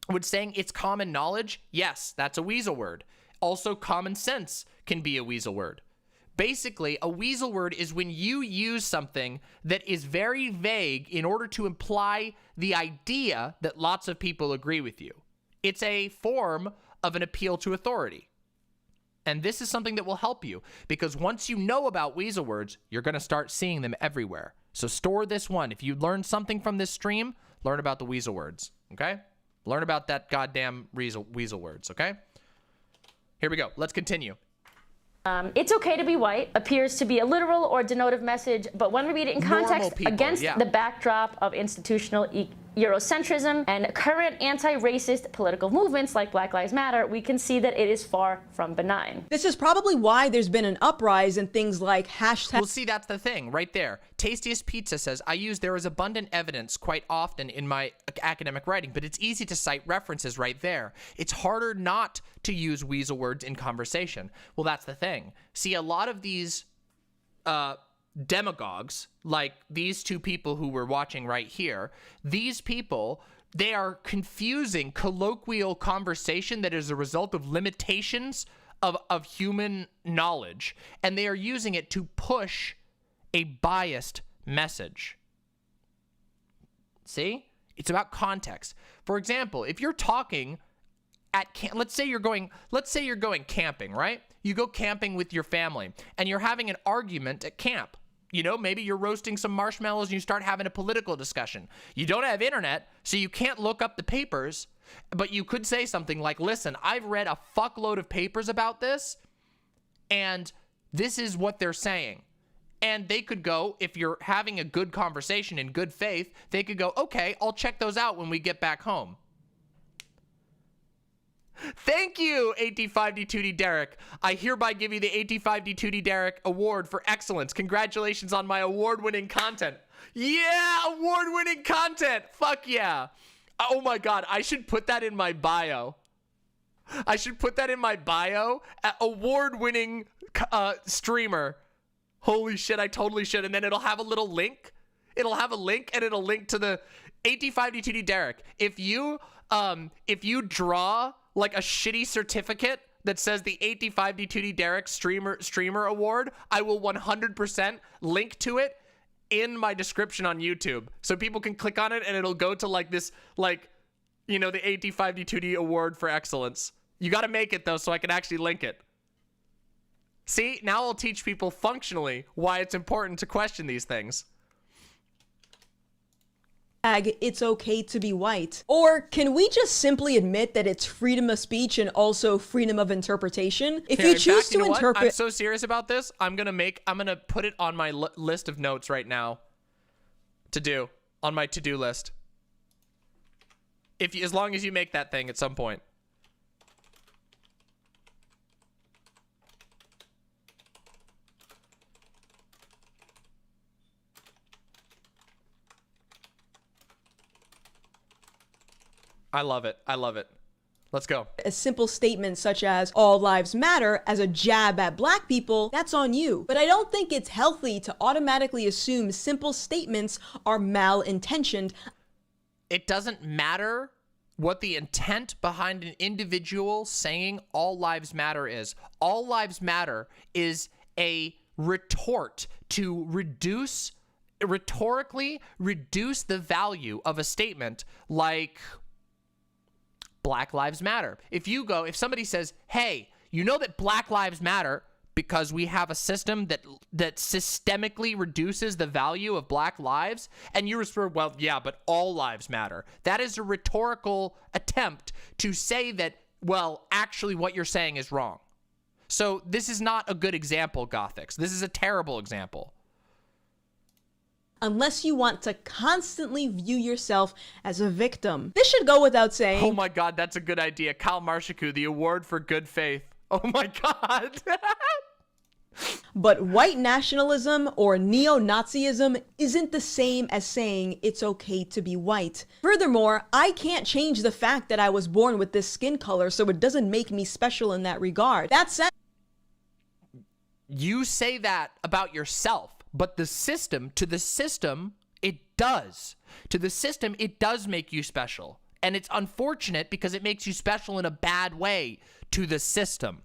Would saying it's common knowledge? Yes, that's a weasel word. Also, common sense can be a weasel word. Basically, a weasel word is when you use something that is very vague in order to imply the idea that lots of people agree with you. It's a form of an appeal to authority. And this is something that will help you because once you know about weasel words, you're going to start seeing them everywhere. So store this one. If you learn something from this stream, learn about the weasel words, okay? Learn about that goddamn weasel words, okay? Here we go. Let's continue. It's okay to be white appears to be a literal or denotive message, but when we read it in context against the backdrop of institutional Eurocentrism and current anti-racist political movements like Black Lives Matter, we can see that it is far from benign. This is probably why there's been an uprise in things like hashtag. Well, see, that's the thing right there. Tastiest Pizza says, I use there is abundant evidence quite often in my academic writing, but it's easy to cite references right there. It's harder not to use weasel words in conversation. Well, that's the thing. See, a lot of these demagogues, like these two people who we're watching right here, these people, they are confusing colloquial conversation that is a result of limitations of human knowledge, and they are using it to push a biased message. See? It's about context. For example, if you're talking at let's say you're going camping, right? You go camping with your family and you're having an argument at camp. Maybe you're roasting some marshmallows and you start having a political discussion. You don't have internet, so you can't look up the papers, but you could say something like, listen, I've read a fuckload of papers about this, and this is what they're saying. And they could go, if you're having a good conversation in good faith, they could go, okay, I'll check those out when we get back home. Thank you, 85D2D Derek. I hereby give you the 85D2D Derek Award for excellence. Congratulations on my award-winning content. Yeah, award-winning content. Fuck yeah. Oh my God, I should put that in my bio. I should put that in my bio. Award-winning streamer. Holy shit, I totally should. And then it'll have a little link. It'll have a link, and it'll link to the 85D2D Derek. If you draw like a shitty certificate that says the 85D2D Derek streamer award, I will 100% link to it in my description on YouTube, so people can click on it and it'll go to like this, like, you know, the 85D2D award for excellence. You got to make it though, so I can actually link it. See, now I'll teach people functionally why it's important to question these things. It's okay to be white? Or can we just simply admit that it's freedom of speech and also freedom of interpretation? If you choose to interpret... I'm so serious about this. I'm gonna put it on my list of notes right now to do, on my to-do list. As long as you make that thing at some point. I love it. I love it. Let's go. A simple statement such as all lives matter as a jab at black people, that's on you. But I don't think it's healthy to automatically assume simple statements are malintentioned. It doesn't matter what the intent behind an individual saying all lives matter is. All lives matter is a retort to rhetorically reduce the value of a statement like Black Lives Matter. If somebody says, hey, you know that Black Lives Matter because we have a system that systemically reduces the value of black lives, and you respond, well, yeah, but all lives matter. That is a rhetorical attempt to say that, well, actually what you're saying is wrong. So this is not a good example, Gothics. This is a terrible example. Unless you want to constantly view yourself as a victim. This should go without saying. Oh my God, that's a good idea. Kyle Marshaku, the award for good faith. Oh my God. But white nationalism or neo-Nazism isn't the same as saying it's okay to be white. Furthermore, I can't change the fact that I was born with this skin color, so it doesn't make me special in that regard. That said, you say that about yourself. But to the system, it does. To the system, it does make you special. And it's unfortunate because it makes you special in a bad way to the system.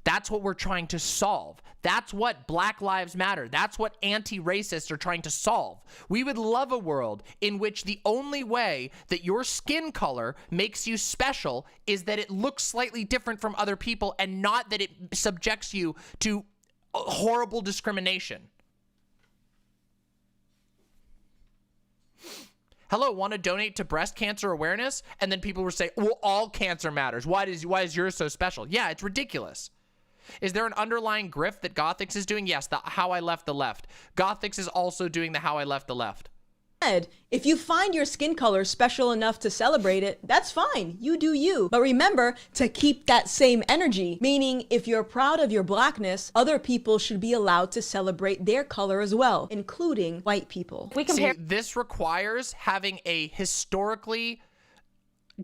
That's what we're trying to solve. That's what Black Lives Matter. That's what anti-racists are trying to solve. We would love a world in which the only way that your skin color makes you special is that it looks slightly different from other people and not that it subjects you to horrible discrimination. Hello, want to donate to breast cancer awareness? And then people will say, well, all cancer matters. Why is yours so special? Yeah, it's ridiculous. Is there an underlying grift that Gothics is doing? Yes, the How I Left the Left. Gothics is also doing the How I Left the Left. if you find your skin color special enough to celebrate it, that's fine. You do you. But remember to keep that same energy, meaning if you're proud of your blackness, other people should be allowed to celebrate their color as well, including white people. We compare. See, this requires having a historically...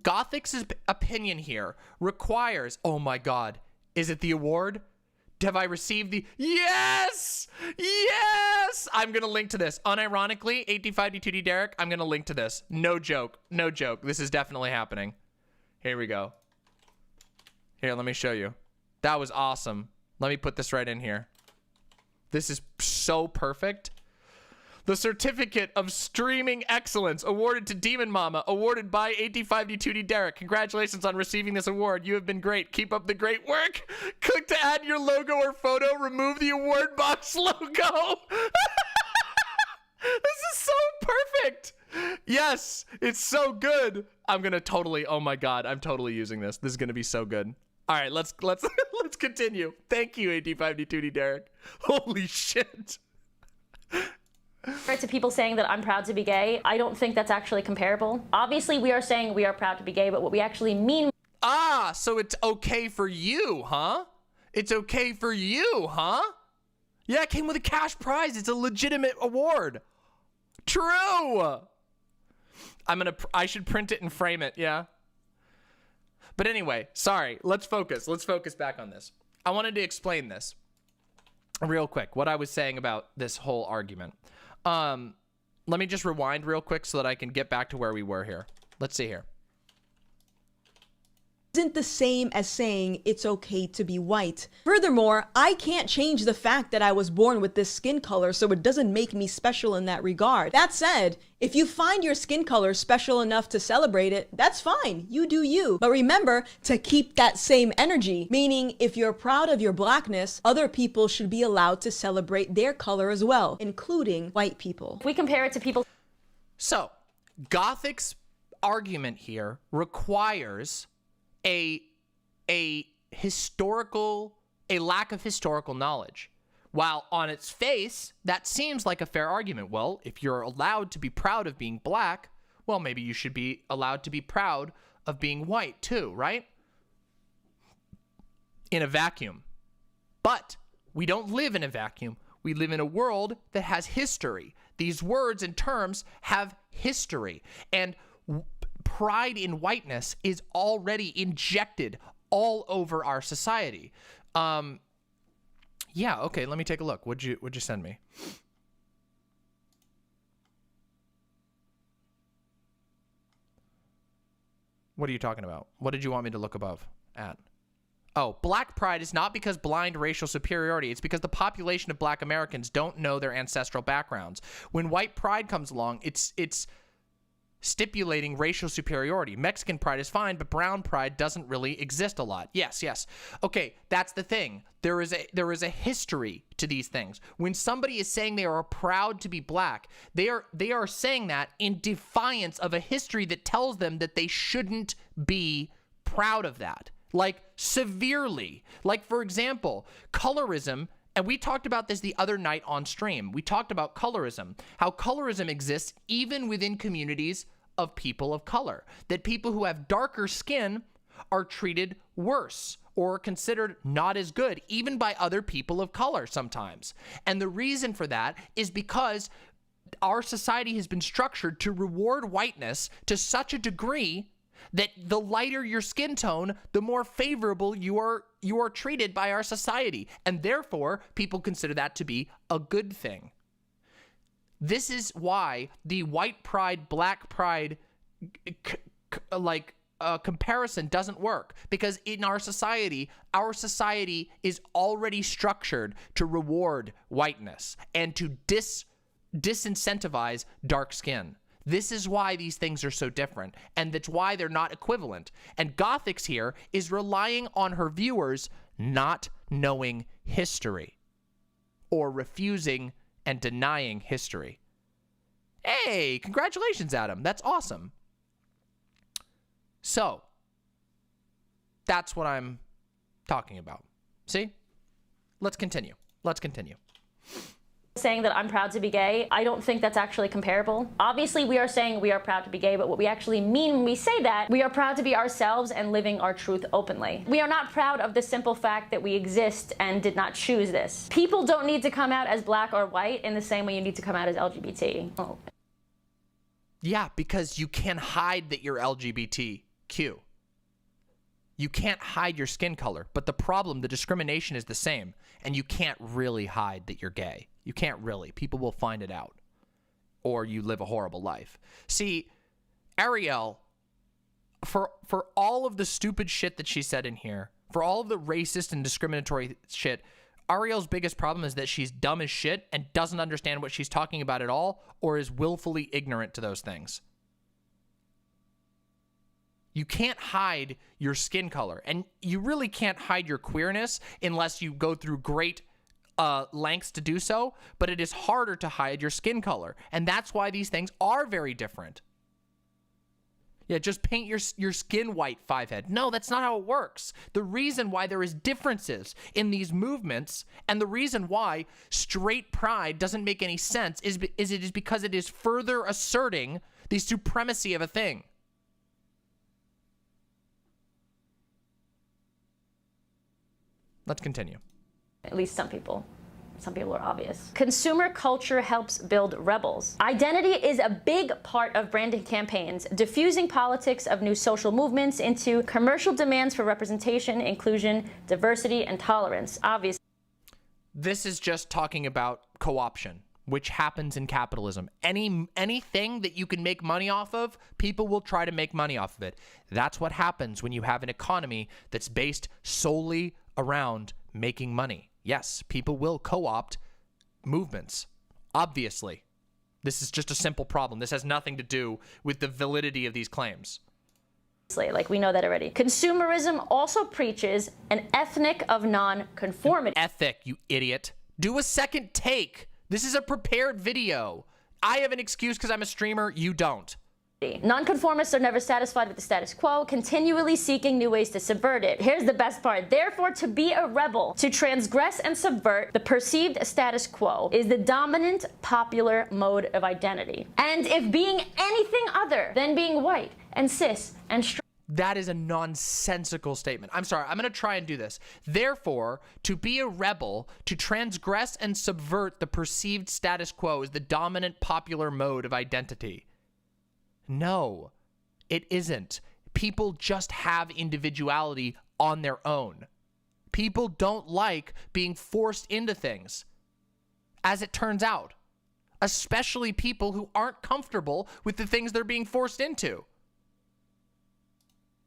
Gothic's opinion here requires... Oh my God. Is it the award? Have I received the... Yes! Yes! I'm going to link to this. Unironically, 85D2D Derek, I'm going to link to this. No joke. No joke. This is definitely happening. Here we go. Here, let me show you. That was awesome. Let me put this right in here. This is so perfect. The Certificate of Streaming Excellence awarded to Demon Mama, awarded by 85D2D Derek. Congratulations on receiving this award. You have been great. Keep up the great work. Click to add your logo or photo. Remove the award box logo. This is so perfect. Yes, it's so good. I'm gonna totally, oh my God, I'm totally using this. This is gonna be so good. All right, let's let's continue. Thank you, 85D2D Derek. Holy shit. To people saying that I'm proud to be gay, I don't think that's actually comparable. Obviously, we are saying we are proud to be gay, but what we actually mean... so it's okay for you, huh? It's okay for you, huh? Yeah, it came with a cash prize. It's a legitimate award. True. I should print it and frame it, yeah. But anyway, sorry, let's focus. Let's focus back on this. I wanted to explain this real quick, what I was saying about this whole argument. Let me just rewind real quick so that I can get back to where we were here. Let's see here. Isn't the same as saying it's okay to be white. Furthermore, I can't change the fact that I was born with this skin color, so it doesn't make me special in that regard. That said, if you find your skin color special enough to celebrate it, that's fine. You do you. But remember to keep that same energy, meaning if you're proud of your blackness, other people should be allowed to celebrate their color as well, including white people. If we compare it to people. So, Gothic's argument here requires a lack of historical knowledge. While on its face, that seems like a fair argument. Well, if you're allowed to be proud of being black, well, maybe you should be allowed to be proud of being white too, right? In a vacuum. But we don't live in a vacuum. We live in a world that has history. These words and terms have history. And pride in whiteness is already injected all over our society. Yeah, okay, let me take a look. What'd you send me? What are you talking about? What did you want me to look above at? Oh, black pride is not because blind racial superiority. It's because the population of black Americans don't know their ancestral backgrounds. When white pride comes along, it's stipulating racial superiority. Mexican pride is fine, but brown pride doesn't really exist a lot. Yes. Okay, that's the thing. There is a history to these things. When somebody is saying they are proud to be black, they are saying that in defiance of a history that tells them that they shouldn't be proud of that. Like, severely. Like, for example, colorism. And we talked about this the other night on stream. We talked about colorism, how colorism exists even within communities of people of color, that people who have darker skin are treated worse or considered not as good, even by other people of color sometimes. And the reason for that is because our society has been structured to reward whiteness to such a degree that the lighter your skin tone, the more favorable you are treated by our society. And therefore, people consider that to be a good thing. This is why the white pride, black pride, comparison doesn't work. Because in our society is already structured to reward whiteness and to disincentivize dark skin. This is why these things are so different, and that's why they're not equivalent. And Gothix here is relying on her viewers not knowing history or refusing and denying history. Hey, congratulations, Adam. That's awesome. So, that's what I'm talking about. See? Let's continue. Saying that I'm proud to be gay, I don't think that's actually comparable. Obviously, we are saying we are proud to be gay, but what we actually mean when we say that, we are proud to be ourselves and living our truth openly. We are not proud of the simple fact that we exist and did not choose this. People don't need to come out as black or white in the same way you need to come out as LGBT. Oh. Yeah, because you can hide that you're LGBTQ. You can't hide your skin color, but the discrimination is the same, and you can't really hide that you're gay. You can't really. People will find it out, or you live a horrible life. See, Arielle, for all of the stupid shit that she said in here, for all of the racist and discriminatory shit, Arielle's biggest problem is that she's dumb as shit and doesn't understand what she's talking about at all, or is willfully ignorant to those things. You can't hide your skin color, and you really can't hide your queerness unless you go through great lengths to do so, but it is harder to hide your skin color, and that's why these things are very different. Yeah, just paint your skin white, Fivehead. No, that's not how it works. The reason why there is differences in these movements, and the reason why straight pride doesn't make any sense is because it is further asserting the supremacy of a thing. Let's continue. At least some people. Some people are obvious. Consumer culture helps build rebels. Identity is a big part of branding campaigns, diffusing politics of new social movements into commercial demands for representation, inclusion, diversity, and tolerance. Obviously. This is just talking about co-option, which happens in capitalism. Anything that you can make money off of, people will try to make money off of it. That's what happens when you have an economy that's based solely around making money. Yes, people will co-opt movements, obviously. This is just a simple problem. This has nothing to do with the validity of these claims. Like, we know that already. Consumerism also preaches an ethic of non-conformity. Ethic, you idiot. Do a second take. This is a prepared video. I have an excuse because I'm a streamer. You don't. Nonconformists are never satisfied with the status quo, continually seeking new ways to subvert it. Here's the best part. Therefore, to be a rebel, to transgress and subvert the perceived status quo, is the dominant popular mode of identity. And if being anything other than being white and cis and straight... That is a nonsensical statement. I'm sorry. I'm going to try and do this. Therefore, to be a rebel, to transgress and subvert the perceived status quo is the dominant popular mode of identity. No, it isn't. People just have individuality on their own. People don't like being forced into things, as it turns out, especially people who aren't comfortable with the things they're being forced into.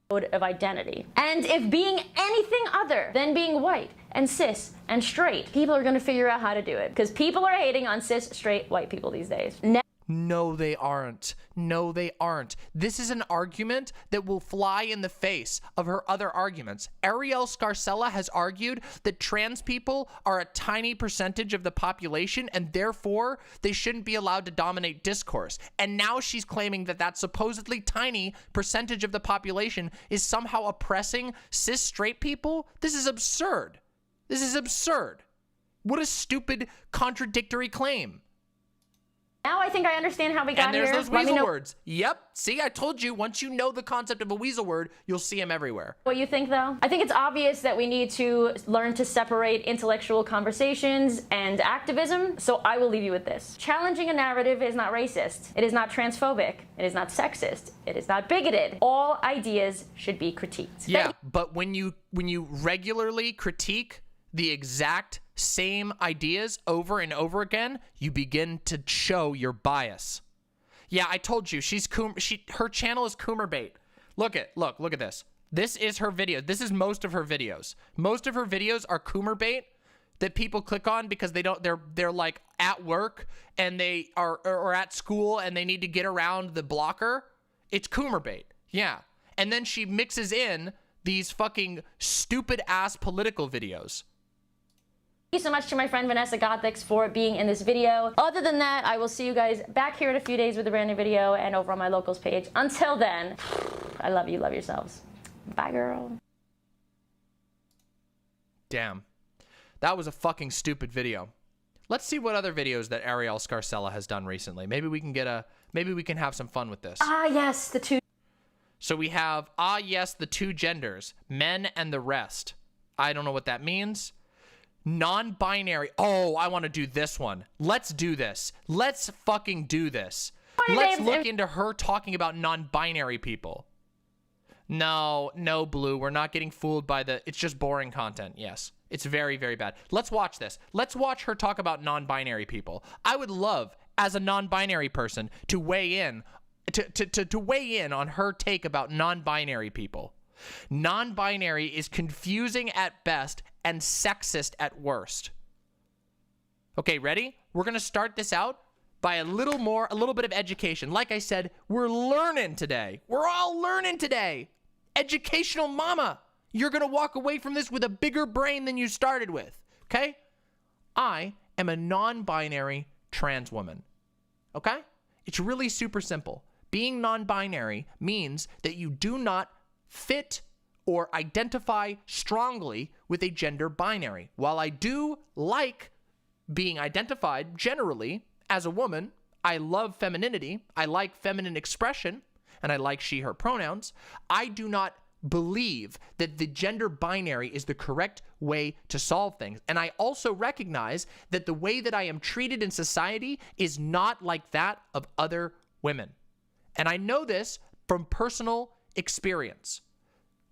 Of identity. And if being anything other than being white and cis and straight, people are going to figure out how to do it, because people are hating on cis, straight, white people these days. No, they aren't. No, they aren't. This is an argument that will fly in the face of her other arguments. Arielle Scarcella has argued that trans people are a tiny percentage of the population and therefore they shouldn't be allowed to dominate discourse. And now she's claiming that that supposedly tiny percentage of the population is somehow oppressing cis straight people. This is absurd. This is absurd. What a stupid, contradictory claim. Now I think I understand how we got here. And there's those weasel words. Yep. See, I told you, once you know the concept of a weasel word, you'll see them everywhere. What you think, though? I think it's obvious that we need to learn to separate intellectual conversations and activism, so I will leave you with this. Challenging a narrative is not racist. It is not transphobic. It is not sexist. It is not bigoted. All ideas should be critiqued. Yeah, but when you regularly critique the exact same ideas over and over again, you begin to show your bias. Yeah, I told you, her channel is Coomer bait. Look at this. This is her video. This is most of her videos. Most of her videos are Coomer bait that people click on because they're like at work and they are or at school and they need to get around the blocker. It's Coomer bait. Yeah. And then she mixes in these fucking stupid ass political videos. Thank you so much to my friend Vanessa Gothics for being in this video. Other than that, I will see you guys back here in a few days with a brand new video and over on my locals page. Until then, I love you. Love yourselves. Bye, girl. Damn. That was a fucking stupid video. Let's see what other videos that Arielle Scarcella has done recently. Maybe we can have some fun with this. Ah, yes, the two. So we have, yes, the two genders, men and the rest. I don't know what that means. Non-binary. Oh, I want to do this one. Let's do this. Let's fucking do this. Let's look into her talking about non-binary people. No, Blue. We're not getting fooled by it's just boring content. Yes. It's very, very bad. Let's watch this. Let's watch her talk about non-binary people. I would love, as a non-binary person, to weigh in, to weigh in on her take about non-binary people. Non-binary is confusing at best and sexist at worst. Okay, ready? We're going to start this out by a little bit of education. Like I said, we're learning today. We're all learning today. Educational mama. You're going to walk away from this with a bigger brain than you started with. Okay? I am a non-binary trans woman. Okay? It's really super simple. Being non-binary means that you do not fit or identify strongly with a gender binary. While I do like being identified generally as a woman, I love femininity, I like feminine expression, and I like she, her pronouns, I do not believe that the gender binary is the correct way to solve things. And I also recognize that the way that I am treated in society is not like that of other women. And I know this from personal experience.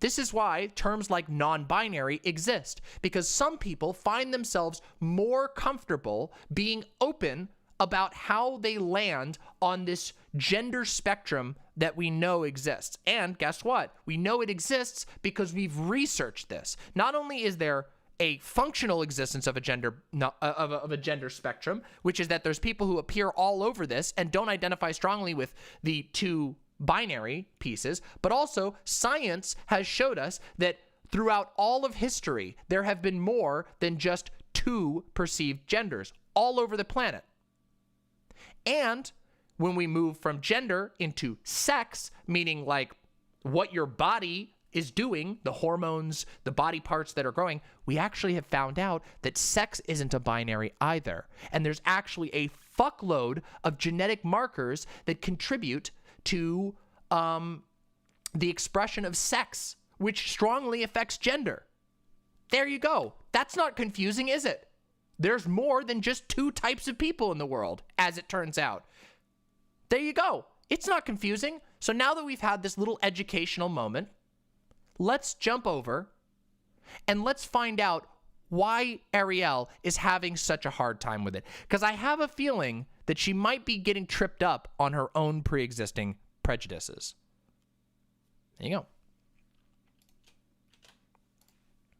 This is why terms like non-binary exist, because some people find themselves more comfortable being open about how they land on this gender spectrum that we know exists. And guess what? We know it exists because we've researched this. Not only is there a functional existence of a gender of a gender spectrum, which is that there's people who appear all over this and don't identify strongly with the two binary pieces, but also science has showed us that throughout all of history, there have been more than just two perceived genders all over the planet. And when we move from gender into sex, meaning like what your body is doing, the hormones, the body parts that are growing, we actually have found out that sex isn't a binary either. And there's actually a fuckload of genetic markers that contribute to the expression of sex, which strongly affects gender. There you go. That's not confusing, is it? There's more than just two types of people in the world, as it turns out. There you go. It's not confusing. So now that we've had this little educational moment, let's jump over and let's find out why Arielle is having such a hard time with it. Because I have a feeling that she might be getting tripped up on her own pre-existing prejudices. There you go.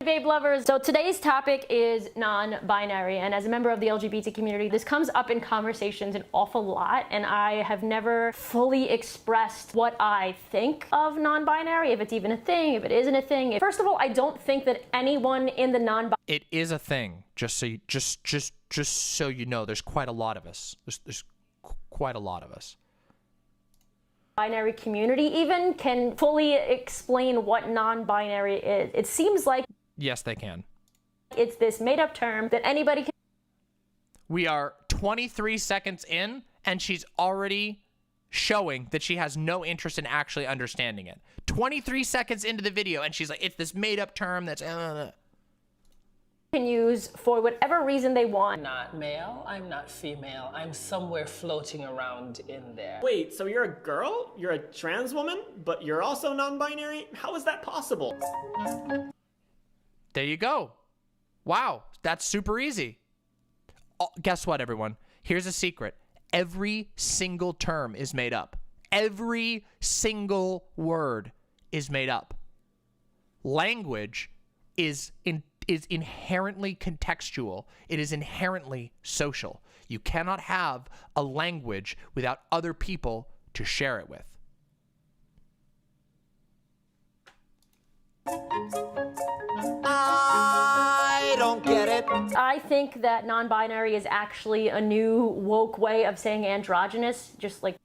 Babe lovers, so today's topic is non-binary, and as a member of the LGBT community, this comes up in conversations an awful lot, and I have never fully expressed what I think of non-binary, if it's even a thing, if it isn't a thing. First of all, I don't think that anyone in the non-binary... It is a thing, just so you know, there's quite a lot of us. There's quite a lot of us. Binary community even can fully explain what non-binary is. It seems like yes, they can. It's this made-up term that anybody can... We are 23 seconds in, and she's already showing that she has no interest in actually understanding it. 23 seconds into the video, and she's like, it's this made-up term that's... can use for whatever reason they want. I'm not male, I'm not female, I'm somewhere floating around in there. Wait, so you're a girl? You're a trans woman? But you're also non-binary? How is that possible? There you go. Wow, that's super easy. Oh, guess what, everyone? Here's a secret. Every single term is made up. Every single word is made up. Language is inherently contextual. It is inherently social. You cannot have a language without other people to share it with. I don't get it. I think that non-binary is actually a new woke way of saying androgynous, just like...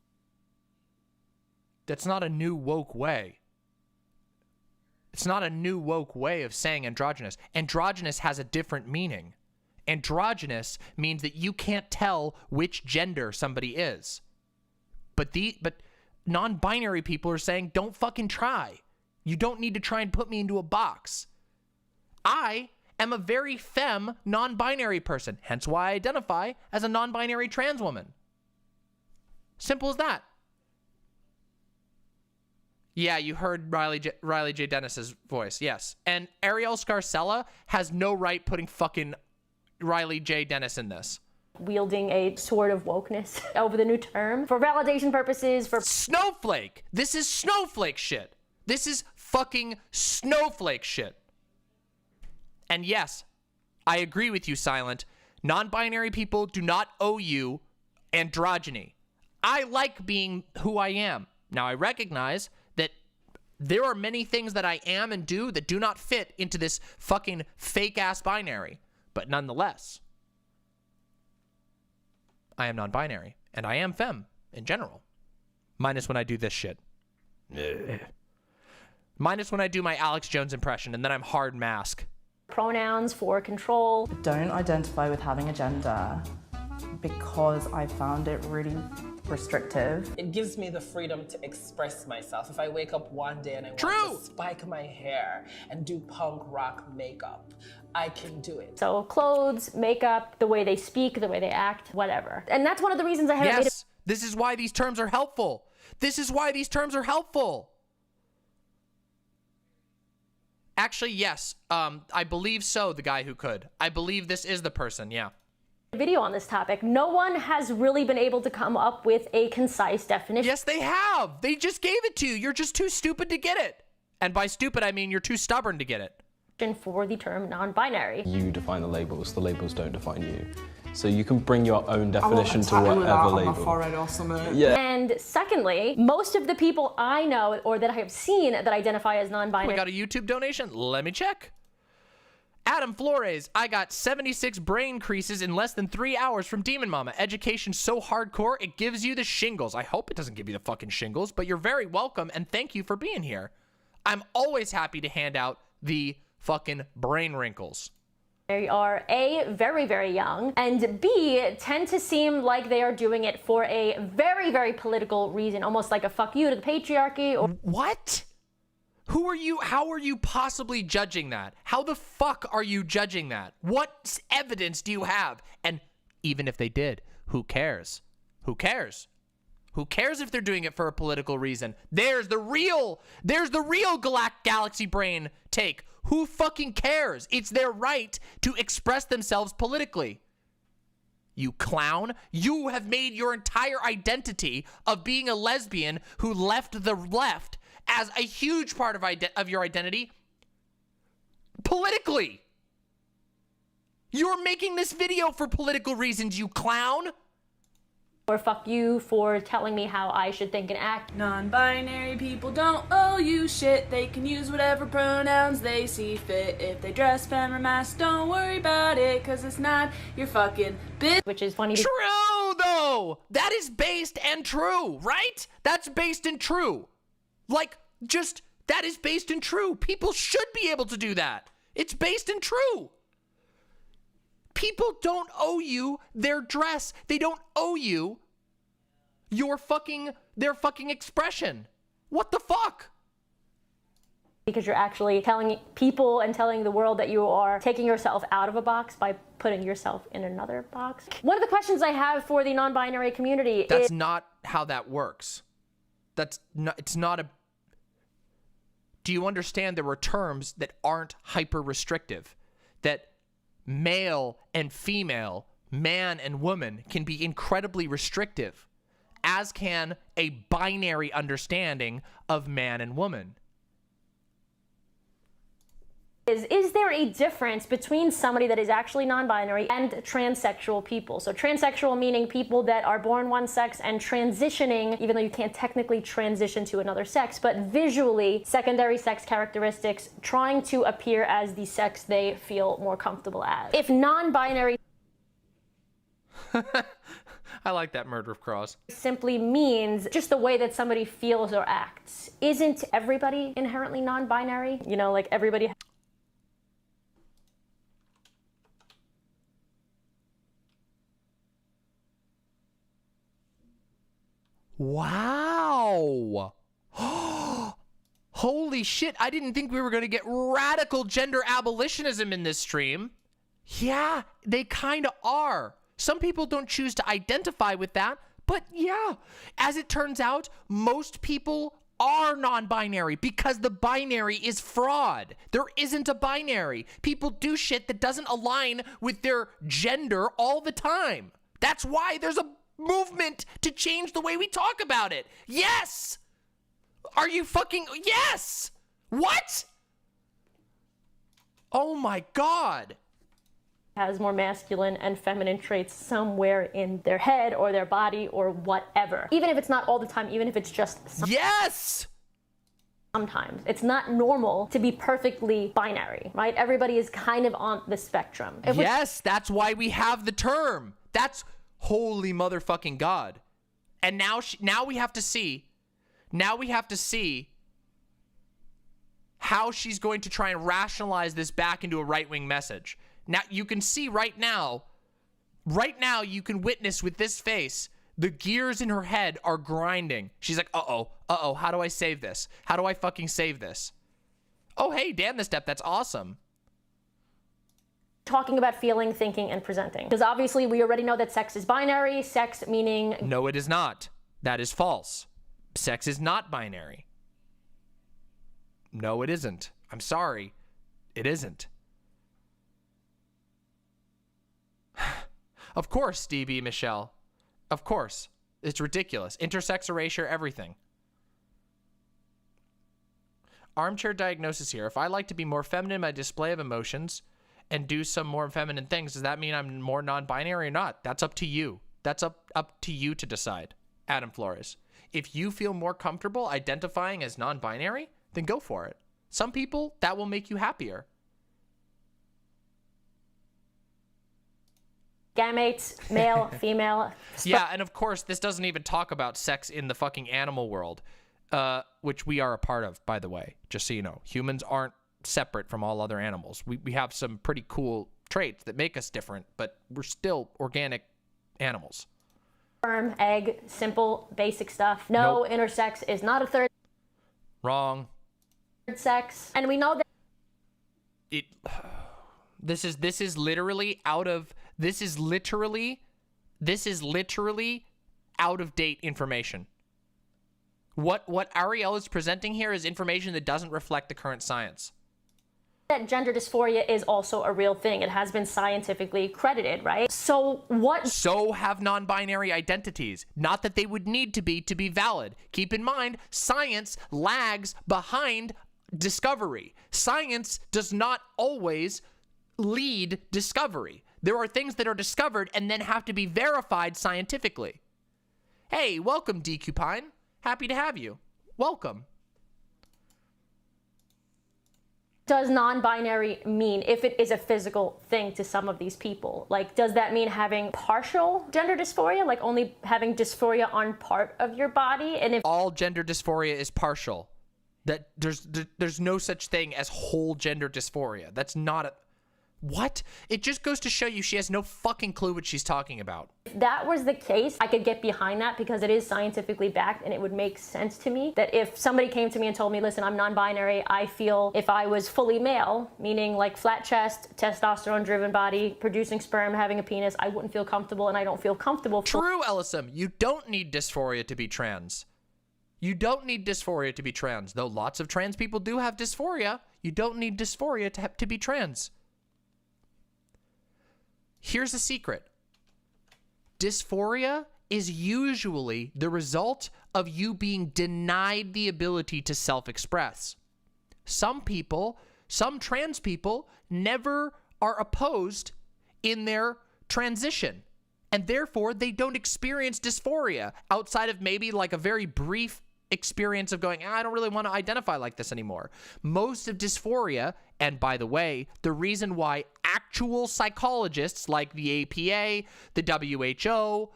That's not a new woke way. It's not a new woke way of saying androgynous. Androgynous has a different meaning. Androgynous means that you can't tell which gender somebody is. But non-binary people are saying, don't fucking try. You don't need to try and put me into a box. I am a very femme non-binary person, hence why I identify as a non-binary trans woman. Simple as that. Yeah, you heard Riley J. Dennis's voice, yes. And Arielle Scarcella has no right putting fucking Riley J. Dennis in this. Wielding a sort of wokeness over the new term for validation purposes, for... Snowflake! This is snowflake shit. This is fucking snowflake shit. And yes, I agree with you, Silent. Non-binary people do not owe you androgyny. I like being who I am. Now, I recognize that there are many things that I am and do that do not fit into this fucking fake-ass binary. But nonetheless, I am non-binary, and I am femme in general. Minus when I do this shit. Minus when I do my Alex Jones impression, and then I'm hard mask. Pronouns for control. Don't identify with having a gender because I found it really restrictive. It gives me the freedom to express myself. If I wake up one day and I want to spike my hair and do punk rock makeup, I can do it. So clothes, makeup, the way they speak, the way they act, whatever. And that's one of the reasons I haven't made it. This is why these terms are helpful. This is why these terms are helpful. Actually, yes. I believe so, the guy who could. I believe this is the person, yeah. Video on this topic. No one has really been able to come up with a concise definition. Yes, they have. They just gave it to you. You're just too stupid to get it. And by stupid, I mean you're too stubborn to get it. For the term non-binary. You define the labels don't define you. So you can bring your own definition to whatever label. On my forehead or something. Yeah. And secondly, most of the people I know or that I have seen that identify as non-binary. We got a YouTube donation. Let me check. Adam Flores, I got 76 brain creases in less than 3 hours from Demon Mama. Education so hardcore, it gives you the shingles. I hope it doesn't give you the fucking shingles, but you're very welcome, and thank you for being here. I'm always happy to hand out the fucking brain wrinkles. They are A, very, very young, and B, tend to seem like they are doing it for a very, very political reason, almost like a fuck you to the patriarchy. Or what? Who are you? How are you possibly judging that? How the fuck are you judging that? What evidence do you have? And even if they did, who cares? Who cares? Who cares if they're doing it for a political reason? There's the real galaxy brain take. Who fucking cares? It's their right to express themselves politically. You clown. You have made your entire identity of being a lesbian who left the left as a huge part of your identity politically. You're making this video for political reasons, you clown. Or fuck you for telling me how I should think and act. Non-binary people don't owe you shit. They can use whatever pronouns they see fit. If they dress femme or mask, don't worry about it, cause it's not your fucking bitch. Which is funny. True, though. That is based and true, right? That's based and true. Like, just, that is based and true. People should be able to do that. It's based and true. People don't owe you their dress. They don't owe you their fucking expression. What the fuck? Because you're actually telling people and telling the world that you are taking yourself out of a box by putting yourself in another box. One of the questions I have for the non-binary community That's is... not how that works. It's not a... Do you understand there are terms that aren't hyper-restrictive? That male and female, man and woman can be incredibly restrictive, as can a binary understanding of man and woman. Is there a difference between somebody that is actually non-binary and transsexual people? So transsexual meaning people that are born one sex and transitioning, even though you can't technically transition to another sex, but visually secondary sex characteristics trying to appear as the sex they feel more comfortable as. If non-binary I like that murder of cross. Simply means just the way that somebody feels or acts. Isn't everybody inherently non-binary? You know, like everybody... Wow. Holy shit, I didn't think we were going to get radical gender abolitionism in this stream. Yeah, they kind of are. Some people don't choose to identify with that, but yeah, as it turns out, most people are non-binary because the binary is fraud. There isn't a binary. People do shit that doesn't align with their gender all the time. That's why there's a movement to change the way we talk about it. Yes! Are you fucking... Yes! What? Oh my god. Has more masculine and feminine traits somewhere in their head or their body or whatever. Even if it's not all the time, even if it's just yes! Sometimes. It's not normal to be perfectly binary, right? Everybody is kind of on the spectrum. Yes, that's why we have the term. That's holy motherfucking god. And now we have to see. Now we have to see how she's going to try and rationalize this back into a right-wing message. Now, you can see right now you can witness with this face The gears in her head are grinding. She's like, uh-oh, how do I save this? How do I fucking save this? Oh, hey, damn the step, that's awesome. Talking about feeling, thinking, and presenting. Because obviously we already know that sex is binary, sex meaning... No, it is not. That is false. Sex is not binary. No, it isn't. I'm sorry. It isn't. Of course, Stevie, Michelle. Of course. It's ridiculous. Intersex erasure, everything. Armchair diagnosis here. If I like to be more feminine in my display of emotions and do some more feminine things, does that mean I'm more non-binary or not? That's up to you. That's up to you to decide, Adam Flores. If you feel more comfortable identifying as non-binary, then go for it. Some people, that will make you happier. Gametes, male, female. Yeah, and of course, this doesn't even talk about sex in the fucking animal world, which we are a part of, by the way, just so you know. Humans aren't separate from all other animals. We have some pretty cool traits that make us different, but we're still organic animals. Sperm, egg, simple, basic stuff. No, Nope. intersex is not a third Wrong. sex. And we know that This is literally out of date information. What Arielle is presenting here is information that doesn't reflect the current science. that gender dysphoria is also a real thing. It has been scientifically credited, right? So what? So have non-binary identities. Not that they would need to be valid. Keep in mind, science lags behind discovery. Science does not always lead discovery. There are things that are discovered and then have to be verified scientifically. Hey, welcome, Decupine. Happy to have you. Welcome. Does non-binary mean if it is a physical thing to some of these people? Like, does that mean having partial gender dysphoria, like only having dysphoria on part of your body? And if all gender dysphoria is partial, that there's no such thing as whole gender dysphoria. That's not a... What? It just goes to show you she has no fucking clue what she's talking about. If that was the case, I could get behind that because it is scientifically backed and it would make sense to me that if somebody came to me and told me, listen, I'm non-binary, I feel if I was fully male, meaning like flat chest, testosterone-driven body, producing sperm, having a penis, I wouldn't feel comfortable, and I don't feel comfortable. True, Ellison. You don't need dysphoria to be trans. You don't need dysphoria to be trans. Though lots of trans people do have dysphoria, you don't need dysphoria to be trans. Here's a secret. Dysphoria is usually the result of you being denied the ability to self-express. Some people, some trans people, never are opposed in their transition, and therefore they don't experience dysphoria outside of maybe like a very brief experience of going, I don't really want to identify like this anymore. Most of dysphoria, and by the way, the reason why actual psychologists like the APA, the WHO,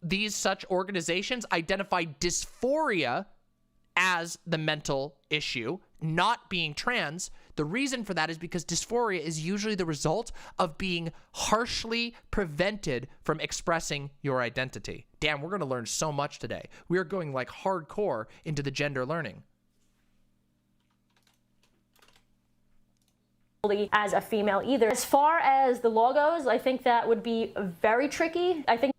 these such organizations identify dysphoria as the mental issue, not being trans. The reason for that is because dysphoria is usually the result of being harshly prevented from expressing your identity. Damn, we're going to learn so much today. We are going like hardcore into the gender learning. As a female either. As far as the law goes, I think that would be very tricky. I think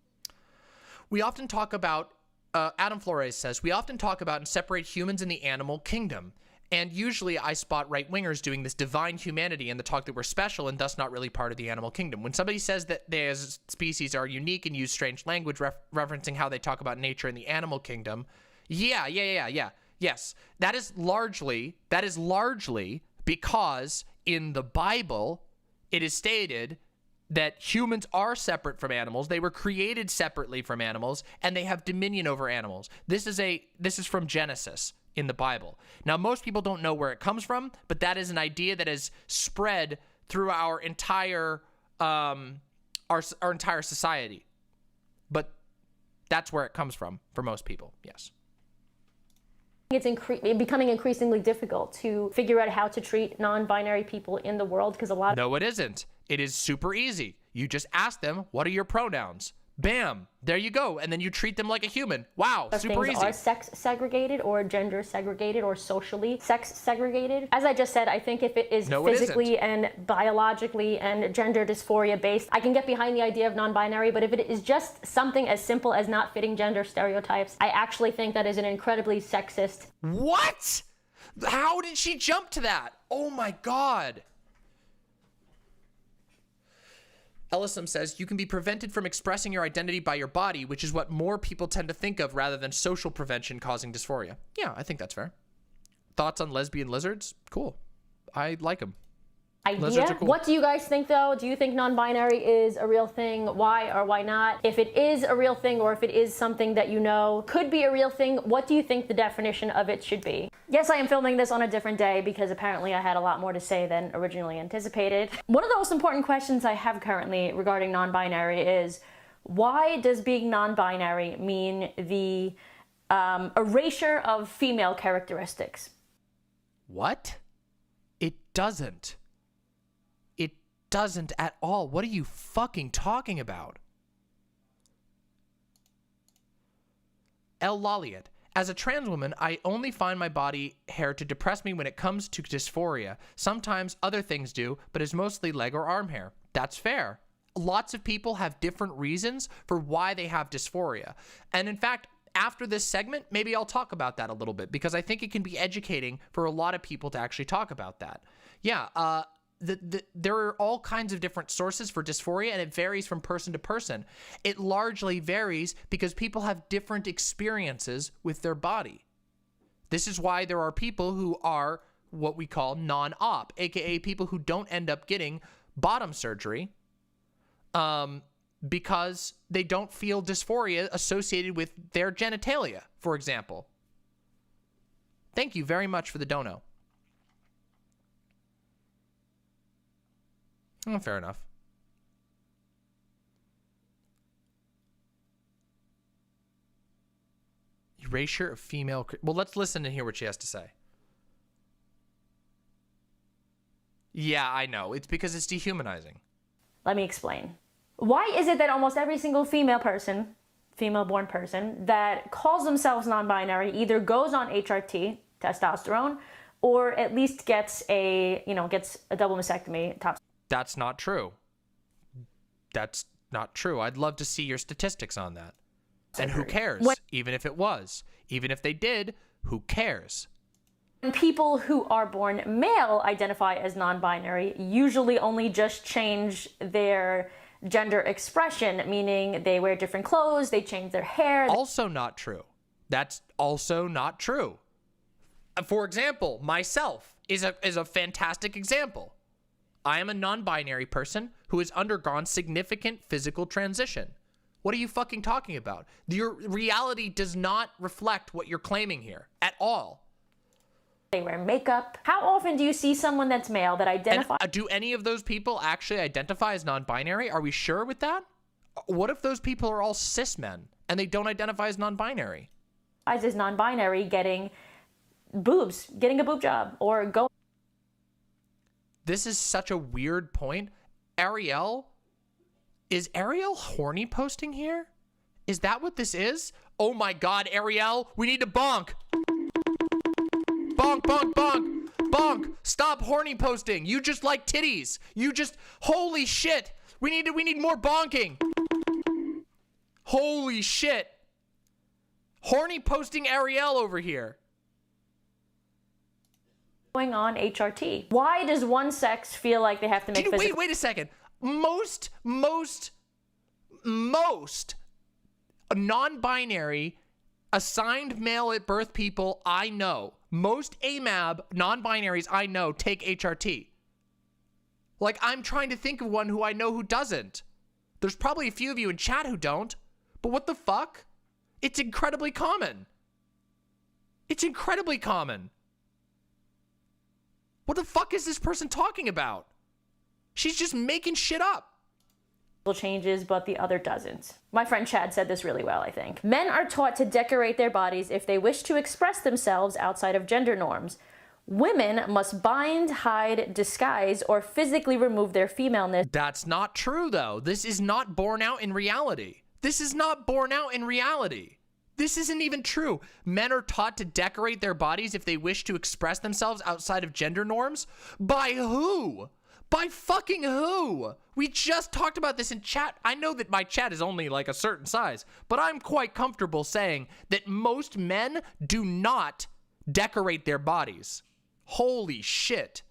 we often talk about, Adam Flores says, we often talk about and separate humans in the animal kingdom. And usually I spot right-wingers doing this divine humanity and the talk that we're special and thus not really part of the animal kingdom. When somebody says that their species are unique and use strange language referencing how they talk about nature in the animal kingdom, yes. That is largely because in the Bible, it is stated that humans are separate from animals. They were created separately from animals, and they have dominion over animals. This is from Genesis in the Bible. Now, most people don't know where it comes from, but that is an idea that has spread through our entire entire society. But that's where it comes from for most people. Yes. it's becoming increasingly difficult to figure out how to treat non-binary people in the world because a lot of... No, it isn't. It is super easy. You just ask them, what are your pronouns? Bam, there you go. And then you treat them like a human. Wow, super things easy. are sex segregated or gender segregated or socially sex segregated. As I just said, I think if it is physically and biologically and gender dysphoria based, I can get behind the idea of non-binary, but if it is just something as simple as not fitting gender stereotypes, I actually think that is an incredibly sexist. What? How did she jump to that? Oh my God. Ellisum says, you can be prevented from expressing your identity by your body, which is what more people tend to think of rather than social prevention causing dysphoria. Yeah, I think that's fair. Thoughts on lesbian lizards? Cool. I like them. Idea. Cool. What do you guys think though? Do you think non-binary is a real thing? Why or why not? If it is a real thing, or if it is something that you know could be a real thing, what do you think the definition of it should be? Yes, I am filming this on a different day because apparently I had a lot more to say than originally anticipated. One of the most important questions I have currently regarding non-binary is, why does being non-binary mean the erasure of female characteristics? What? It doesn't. Doesn't at all. What are you fucking talking about? L. Lolliot. As a trans woman, I only find my body hair to depress me when it comes to dysphoria. Sometimes other things do, but it's mostly leg or arm hair. That's fair. Lots of people have different reasons for why they have dysphoria. And in fact, after this segment, maybe I'll talk about that a little bit because I think it can be educating for a lot of people to actually talk about that. Yeah, there are all kinds of different sources for dysphoria, and it varies from person to person. It largely varies because people have different experiences with their body. This is why there are people who are what we call non-op, aka people who don't end up getting bottom surgery because they don't feel dysphoria associated with their genitalia, for example. Thank you very much for the dono. Oh, fair enough. Erasure of female... Well, let's listen and hear what she has to say. Yeah, I know. It's because it's dehumanizing. Let me explain. Why is it that almost every single female person, female-born person, that calls themselves non-binary either goes on HRT, testosterone, or at least gets a double mastectomy, top... That's not true. That's not true. I'd love to see your statistics on that. And who cares? Even if it was. Even if they did, who cares? And people who are born male identify as non-binary usually only just change their gender expression, meaning they wear different clothes, they change their hair. Also not true. That's also not true. For example, myself is a fantastic example. I am a non-binary person who has undergone significant physical transition. What are you fucking talking about? Your reality does not reflect what you're claiming here at all. They wear makeup. How often do you see someone that's male that identifies? Do any of those people actually identify as non-binary? Are we sure with that? What if those people are all cis men and they don't identify as non-binary? As non-binary, getting boobs, getting a boob job, or going. This is such a weird point. Arielle, is Arielle horny posting here? Is that what this is? Oh my God, Arielle, we need to bonk. Bonk, bonk, bonk, bonk. Stop horny posting. You just like titties. Holy shit. We need more bonking. Holy shit. Horny posting Arielle over here. Going on HRT. Why does one sex feel like they have to make physical... Wait a second. Most non-binary assigned male at birth people I know, most AMAB non-binaries I know take HRT. Like, I'm trying to think of one who I know who doesn't. There's probably a few of you in chat who don't, but what the fuck? It's incredibly common. It's incredibly common. What the fuck is this person talking about? She's just making shit up. Changes, but the other doesn't. My friend Chad said this really well, I think. Men are taught to decorate their bodies if they wish to express themselves outside of gender norms. Women must bind, hide, disguise, or physically remove their femaleness. That's not true, though. This is not borne out in reality. This is not borne out in reality. This isn't even true. Men are taught to decorate their bodies if they wish to express themselves outside of gender norms. By who? By fucking who? We just talked about this in chat. I know that my chat is only like a certain size, but I'm quite comfortable saying that most men do not decorate their bodies. Holy shit.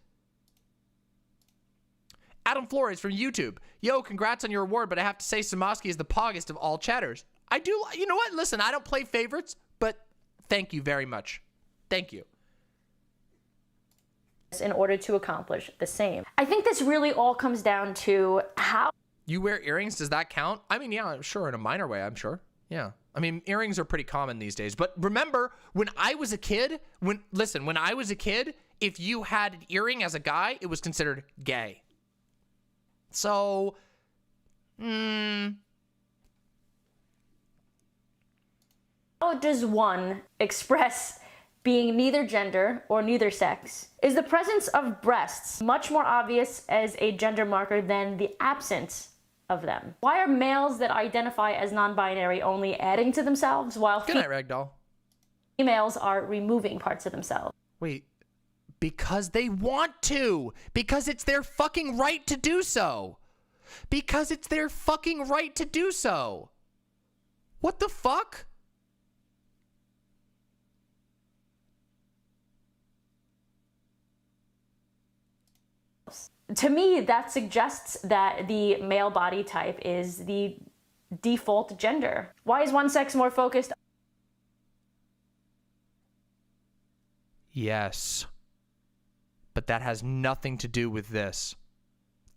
Adam Flores from YouTube. Yo, congrats on your award, but I have to say Samoski is the poggest of all chatters. I do, you know what? Listen, I don't play favorites, but thank you very much. Thank you. In order to accomplish the same. I think this really all comes down to how... You wear earrings, does that count? I mean, yeah, sure, in a minor way, I'm sure. Yeah. I mean, earrings are pretty common these days. But remember, when I was a kid, when I was a kid, if you had an earring as a guy, it was considered gay. So, how does one express being neither gender or neither sex? Is the presence of breasts much more obvious as a gender marker than the absence of them? Why are males that identify as non-binary only adding to themselves while good night, Ragdoll. Females are removing parts of themselves? Wait, because they want to. Because it's their fucking right to do so. Because it's their fucking right to do so. What the fuck? To me, that suggests that the male body type is the default gender. Why is one sex more focused? Yes. But that has nothing to do with this.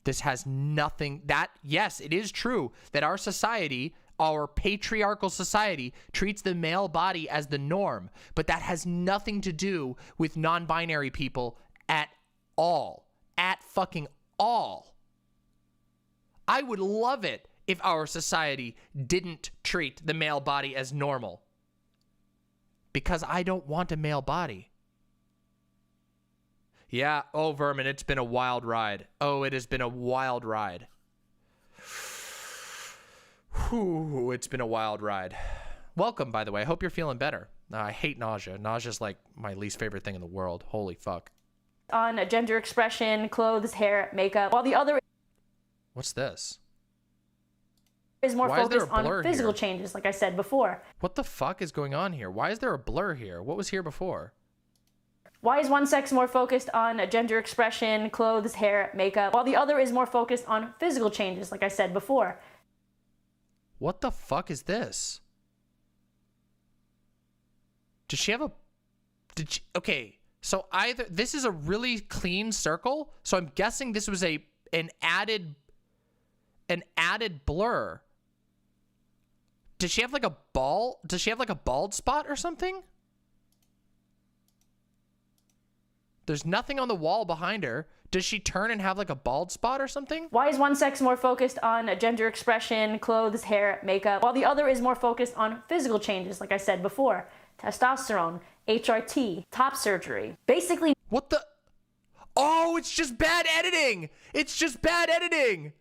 This has nothing... Yes, it is true that our society, our patriarchal society, treats the male body as the norm. But that has nothing to do with non-binary people at all. At fucking all. I would love it if our society didn't treat the male body as normal. Because I don't want a male body. Yeah, oh, Vermin, it's been a wild ride. Oh, it has been a wild ride. Whew, it's been a wild ride. Welcome, by the way. I hope you're feeling better. I hate nausea. Nausea's like my least favorite thing in the world. Holy fuck. On gender expression, clothes, hair, makeup, while the other... What's this? ...is more Why focused is there a blur on physical here? changes, like I said before. What the fuck is going on here? Why is there a blur here? What was here before? Why is one sex more focused on gender expression, clothes, hair, makeup, while the other is more focused on physical changes, like I said before? What the fuck is this? Does she have a... Okay, so either... This is a really clean circle, so I'm guessing this was an added blur. Does she have like a ball? Does she have like a bald spot or something? There's nothing on the wall behind her. Does she turn and have like a bald spot or something? Why is one sex more focused on gender expression, clothes, hair, makeup, while the other is more focused on physical changes, like I said before? Testosterone, HRT, top surgery. Basically... What the... Oh, it's just bad editing! It's just bad editing!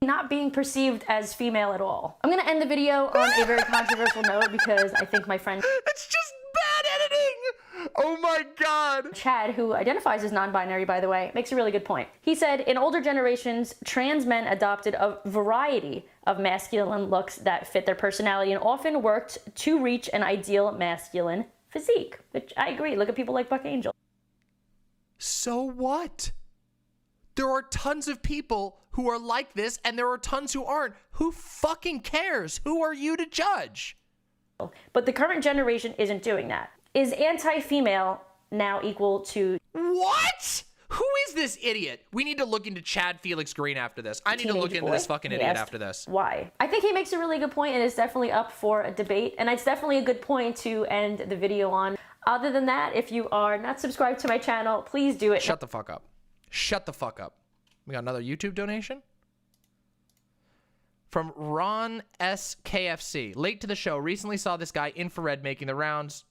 Not being perceived as female at all. I'm gonna end the video on a very controversial note because I think my friend... It's just bad editing! Oh my god! Chad, who identifies as non-binary, by the way, makes a really good point. He said, in older generations, trans men adopted a variety of masculine looks that fit their personality and often worked to reach an ideal masculine physique. Which I agree. Look at people like Buck Angel. So what? There are tons of people who are like this, and there are tons who aren't. Who fucking cares? Who are you to judge? But the current generation isn't doing that. Is anti-female now equal to... What? Who is this idiot? We need to look into Chad Felix Green after this. I need to look into this fucking idiot after this. Why? I think he makes a really good point, and it's definitely up for a debate, and it's definitely a good point to end the video on. Other than that, if you are not subscribed to my channel, please do it. Shut the fuck up. Shut the fuck up. We got another YouTube donation from Ron SKFC. Late to the show. Recently saw this guy infrared making the rounds.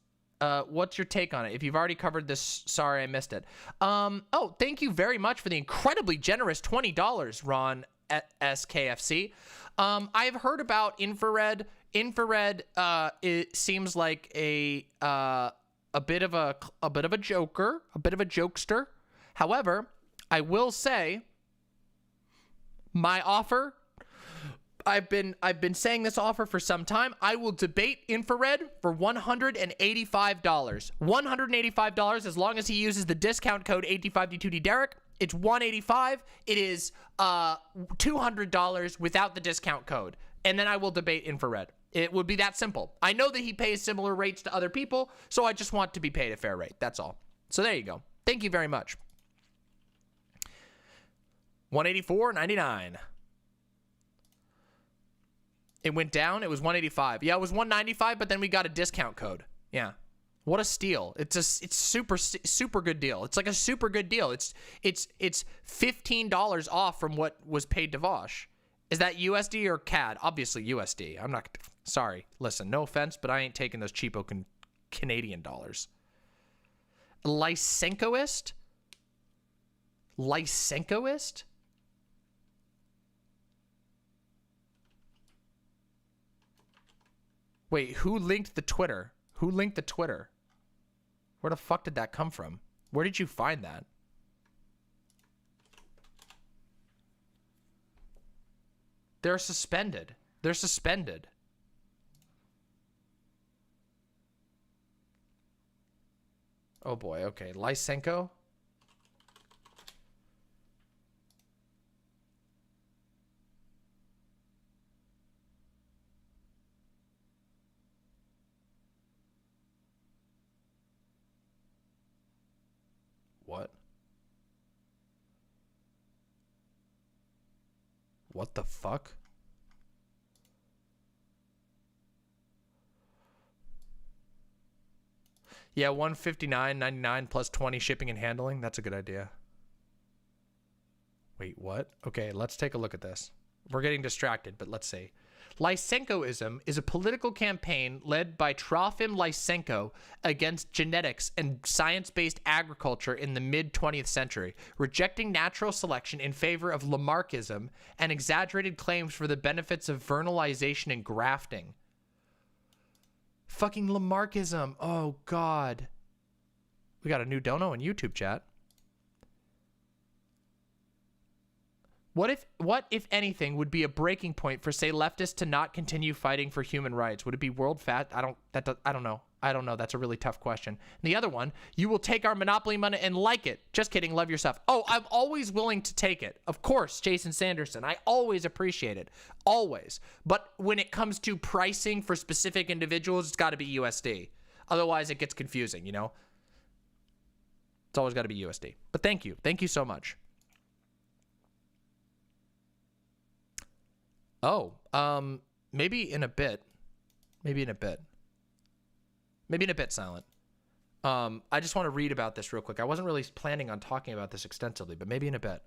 What's your take on it? If you've already covered this, sorry I missed it. Oh, thank you very much for the incredibly generous $20, Ron SKFC. I've heard about infrared. Infrared, it seems like a bit of a joker, a bit of a jokester. However, I will say my offer, I've been saying this offer for some time. I will debate infrared for $185. $185 as long as he uses the discount code 85D2D Derek. It's $185. It is $200 without the discount code. And then I will debate infrared. It would be that simple. I know that he pays similar rates to other people, so I just want to be paid a fair rate. That's all. So there you go. Thank you very much. $184.99. It went down. It was $185. Yeah, it was $195, but then we got a discount code. Yeah. What a steal. It's super good deal. It's like a super good deal. It's $15 off from what was paid to Vosh. Is that USD or CAD? Obviously USD. I'm not, sorry. Listen, no offense, but I ain't taking those cheapo Canadian dollars. Lysenkoist? Lysenkoist? Wait, who linked the Twitter? Who linked the Twitter? Where the fuck did that come from? Where did you find that? They're suspended. They're suspended. Oh boy, okay. Lysenko? What? What the fuck? Yeah, $159.99 plus 20 shipping and handling. That's a good idea. Wait, what? Okay, let's take a look at this. We're getting distracted, but let's see. Lysenkoism is a political campaign led by Trofim Lysenko against genetics and science-based agriculture in the mid-20th century, rejecting natural selection in favor of Lamarckism and exaggerated claims for the benefits of vernalization and grafting. Fucking Lamarckism. Oh, God. We got a new dono in YouTube chat. What if anything would be a breaking point for, say, leftists to not continue fighting for human rights? Would it be world fat? I don't know. I don't know. That's a really tough question. And the other one, you will take our monopoly money and like it. Just kidding. Love yourself. Oh, I'm always willing to take it. Of course, Jason Sanderson. I always appreciate it. Always. But when it comes to pricing for specific individuals, it's got to be USD. Otherwise, it gets confusing, you know? It's always got to be USD. But thank you. Thank you so much. Oh, maybe in a bit. Maybe in a bit. Maybe in a bit, Silent. I just want to read about this real quick. I wasn't really planning on talking about this extensively, but maybe in a bit.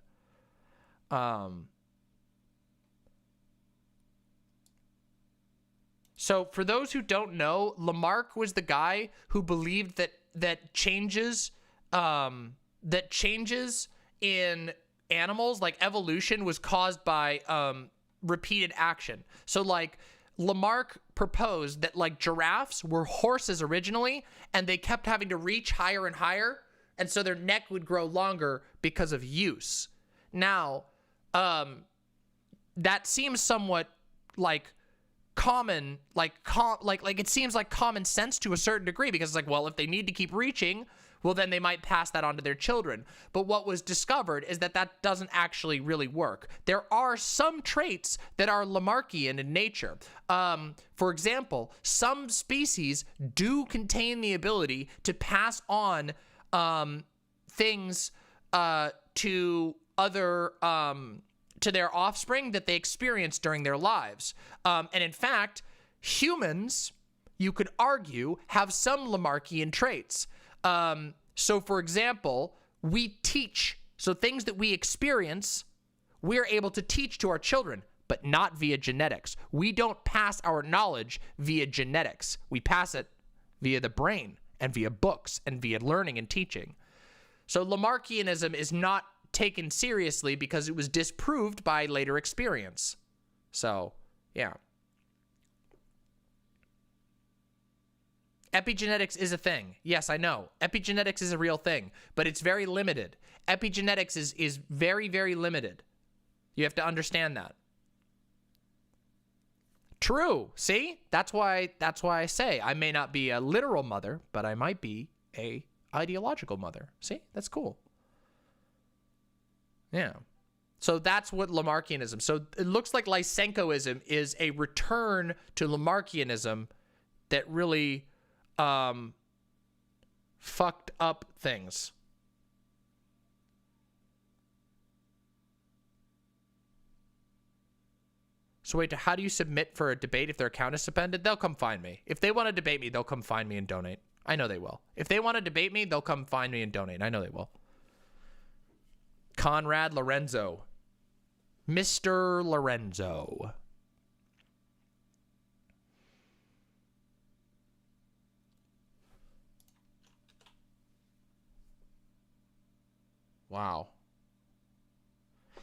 So for those who don't know, Lamarck was the guy who believed that changes in animals, like evolution, was caused by repeated action. So like Lamarck proposed that like giraffes were horses originally, and they kept having to reach higher and higher, and so their neck would grow longer because of use. Now, that seems somewhat like common, like it seems like common sense to a certain degree, because it's like, well, if they need to keep reaching, well, then they might pass that on to their children. But what was discovered is that that doesn't actually really work. There are some traits that are Lamarckian in nature. For example, some species do contain the ability to pass on things to other to their offspring that they experience during their lives. And in fact, humans, you could argue, have some Lamarckian traits. So for example, we teach, so things that we experience, we're able to teach to our children, but not via genetics. We don't pass our knowledge via genetics. We pass it via the brain and via books and via learning and teaching. So Lamarckianism is not taken seriously because it was disproved by later experience. So, yeah. Epigenetics is a thing. Yes, I know. Epigenetics is a real thing, but it's very limited. Epigenetics is very, very limited. You have to understand that. True. See? That's why I say I may not be a literal mother, but I might be a ideological mother. See? That's cool. Yeah. So that's what Lamarckianism. So it looks like Lysenkoism is a return to Lamarckianism that really fucked up things. So wait, how do you submit for a debate if their account is suspended? They'll come find me. If they want to debate me, they'll come find me and donate. I know they will. If they want to debate me, they'll come find me and donate. I know they will. Conrad Lorenzo. Mr. Lorenzo. Wow.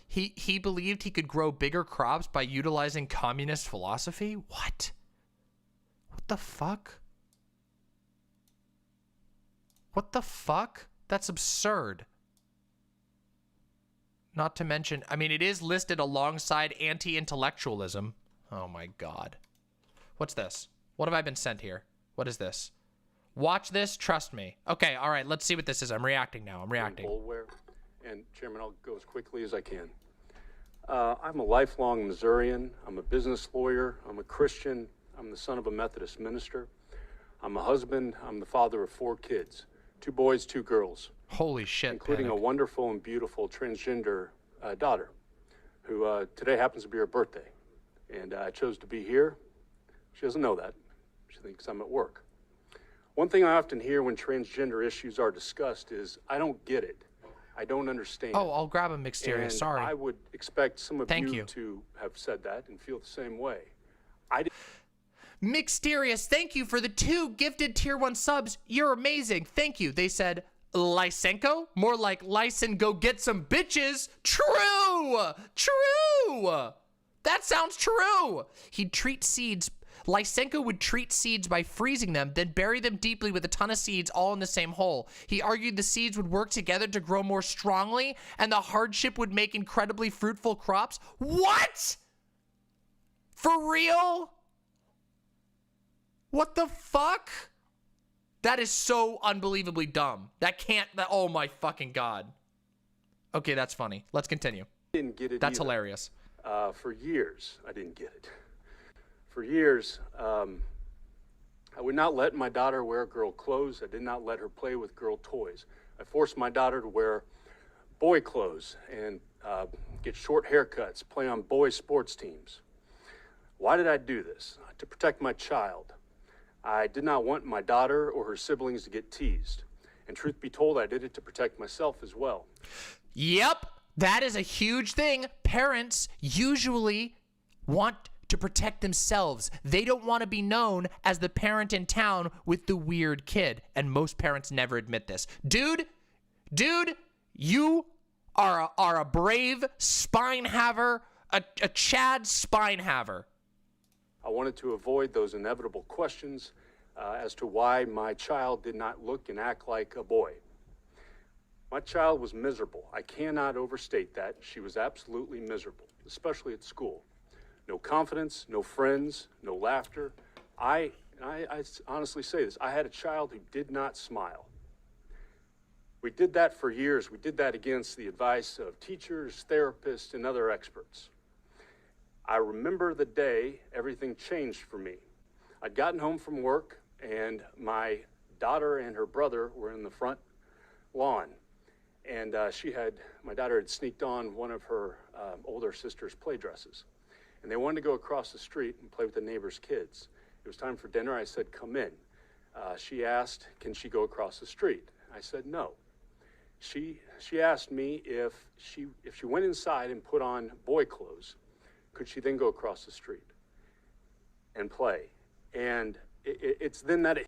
He believed he could grow bigger crops by utilizing communist philosophy? What? What the fuck? What the fuck? That's absurd. Not to mention, I mean, it is listed alongside anti-intellectualism. Oh my God. What's this? What have I been sent here? What is this? Watch this, trust me. Okay, all right, let's see what this is. I'm reacting now. I'm reacting. And Chairman, I'll go as quickly as I can. I'm a lifelong Missourian. I'm a business lawyer. I'm a Christian. I'm the son of a Methodist minister. I'm a husband. I'm the father of 4 kids, 2 boys, 2 girls. Holy shit, including Panic. A wonderful and beautiful transgender daughter, who today happens to be her birthday. And I chose to be here. She doesn't know that. She thinks I'm at work. One thing I often hear when transgender issues are discussed is, I don't get it. I don't understand. Oh, I'll grab a Mixteria, sorry. I would expect some of you to have said that and feel the same way. Mixterious, thank you for the 2 gifted tier 1 subs. You're amazing. Thank you. They said, Lysenko? More like Lysen go get some bitches. True! True! That sounds true. He'd treat seeds. Lysenko would treat seeds by freezing them, then bury them deeply with a ton of seeds all in the same hole. He argued the seeds would work together to grow more strongly, and the hardship would make incredibly fruitful crops. What? For real? What the fuck? That is so unbelievably dumb. That can't, oh my fucking God. Okay, that's funny. Let's continue. Didn't get it That's either. hilarious. For years, I didn't get it. For years, I would not let my daughter wear girl clothes. I did not let her play with girl toys. I forced my daughter to wear boy clothes and get short haircuts, play on boy sports teams. Why did I do this? To protect my child. I did not want my daughter or her siblings to get teased. And truth be told, I did it to protect myself as well. Yep, that is a huge thing. Parents usually want to protect themselves. They don't want to be known as the parent in town with the weird kid. And most parents never admit this. Dude, you are a brave spine haver, a Chad spine haver. I wanted to avoid those inevitable questions as to why my child did not look and act like a boy. My child was miserable. I cannot overstate that. She was absolutely miserable, especially at school. No confidence, no friends, no laughter. I honestly say this, I had a child who did not smile. We did that for years. We did that against the advice of teachers, therapists, and other experts. I remember the day everything changed for me. I'd gotten home from work, and my daughter and her brother were in the front lawn. And my daughter had sneaked on one of her older sister's play dresses. And they wanted to go across the street and play with the neighbor's kids. It was time for dinner. I said, come in. She asked, can she go across the street? I said, no. She asked me if she went inside and put on boy clothes, could she then go across the street and play? And it's then that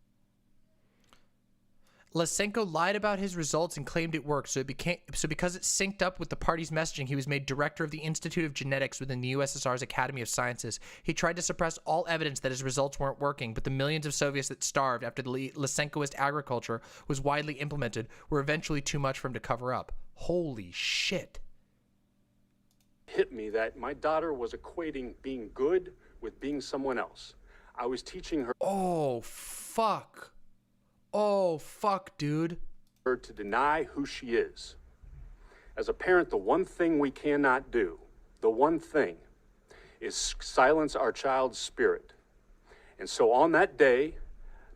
Lysenko lied about his results and claimed it worked, so because it synced up with the party's messaging, he was made director of the Institute of Genetics within the USSR's Academy of Sciences. He tried to suppress all evidence that his results weren't working, but the millions of Soviets that starved after the Lysenkoist agriculture was widely implemented were eventually too much for him to cover up. Holy shit. Hit me that my daughter was equating being good with being someone else. I was teaching her. Oh, fuck. Oh, fuck, dude. Her to deny who she is. As a parent, the one thing we cannot do, the one thing, is silence our child's spirit. And so on that day,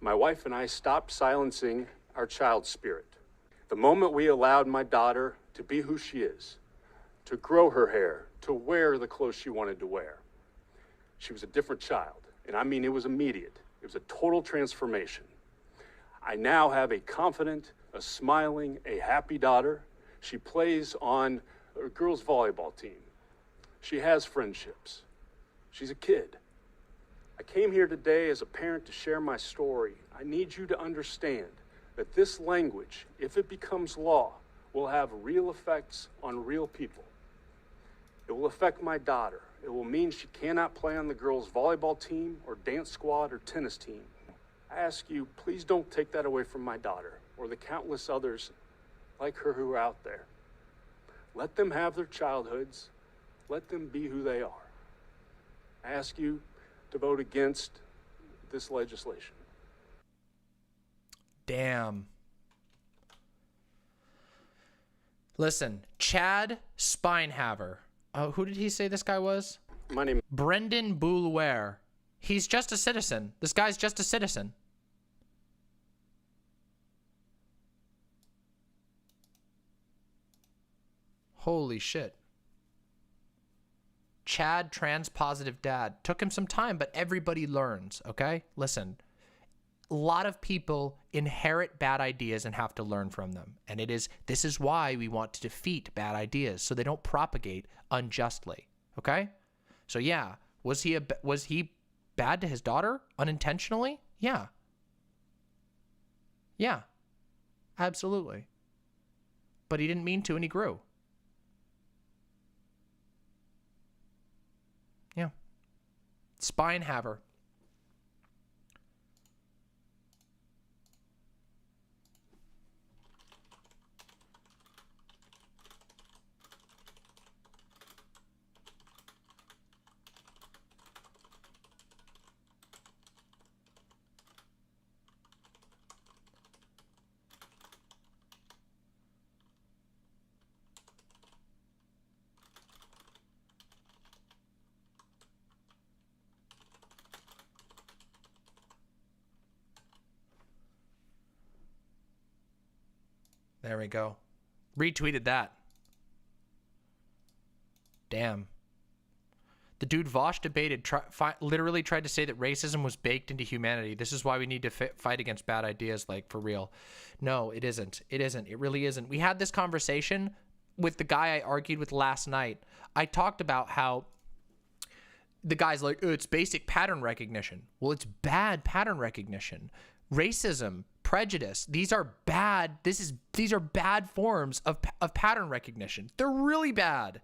my wife and I stopped silencing our child's spirit. The moment we allowed my daughter to be who she is, to grow her hair, to wear the clothes she wanted to wear, she was a different child. And I mean, it was immediate. It was a total transformation. I now have a confident, a smiling, a happy daughter. She plays on a girls' volleyball team. She has friendships. She's a kid. I came here today as a parent to share my story. I need you to understand that this language, if it becomes law, will have real effects on real people. It will affect my daughter. It will mean she cannot play on the girls' volleyball team or dance squad or tennis team. I ask you, please don't take that away from my daughter or the countless others like her who are out there. Let them have their childhoods. Let them be who they are. I ask you to vote against this legislation. Damn. Listen, Chad Spinehaver. Who did he say this guy was? My name. Brendan Boulware. He's just a citizen. This guy's just a citizen. Holy shit. Chad, trans-positive dad. Took him some time, but everybody learns, okay? Listen, a lot of people inherit bad ideas and have to learn from them. And this is why we want to defeat bad ideas, so they don't propagate unjustly, okay? So yeah, was he bad to his daughter unintentionally? Yeah. Yeah. Absolutely. But he didn't mean to, and he grew. Yeah. Spinehaver. There we go. Retweeted that. Damn. The dude Vosh debated, literally tried to say that racism was baked into humanity. This is why we need to fight against bad ideas, like, for real. No, it isn't. It isn't. It really isn't. We had this conversation with the guy I argued with last night. I talked about how the guy's like, oh, it's basic pattern recognition. Well, it's bad pattern recognition. Racism, prejudice, these are bad. These are bad forms of pattern recognition. They're really bad.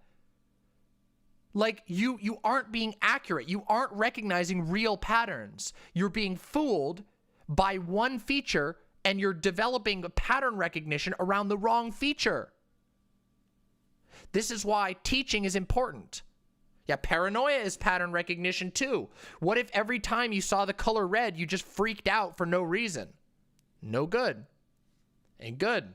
Like, you aren't being accurate. You aren't recognizing real patterns. You're being fooled by one feature, and you're developing a pattern recognition around the wrong feature. This is why teaching is important. Yeah, paranoia is pattern recognition too. What if every time you saw the color red, you just freaked out for no reason? No good. Ain't good.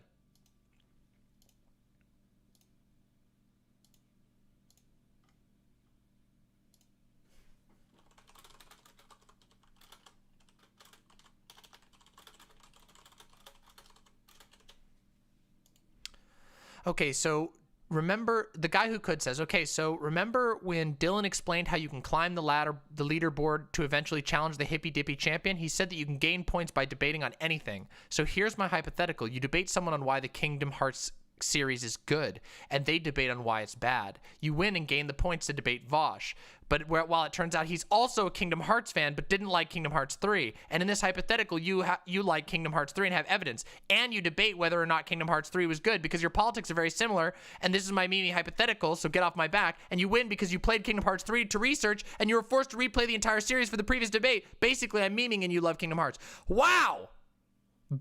Okay, so remember, the guy who could says, okay, so remember when Dylan explained how you can climb the ladder, the leaderboard to eventually challenge the hippy dippy champion? He said that you can gain points by debating on anything. So here's my hypothetical. You debate someone on why the Kingdom Hearts series is good, and they debate on why it's bad. You win and gain the points to debate Vosh. But while it turns out he's also a Kingdom Hearts fan, but didn't like Kingdom Hearts 3. And in this hypothetical, you like Kingdom Hearts 3 and have evidence. And you debate whether or not Kingdom Hearts 3 was good because your politics are very similar. And this is my meme hypothetical, so get off my back. And you win because you played Kingdom Hearts 3 to research, and you were forced to replay the entire series for the previous debate. Basically, I'm memeing and you love Kingdom Hearts. Wow!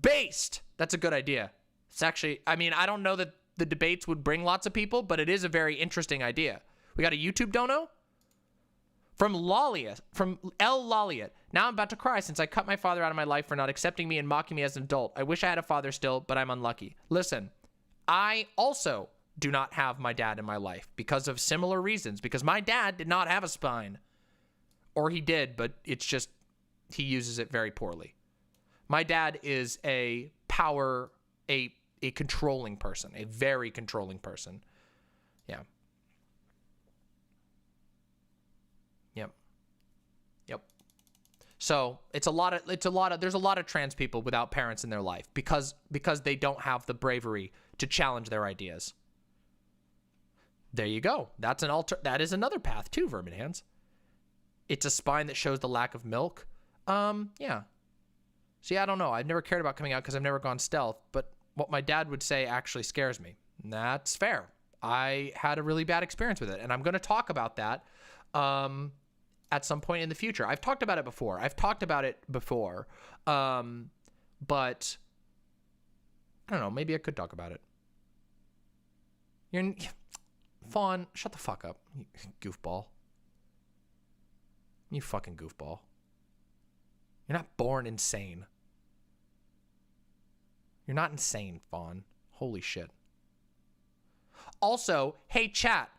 Based! That's a good idea. It's actually, I mean, I don't know that the debates would bring lots of people, but it is a very interesting idea. We got a YouTube dono? From L. Lolliot. Now I'm about to cry since I cut my father out of my life for not accepting me and mocking me as an adult. I wish I had a father still, but I'm unlucky. Listen, I also do not have my dad in my life because of similar reasons. Because my dad did not have a spine. Or he did, but it's just, he uses it very poorly. My dad is a controlling person. A very controlling person. Yeah. Yep. So there's a lot of trans people without parents in their life because they don't have the bravery to challenge their ideas. There you go. That is another path too, Vermin Hands. It's a spine that shows the lack of milk. Yeah. See, I don't know. I've never cared about coming out because I've never gone stealth, but what my dad would say actually scares me. And that's fair. I had a really bad experience with it, and I'm going to talk about that at some point in the future. I've talked about it before. But I don't know. Maybe I could talk about it. Fawn, shut the fuck up, you goofball. You fucking goofball. You're not born insane. You're not insane, Fawn. Holy shit. Also, hey chat,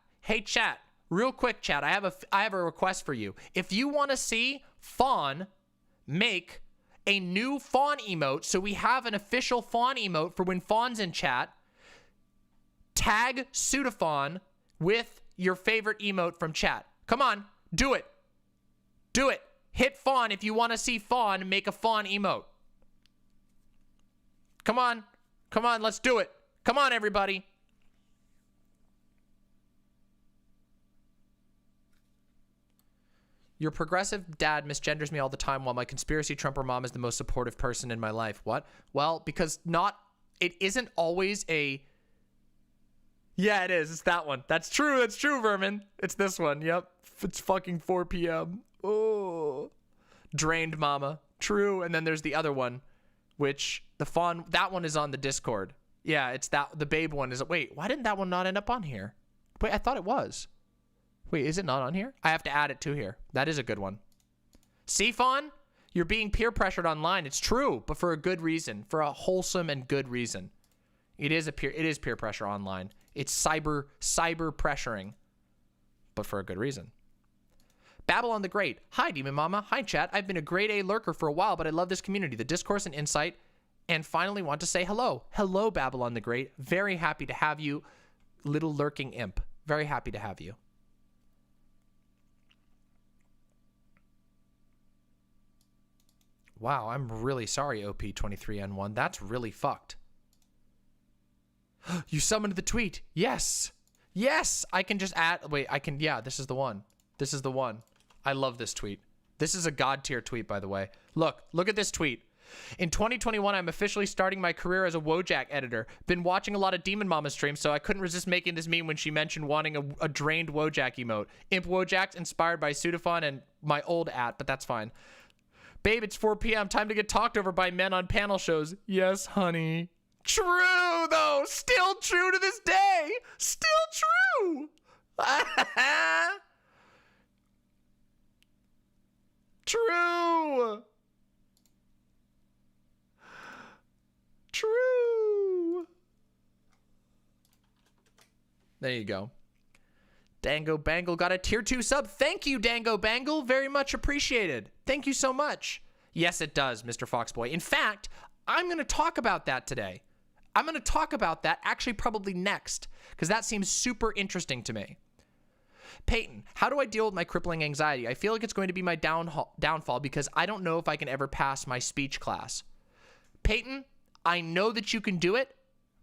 real quick chat, I have a request for you. If you want to see Fawn make a new Fawn emote, so we have an official Fawn emote for when Fawn's in chat, tag Sudafawn with your favorite emote from chat. Come on, do it. Do it. Hit Fawn if you want to see Fawn make a Fawn emote. Come on, let's do it. Come on, everybody. Your progressive dad misgenders me all the time while my conspiracy Trumper mom is the most supportive person in my life. What? Well, because it isn't always a... Yeah, it is. It's that one. That's true, Vermin. It's this one. Yep. It's fucking 4 p.m. Oh. Drained mama. True. And then there's the other one, which that one is on the Discord. Yeah, it's the babe one is... Wait, why didn't that one not end up on here? Wait, I thought it was. Wait, is it not on here? I have to add it to here. That is a good one. See, Fawn? You're being peer pressured online. It's true, but for a good reason. For a wholesome and good reason. It is peer pressure online. It's cyber pressuring, but for a good reason. Babylon the Great. Hi, Demon Mama. Hi, chat. I've been a grade A lurker for a while, but I love this community, the discourse and insight, and finally want to say hello. Hello, Babylon the Great. Very happy to have you, little lurking imp. Very happy to have you. Wow, I'm really sorry, OP23N1. That's really fucked. You summoned the tweet. Yes. Yes. I can just add. Wait, I can. Yeah, this is the one. This is the one. I love this tweet. This is a god tier tweet, by the way. Look at this tweet. In 2021, I'm officially starting my career as a Wojak editor. Been watching a lot of Demon Mama streams, so I couldn't resist making this meme when she mentioned wanting a drained Wojak emote. Imp Wojak's inspired by Sudafon and my old but that's fine. Babe, it's 4 p.m. Time to get talked over by men on panel shows. Yes, honey. True, though. Still true to this day. Still true. True. True. There you go. Dango Bangle got a tier 2 sub. Thank you, Dango Bangle. Very much appreciated. Thank you so much. Yes, it does, Mr. Foxboy. In fact, I'm going to talk about that today. I'm going to talk about that actually probably next, because that seems super interesting to me. Peyton, how do I deal with my crippling anxiety? I feel like it's going to be my downfall because I don't know if I can ever pass my speech class. Peyton, I know that you can do it.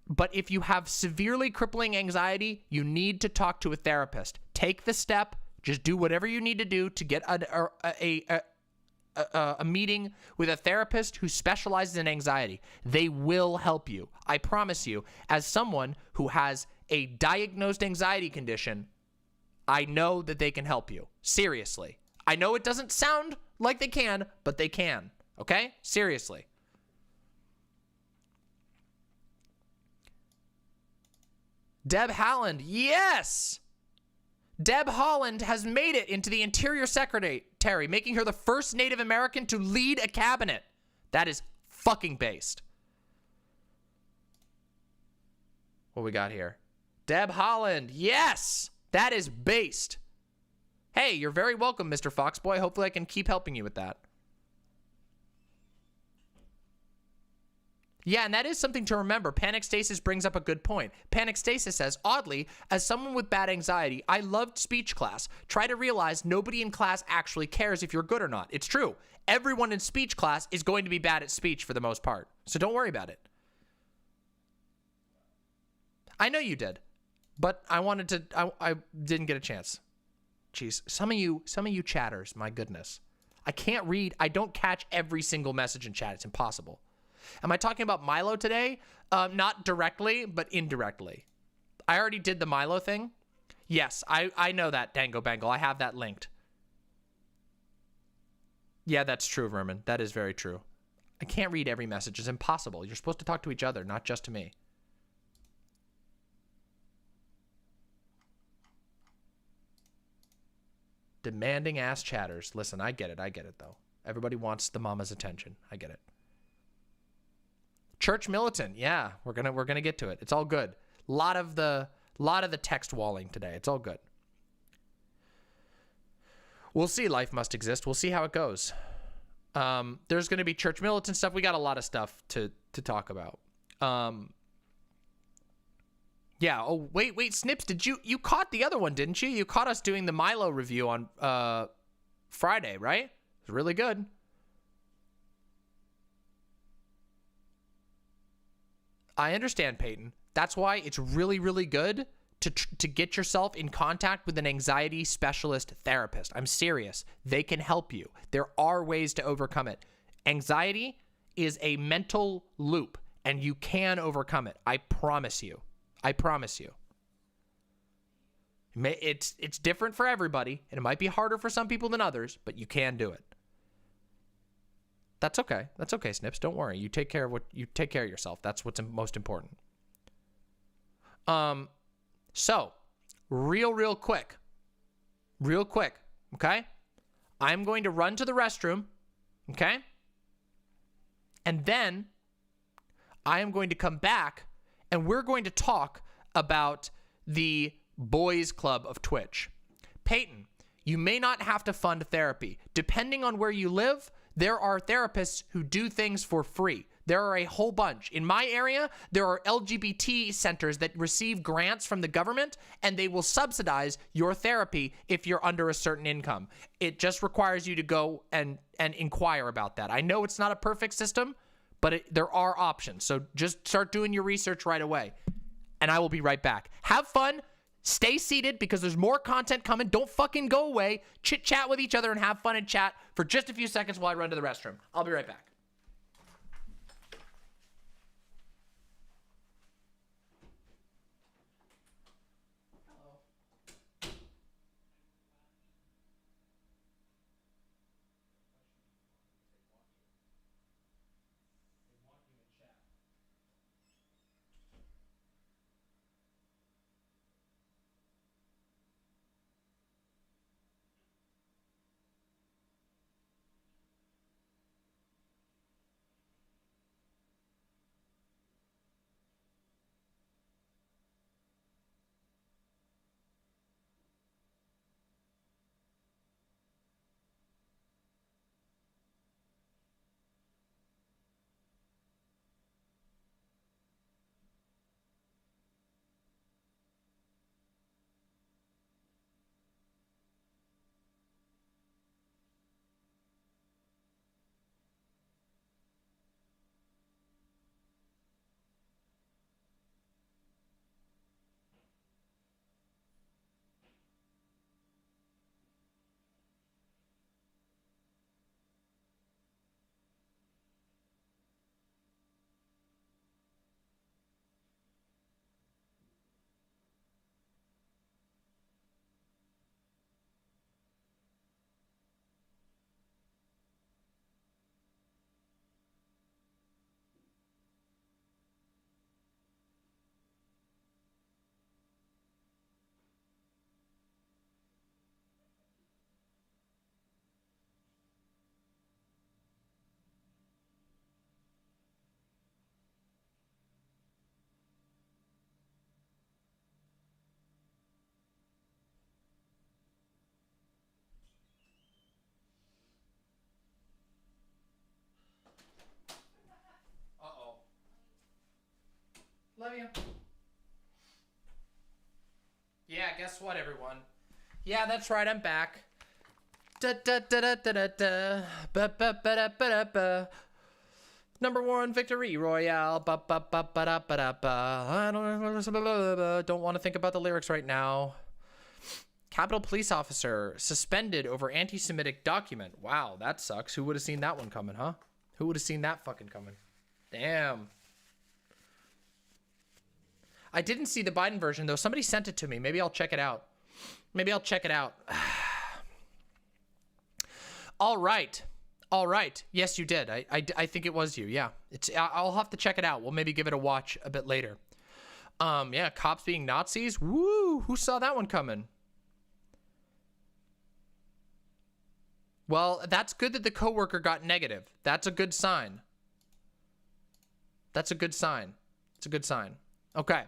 But if you have severely crippling anxiety, you need to talk to a therapist. Take the step. Just do whatever you need to do to get a meeting with a therapist who specializes in anxiety. They will help you. I promise you, as someone who has a diagnosed anxiety condition, I know that they can help you. Seriously. I know it doesn't sound like they can, but they can. Okay? Seriously. Deb Haaland, yes! Deb Haaland has made it into the Interior Secretary, making her the first Native American to lead a cabinet. That is fucking based. What we got here? Deb Haaland, yes! That is based. Hey, you're very welcome, Mr. Foxboy. Hopefully I can keep helping you with that. Yeah, and that is something to remember. Panic Stasis brings up a good point. Panic Stasis says, oddly, as someone with bad anxiety, I loved speech class. Try to realize nobody in class actually cares if you're good or not. It's true. Everyone in speech class is going to be bad at speech for the most part. So don't worry about it. I know you did, but I didn't get a chance. Jeez, some of you chatters, my goodness. I can't read. I don't catch every single message in chat. It's impossible. Am I talking about Milo today? Not directly, but indirectly. I already did the Milo thing. Yes, I know that, Dango Bangle. I have that linked. Yeah, that's true, Vermin. That is very true. I can't read every message. It's impossible. You're supposed to talk to each other, not just to me. Demanding ass chatters. Listen, I get it though. Everybody wants the mama's attention. I get it. Church militant, yeah, we're gonna get to it. It's all good. Lot of the text walling today. It's all good. We'll see. Life must exist. We'll see how it goes. There's gonna be church militant stuff. We got a lot of stuff to talk about. Yeah. Oh wait, Snips. Did you caught the other one, didn't you? You caught us doing the Milo review on Friday, right? It was really good. I understand, Peyton. That's why it's really, really good to get yourself in contact with an anxiety specialist therapist. I'm serious. They can help you. There are ways to overcome it. Anxiety is a mental loop, and you can overcome it. I promise you. I promise you. It's different for everybody, and it might be harder for some people than others, but you can do it. That's okay. That's okay, Snips. Don't worry. You take care of yourself. That's what's most important. So, real quick, okay? I'm going to run to the restroom, okay? And then I am going to come back and we're going to talk about the boys club of Twitch. Peyton, you may not have to fund therapy. Depending on where you live, there are therapists who do things for free. There are a whole bunch. In my area, there are LGBT centers that receive grants from the government, and they will subsidize your therapy if you're under a certain income. It just requires you to go and inquire about that. I know it's not a perfect system, but there are options. So just start doing your research right away, and I will be right back. Have fun. Stay seated because there's more content coming. Don't fucking go away. Chit chat with each other and have fun and chat for just a few seconds while I run to the restroom. I'll be right back. Love you. Yeah, guess what, everyone? Yeah, that's right, I'm back. Da da da da da da da. Ba ba ba da ba da ba. #1 victory royale. Ba ba ba ba da ba da ba. I don't want to think about the lyrics right now. Capitol Police officer suspended over anti-Semitic document. Wow, that sucks. Who would have seen that one coming, huh? Who would have seen that fucking coming? Damn. I didn't see the Biden version, though. Somebody sent it to me. Maybe I'll check it out. Maybe I'll check it out. All right. All right. Yes, you did. I think it was you. Yeah. I'll have to check it out. We'll maybe give it a watch a bit later. Yeah, cops being Nazis. Woo! Who saw that one coming? Well, that's good that the coworker got negative. That's a good sign. That's a good sign. It's a good sign. Okay.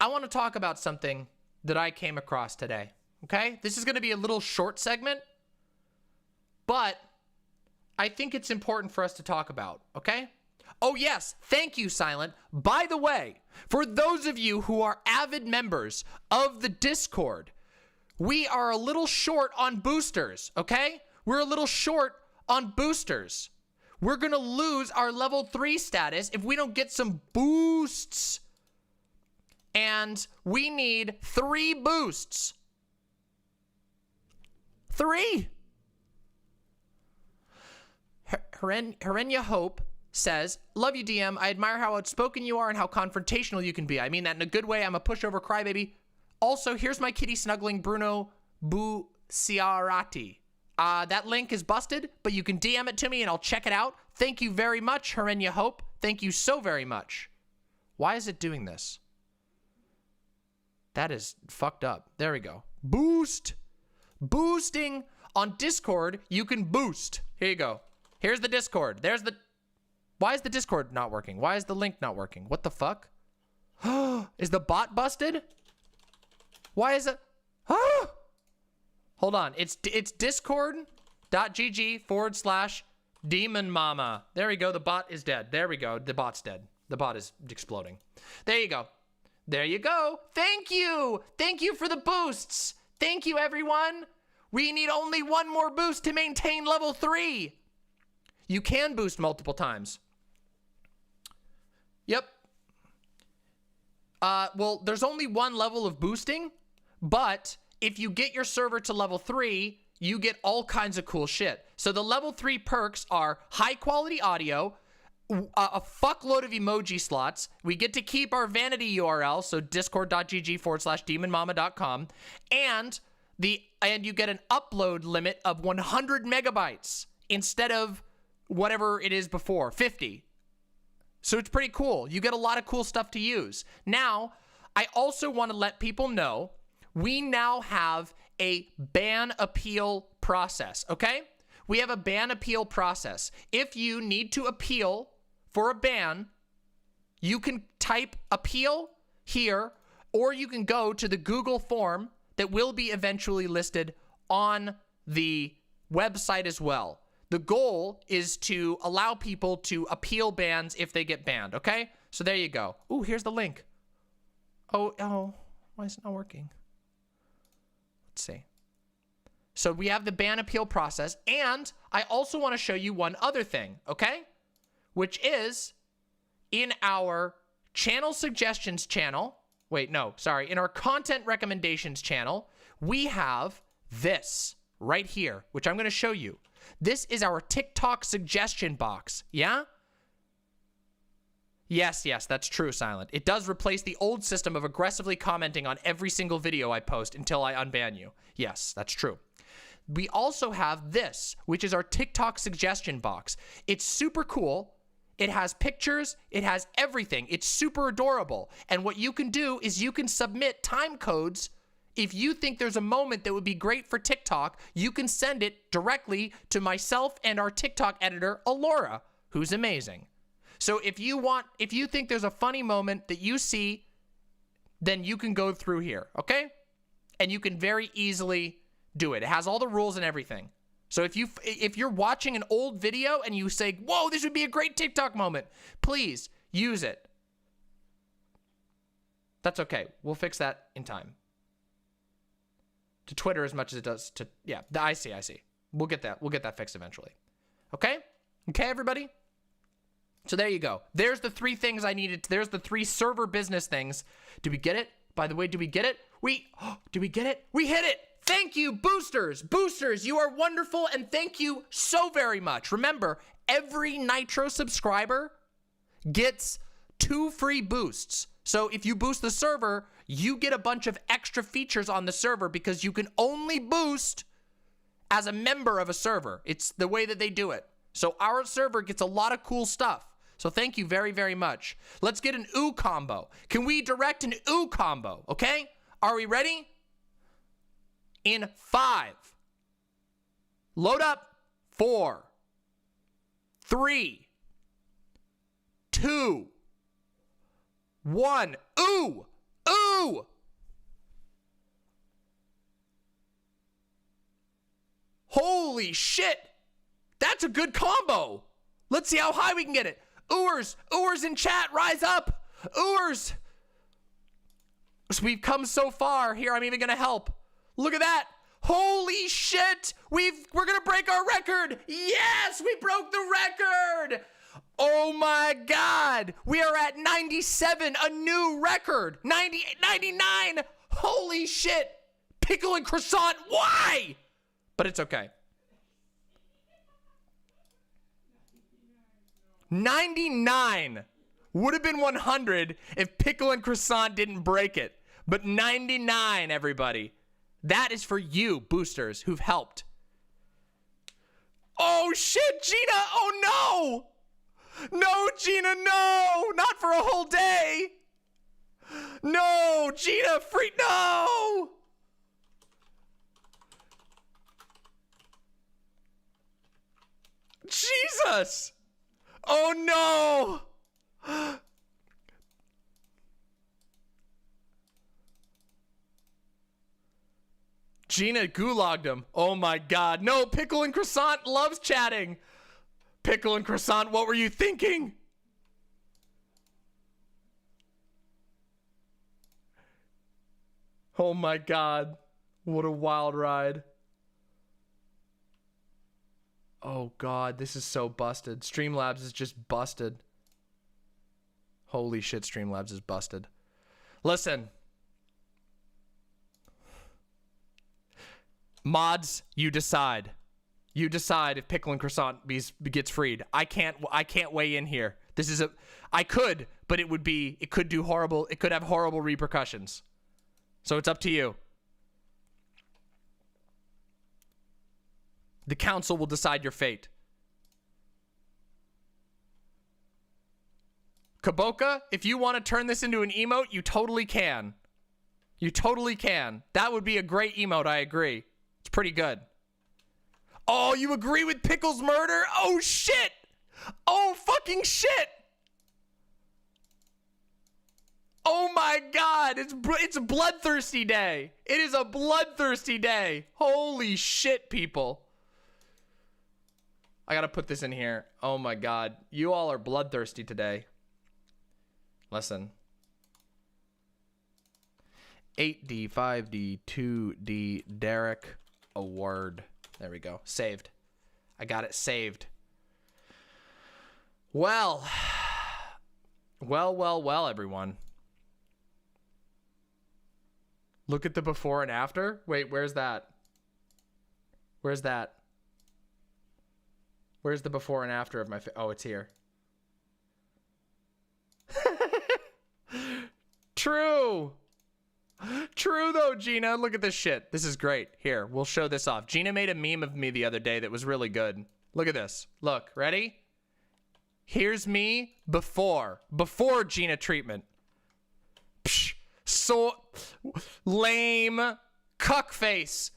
I want to talk about something that I came across today. Okay? This is going to be a little short segment, but I think it's important for us to talk about. Okay? Oh, yes. Thank you, Silent. By the way, for those of you who are avid members of the Discord, we are a little short on boosters, okay? We're a little short on boosters. We're going to lose our level 3 status if we don't get some boosts. And we need 3 boosts. 3. Herenya Hope says, love you, DM. I admire how outspoken you are and how confrontational you can be. I mean that in a good way. I'm a pushover crybaby. Also, here's my kitty snuggling Bruno Buciarati. That link is busted, but you can DM it to me and I'll check it out. Thank you very much, Herenya Hope. Thank you so very much. Why is it doing this? That is fucked up. There we go. Boost. Boosting on Discord. You can boost. Here you go. Here's the Discord. There's the... Why is the Discord not working? Why is the link not working? What the fuck? Is the bot busted? Why is it? Hold on. It's discord.gg/demon mama. There we go. The bot is dead. There we go. The bot's dead. The bot is exploding. There you go. There you go. Thank you. Thank you for the boosts. Thank you, everyone. We need only one more boost to maintain level 3. You can boost multiple times. Yep. Well, there's only one level of boosting, but if you get your server to level 3, you get all kinds of cool shit. So the level 3 perks are high quality audio, a fuckload of emoji slots. We get to keep our vanity URL, so discord.gg/demonmama.com, and you get an upload limit of 100 megabytes instead of whatever it is before, 50. So it's pretty cool. You get a lot of cool stuff to use. Now, I also want to let people know we now have a ban appeal process, okay? We have a ban appeal process. If you need to appeal for a ban, you can type appeal here, or you can go to the Google form that will be eventually listed on the website as well. The goal is to allow people to appeal bans if they get banned, okay? So there you go. Ooh, here's the link. Oh, why is it not working? Let's see. So we have the ban appeal process, and I also want to show you one other thing, okay? Which is in our channel suggestions channel. Wait, no, sorry. In our content recommendations channel, we have this right here, which I'm going to show you. This is our TikTok suggestion box, yeah? Yes, that's true, Silent. It does replace the old system of aggressively commenting on every single video I post until I unban you. Yes, that's true. We also have this, which is our TikTok suggestion box. It's super cool. It has pictures. It has everything. It's super adorable. And what you can do is you can submit time codes. If you think there's a moment that would be great for TikTok, you can send it directly to myself and our TikTok editor, Alora, who's amazing. So if you think there's a funny moment that you see, then you can go through here, okay? And you can very easily do it. It has all the rules and everything. So if you're watching an old video and you say, whoa, this would be a great TikTok moment, please use it. That's okay. We'll fix that in time. To Twitter as much as it does to, yeah, I see. We'll get that fixed eventually. Okay? Okay, everybody? So there you go. There's the 3 things I needed. There's the 3 server business things. Did we get it? By the way, did we get it? Did we get it? We hit it! Thank you, boosters! Boosters, you are wonderful, and thank you so very much. Remember, every Nitro subscriber gets 2 free boosts. So if you boost the server, you get a bunch of extra features on the server because you can only boost as a member of a server. It's the way that they do it. So our server gets a lot of cool stuff. So thank you very, very much. Let's get an ooh combo. Can we direct an ooh combo? Okay? Are we ready? In 5. Load up. 4. 3. 2. 1. Ooh! Ooh! Holy shit! That's a good combo! Let's see how high we can get it. Ooers! Ooers in chat, rise up! Ooers! So we've come so far. Here, I'm even gonna help. Look at that! Holy shit! We're gonna break our record! Yes! We broke the record! Oh my god! We are at 97, a new record! 98, 99! Holy shit! Pickle and croissant, why? But it's okay. 99 would have been 100 if Pickle and Croissant didn't break it. But 99, everybody. That is for you, boosters, who've helped. Oh, shit, Jeena. Oh, no. No, Jeena, no. Not for a whole day. No, Jeena, free. No. Jesus. Oh, no. Jeena gulagged him. Oh my god. No, Pickle and Croissant loves chatting. Pickle and Croissant, what were you thinking? Oh my god. What a wild ride. Oh god, this is so busted. Streamlabs is just busted. Holy shit, Streamlabs is busted. Listen. Mods, you decide. You decide if Pickle and Croissant gets freed. I can't weigh in here. This is I could, but it could have horrible repercussions. So it's up to you. The council will decide your fate. Kaboka, if you want to turn this into an emote, you totally can. You totally can. That would be a great emote, I agree. It's pretty good. Oh, you agree with Pickle's murder? Oh, shit! Oh, fucking shit! Oh my god, it's a bloodthirsty day. It is a bloodthirsty day. Holy shit, people. I gotta put this in here. Oh my god. You all are bloodthirsty today. Listen. 8D, 5D, 2D, Derek, a word. There we go. Saved. I got it saved. Well. Well, everyone. Look at the before and after. Wait, where's that? Where's that? Where's the before and after of my oh, it's here. True. True though, Jeena. Look at this shit. This is great. Here, we'll show this off. Jeena made a meme of me the other day that was really good. Look at this. Look, ready? Here's me before Jeena treatment. Psh, so lame cuck face.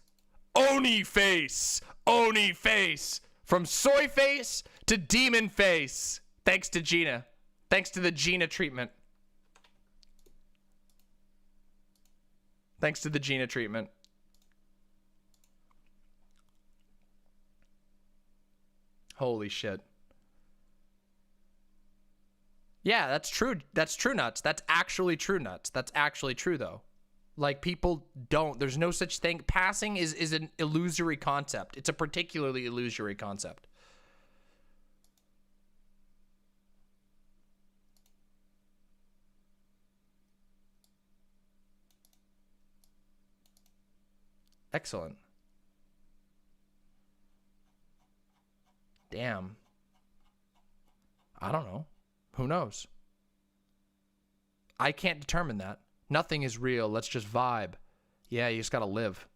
Oni face. Oni face. From soy face to demon face. Thanks to Jeena. Thanks to the Jeena treatment. Thanks to the Jeena treatment. Holy shit. Yeah, that's true. That's true nuts. That's actually true nuts. That's actually true though. Like people don't, there's no such thing. Passing is an illusory concept. It's a particularly illusory concept. Excellent. Damn. I don't know. Who knows? I can't determine that. Nothing is real. Let's just vibe. Yeah, you just gotta live.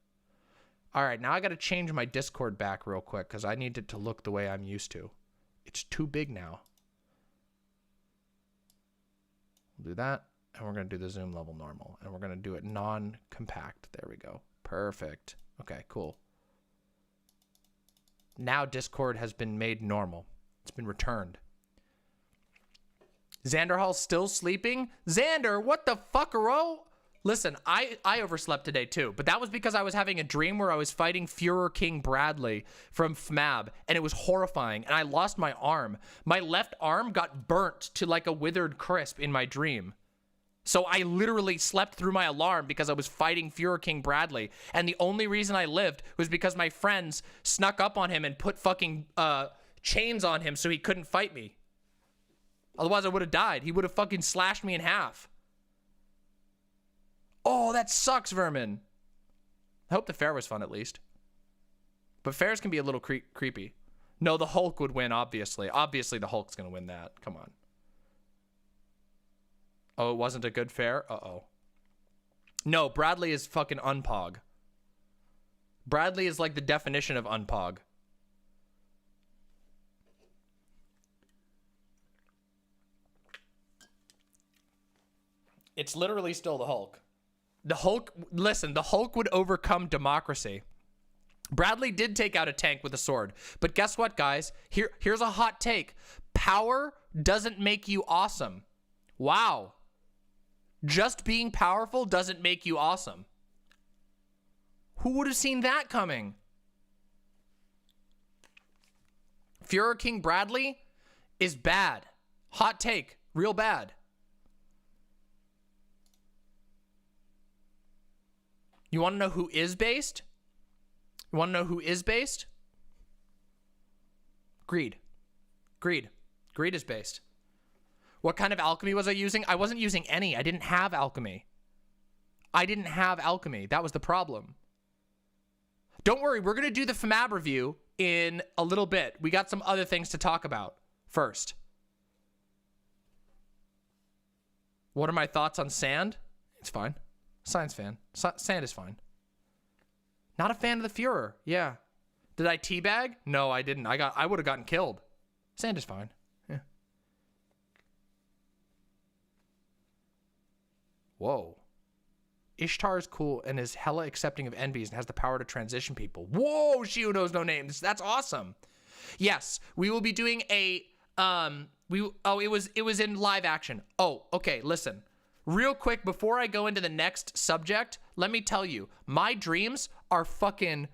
All right, now I gotta change my Discord back real quick because I need it to look the way I'm used to. It's too big now. We'll do that, and we're gonna do the zoom level normal, and we're gonna do it non-compact. There we go. Perfect. Okay, cool. Now Discord has been made normal. It's been returned. Xander Hall's still sleeping? Xander, what the fuckero? Listen, I overslept today too, but that was because I was having a dream where I was fighting Führer King Bradley from FMAB, and it was horrifying, and I lost my arm. My left arm got burnt to like a withered crisp in my dream. So I literally slept through my alarm because I was fighting Führer King Bradley, and the only reason I lived was because my friends snuck up on him and put fucking chains on him so he couldn't fight me. Otherwise, I would have died. He would have fucking slashed me in half. Oh, that sucks, Vermin. I hope the fair was fun, at least. But fairs can be a little creepy. No, the Hulk would win, obviously. Obviously, the Hulk's going to win that. Come on. Oh, it wasn't a good fair? Uh-oh. No, Bradley is fucking unpog. Bradley is like the definition of unpog. It's literally still the Hulk. The Hulk, listen, the Hulk would overcome democracy. Bradley did take out a tank with a sword. But guess what, guys? Here's a hot take. Power doesn't make you awesome. Wow. Just being powerful doesn't make you awesome. Who would have seen that coming? Führer King Bradley is bad. Hot take. Real bad. You want to know who is based? You want to know who is based? Greed. Greed. Greed is based. What kind of alchemy was I using? I wasn't using any. I didn't have alchemy. I didn't have alchemy. That was the problem. Don't worry. We're going to do the FMAB review in a little bit. We got some other things to talk about first. What are my thoughts on sand? It's fine. Science fan. Sand is fine. Not a fan of the Führer. Yeah. Did I teabag? No, I didn't. I would have gotten killed. Sand is fine. Yeah. Whoa. Ishtar is cool and is hella accepting of envies and has the power to transition people. Whoa, she who knows no names. That's awesome. Yes, we will be doing a it was in live action. Oh, okay, listen. Real quick, before I go into the next subject, let me tell you, my dreams are fucking...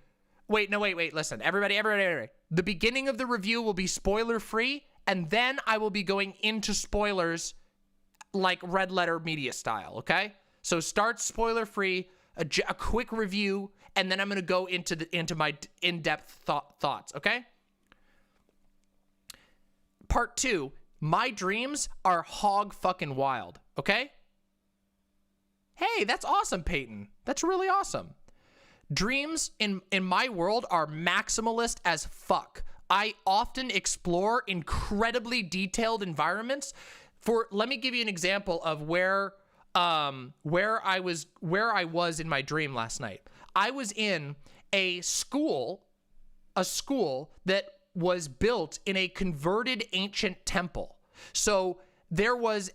Wait, listen. Everybody. The beginning of the review will be spoiler-free, and then I will be going into spoilers like red letter media style, okay? So start spoiler-free, a quick review, and then I'm going to go into my in-depth thoughts, okay? Part 2, my dreams are hog fucking wild, okay? Hey, that's awesome, Peyton. That's really awesome. Dreams in my world are maximalist as fuck. I often explore incredibly detailed environments. Let me give you an example of where I was in my dream last night. I was in a school that was built in a converted ancient temple. So there was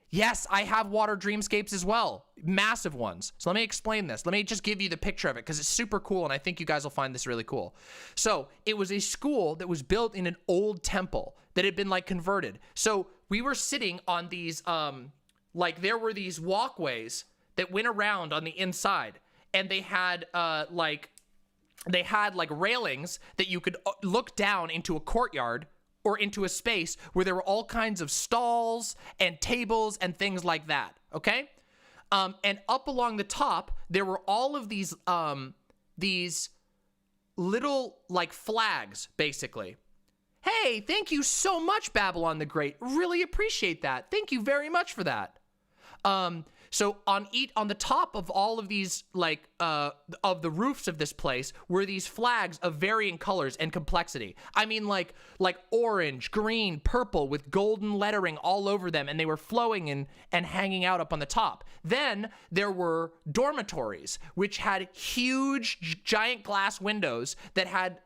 yes, I have water dreamscapes as well. Massive ones. So let me explain this. Let me just give you the picture of it because it's super cool and I think you guys will find this really cool. So it was a school that was built in an old temple that had been like converted. So we were sitting on these, there were these walkways that went around on the inside and they had railings that you could look down into a courtyard or into a space where there were all kinds of stalls and tables and things like that, okay? And up along the top, there were all of these little, like, flags, basically. Hey, thank you so much, Babylon the Great. Really appreciate that. Thank you very much for that. So on the top of all of these, like, of the roofs of this place were these flags of varying colors and complexity. I mean, like orange, green, purple with golden lettering all over them, and they were flowing and hanging out up on the top. Then there were dormitories, which had huge, giant glass windows that had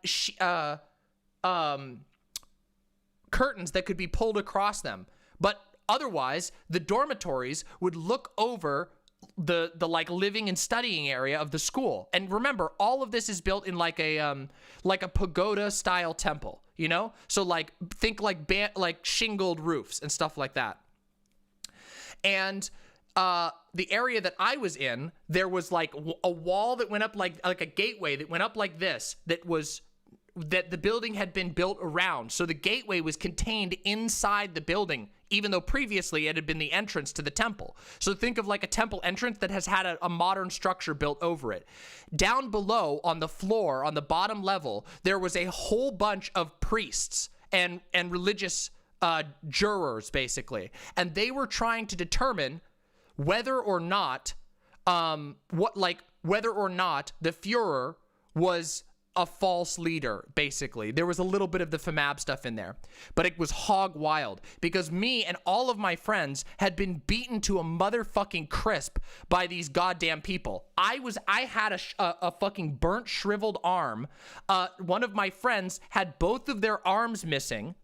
curtains that could be pulled across them. But otherwise, the dormitories would look over the like living and studying area of the school. And remember, all of this is built in like a pagoda style temple, you know? So like think like shingled roofs and stuff like that. And the area that I was in, there was like a wall that went up like a gateway that went up like this, that the building had been built around. So the gateway was contained inside the building, even though previously it had been the entrance to the temple. So think of like a temple entrance that has had a modern structure built over it. Down below on the floor, on the bottom level, there was a whole bunch of priests and religious jurors, basically. And they were trying to determine whether or not the Führer was a false leader, basically. There was a little bit of the FMAB stuff in there, but it was hog wild because me and all of my friends had been beaten to a motherfucking crisp by these goddamn people. I had a fucking burnt, shriveled arm. One of my friends had both of their arms missing,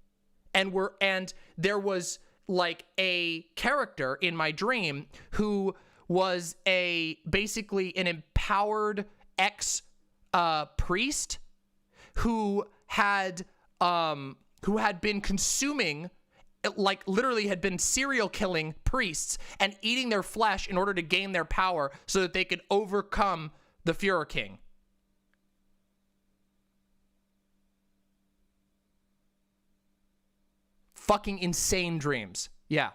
and there was like a character in my dream who was basically an empowered priest who had been consuming, like literally had been serial killing priests and eating their flesh in order to gain their power so that they could overcome the Führer King. Fucking insane dreams. Yeah.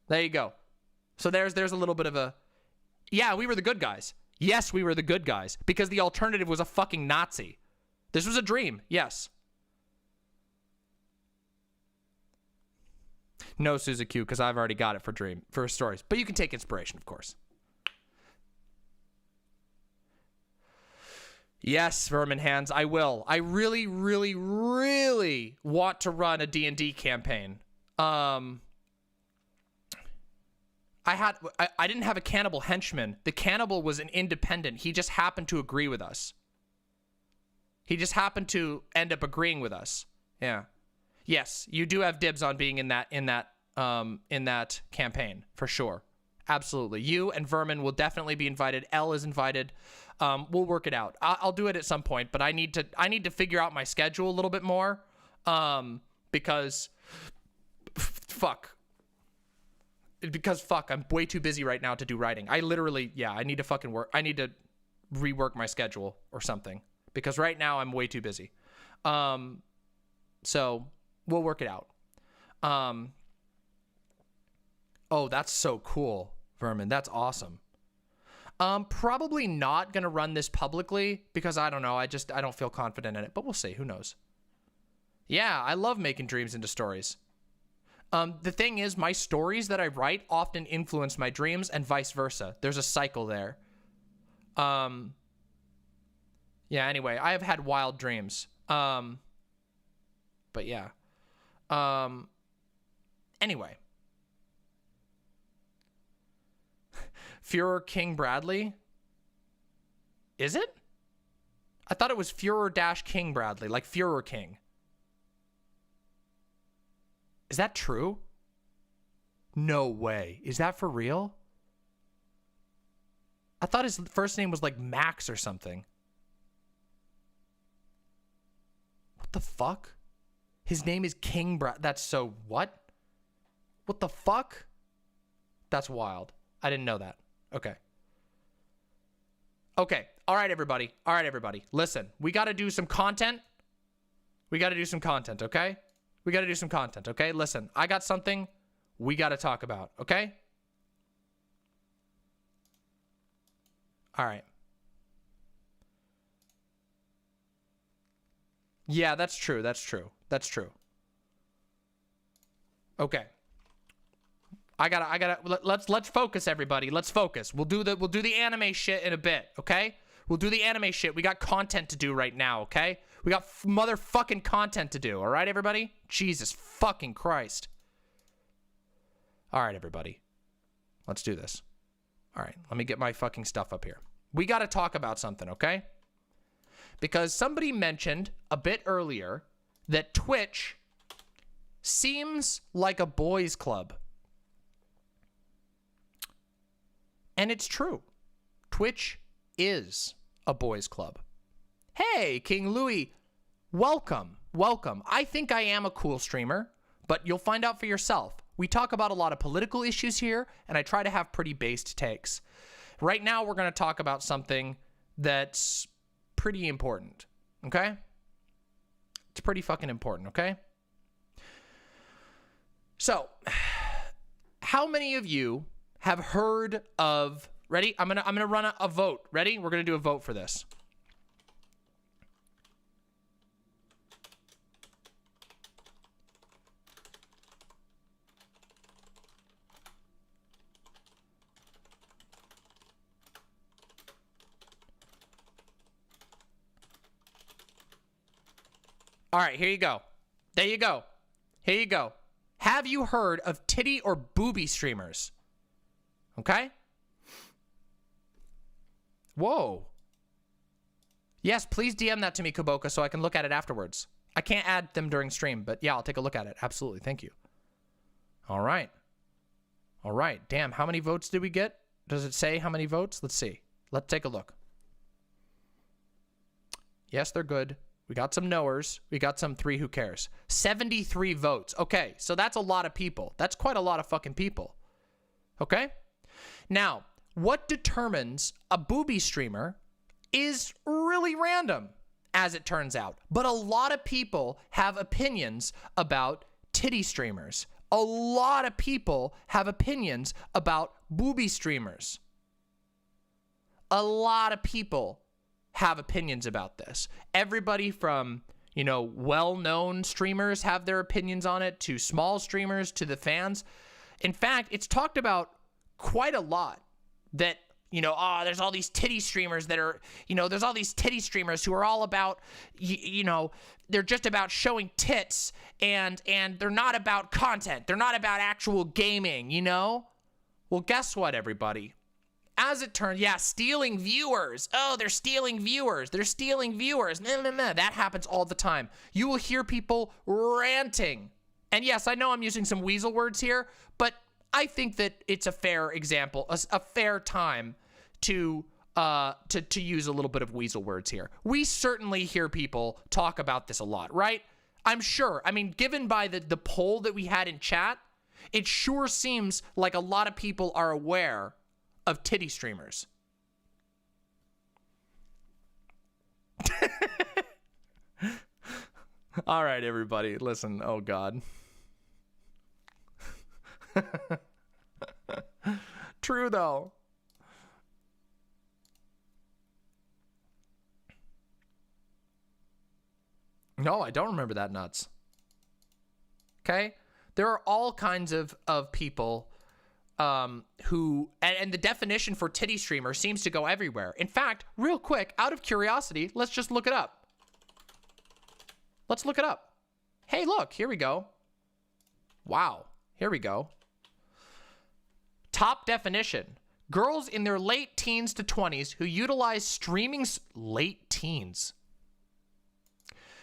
There you go. So there's a little bit of a, yeah, we were the good guys. Yes, we were the good guys, because the alternative was a fucking Nazi. This was a dream, yes. No, Suzuki, because I've already got it for stories. But you can take inspiration, of course. Yes, Vermin Hands, I will. I really, really, really want to run a D&D campaign. I didn't have a cannibal henchman. The cannibal was an independent. He just happened to agree with us. He just happened to end up agreeing with us. Yeah. Yes, you do have dibs on being in that campaign for sure. Absolutely. You and Vermin will definitely be invited. Elle is invited. We'll work it out. I'll do it at some point, but I need to figure out my schedule a little bit more. Because fuck, I'm way too busy right now to do writing. I literally, yeah, I need to fucking work. I need to rework my schedule or something, because right now I'm way too busy. So we'll work it out. Oh, that's so cool, Vermin. That's awesome. Probably not gonna run this publicly because I don't know. I don't feel confident in it, but we'll see. Who knows? Yeah, I love making dreams into stories. The thing is, my stories that I write often influence my dreams and vice versa. There's a cycle there. Yeah, anyway, I have had wild dreams. But yeah. Anyway. Führer King Bradley? Is it? I thought it was Führer-King Bradley, like Führer King. Is that true? No way. Is that for real? I thought his first name was like Max or something. What the fuck? His name is King Brad. That's so what? What the fuck? That's wild. I didn't know that. Okay. Okay. All right, everybody. All right, everybody. Listen, we got to do some content. We got to do some content, okay? We got to do some content, okay? Listen, I got something we got to talk about, okay? All right. Yeah, that's true. That's true. That's true. Okay. Let's focus, everybody. Let's focus. We'll do the anime shit in a bit, okay? We'll do the anime shit. We got content to do right now, okay? We got motherfucking content to do, all right, everybody? Jesus fucking Christ. All right, everybody. Let's do this. All right, let me get my fucking stuff up here. We got to talk about something, okay? Because somebody mentioned a bit earlier that Twitch seems like a boys' club. And it's true. Twitch is a boys' club. Hey, King Louis, welcome, welcome. I think I am a cool streamer, but you'll find out for yourself. We talk about a lot of political issues here, and I try to have pretty based takes. Right now, we're going to talk about something that's pretty important, okay? It's pretty fucking important, okay? So, how many of you have heard of, ready? I'm gonna run a vote. Ready? We're gonna do a vote for this. All right, here you go. There you go. Here you go. Have you heard of titty or booby streamers? Okay? Whoa. Yes, please DM that to me, Kuboka, so I can look at it afterwards. I can't add them during stream, but yeah, I'll take a look at it. Absolutely. Thank you. All right. All right. Damn, how many votes did we get? Does it say how many votes? Let's see. Let's take a look. Yes, they're good. We got some knowers. We got some three who cares. 73 votes. Okay, so that's a lot of people. That's quite a lot of fucking people. Okay? Now, what determines a booby streamer is really random, as it turns out. But a lot of people have opinions about titty streamers. A lot of people have opinions about booby streamers. A lot of people have opinions about this. Everybody from, you know, well-known streamers have their opinions on it, to small streamers, to the fans. In fact, it's talked about quite a lot that, you know, there's all these titty streamers that are, you know, there's all these titty streamers who are all about, you know, they're just about showing tits and they're not about content. They're not about actual gaming, you know? Well, guess what, everybody? As it turns, yeah, stealing viewers. Oh, they're stealing viewers. They're stealing viewers. Nah. That happens all the time. You will hear people ranting. And yes, I know I'm using some weasel words here, but I think that it's a fair example, a fair time to use a little bit of weasel words here. We certainly hear people talk about this a lot, right? I'm sure. I mean, given by the poll that we had in chat, it sure seems like a lot of people are aware of titty streamers. All right, everybody, listen. Oh, God. True, though. No, I don't remember that nuts. Okay? There are all kinds of people who, and the definition for titty streamer seems to go everywhere. In fact, real quick, out of curiosity, let's just look it up. Let's look it up. Hey, look, here we go. Wow, here we go. Top definition: girls in their late teens to 20s who utilize streaming, late teens,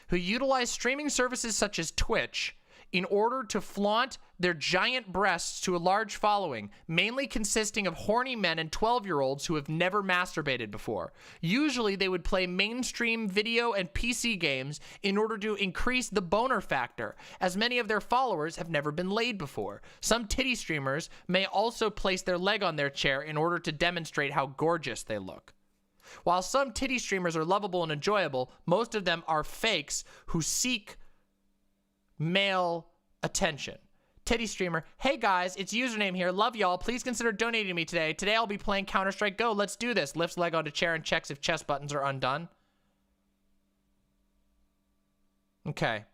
who utilize streaming services such as Twitch in order to flaunt their giant breasts to a large following, mainly consisting of horny men and 12-year-olds who have never masturbated before. Usually, they would play mainstream video and PC games in order to increase the boner factor, as many of their followers have never been laid before. Some titty streamers may also place their leg on their chair in order to demonstrate how gorgeous they look. While some titty streamers are lovable and enjoyable, most of them are fakes who seek male attention. Titty streamer, hey guys, it's username here. Love y'all. Please consider donating to me today. Today I'll be playing Counter-Strike Go. Let's do this. Lifts leg onto chair and checks if chest buttons are undone. Okay.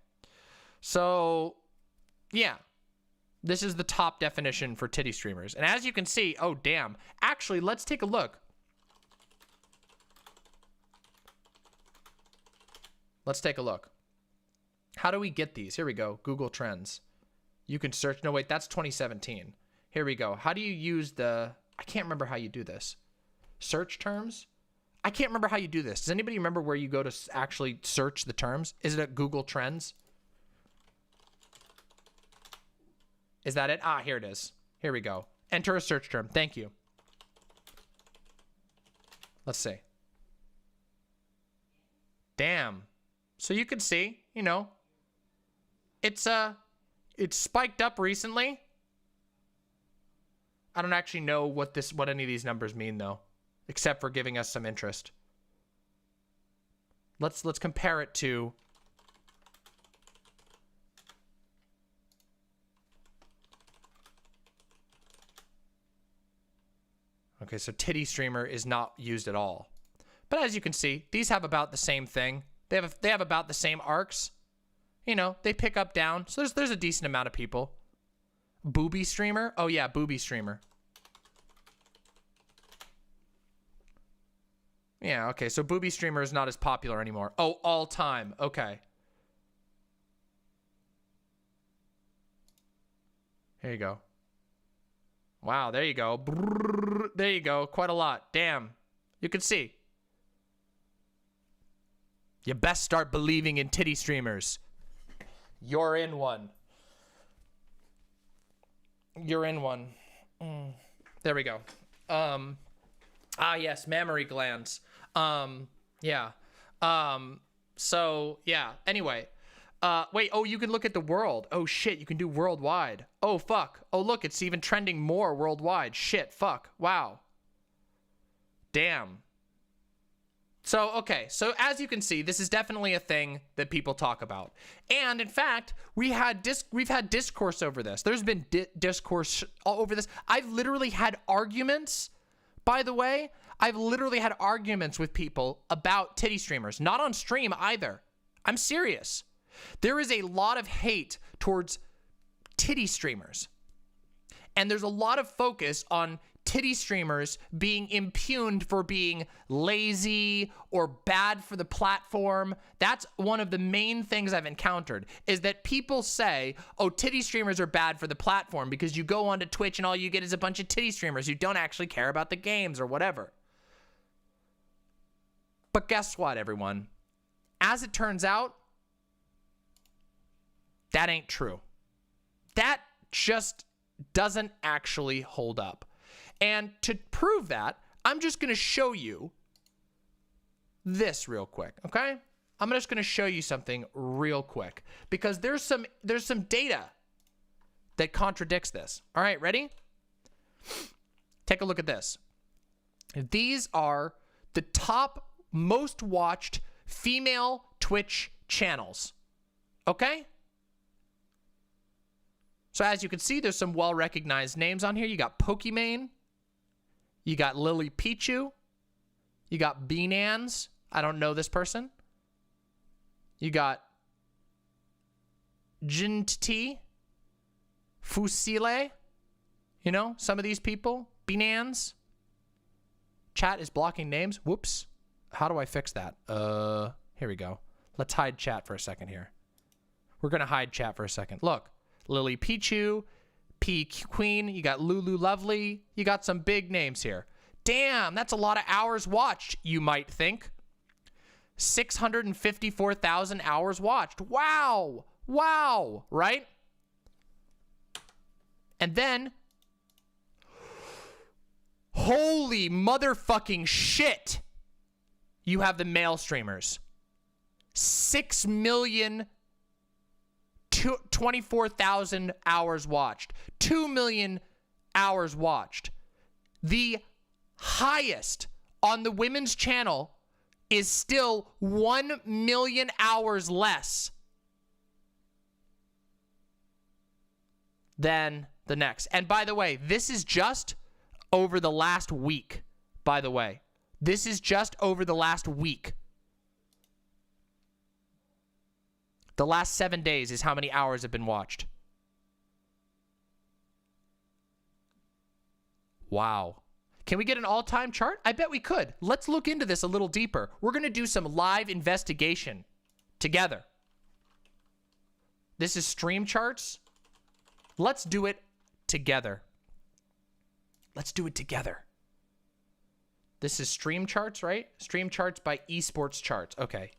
So, yeah. This is the top definition for titty streamers. And as you can see, oh damn. Actually, let's take a look. Let's take a look. How do we get these? Here we go. Google Trends. You can search. No, wait, that's 2017. Here we go. How do you use the... I can't remember how you do this. Search terms? I can't remember how you do this. Does anybody remember where you go to actually search the terms? Is it at Google Trends? Is that it? Ah, here it is. Here we go. Enter a search term. Thank you. Let's see. Damn. So you can see, you know, it's spiked up recently. I don't actually know what any of these numbers mean though, except for giving us some interest. Let's compare it to okay, so titty streamer is not used at all. But as you can see, these have about the same thing. They have about the same arcs. You know, they pick up down. So there's a decent amount of people. Booby streamer? Oh yeah, booby streamer. Yeah, okay. So booby streamer is not as popular anymore. Oh, all time. Okay. Here you go. Wow, there you go. Brrr, there you go. Quite a lot. Damn. You can see. You best start believing in titty streamers. You're in one. You're in one. There we go. Yes, mammary glands. Yeah. So, yeah. Anyway. Wait, oh, you can look at the world. Oh, shit, you can do worldwide. Oh, fuck. Oh, look, it's even trending more worldwide. Shit, fuck. Wow. Damn. So, okay, so as you can see, this is definitely a thing that people talk about. And in fact, we've had discourse over this. There's been discourse all over this. I've literally had arguments, by the way. I've literally had arguments with people about titty streamers. Not on stream either. I'm serious. There is a lot of hate towards titty streamers. And there's a lot of focus on titty streamers being impugned for being lazy or bad for the platform. That's one of the main things I've encountered, is that people say, oh, titty streamers are bad for the platform because you go onto Twitch and all you get is a bunch of titty streamers who don't actually care about the games or whatever. But guess what, everyone? As it turns out, that ain't true. That just doesn't actually hold up. And to prove that, I'm just going to show you this real quick, okay? I'm just going to show you something real quick because there's some data that contradicts this. All right, ready? Take a look at this. These are the top most watched female Twitch channels, okay? So as you can see, there's some well-recognized names on here. You got Pokimane. You got Lily Pichu. You got Beanans. I don't know this person. You got Jinti. Fusile. You know, some of these people. Beanans. Chat is blocking names. Whoops. How do I fix that? Here we go. Let's hide chat for a second here. We're going to hide chat for a second. Look. Lily Pichu, P Queen, you got Lulu Lovely, you got some big names here. Damn, that's a lot of hours watched, you might think. 654,000 hours watched. Wow. Wow, right? And then, holy motherfucking shit, you have the male streamers. 6 million 24,000 hours watched. 2 million hours watched. The highest on the women's channel is still 1 million hours less than the next. And by the way, this is just over the last week, by the way. This is just over the last week. The last 7 days is how many hours have been watched. Wow. Can we get an all-time chart? I bet we could. Let's look into this a little deeper. We're going to do some live investigation together. This is stream charts. Let's do it together. Let's do it together. This is stream charts, right? Stream charts by esports charts. Okay.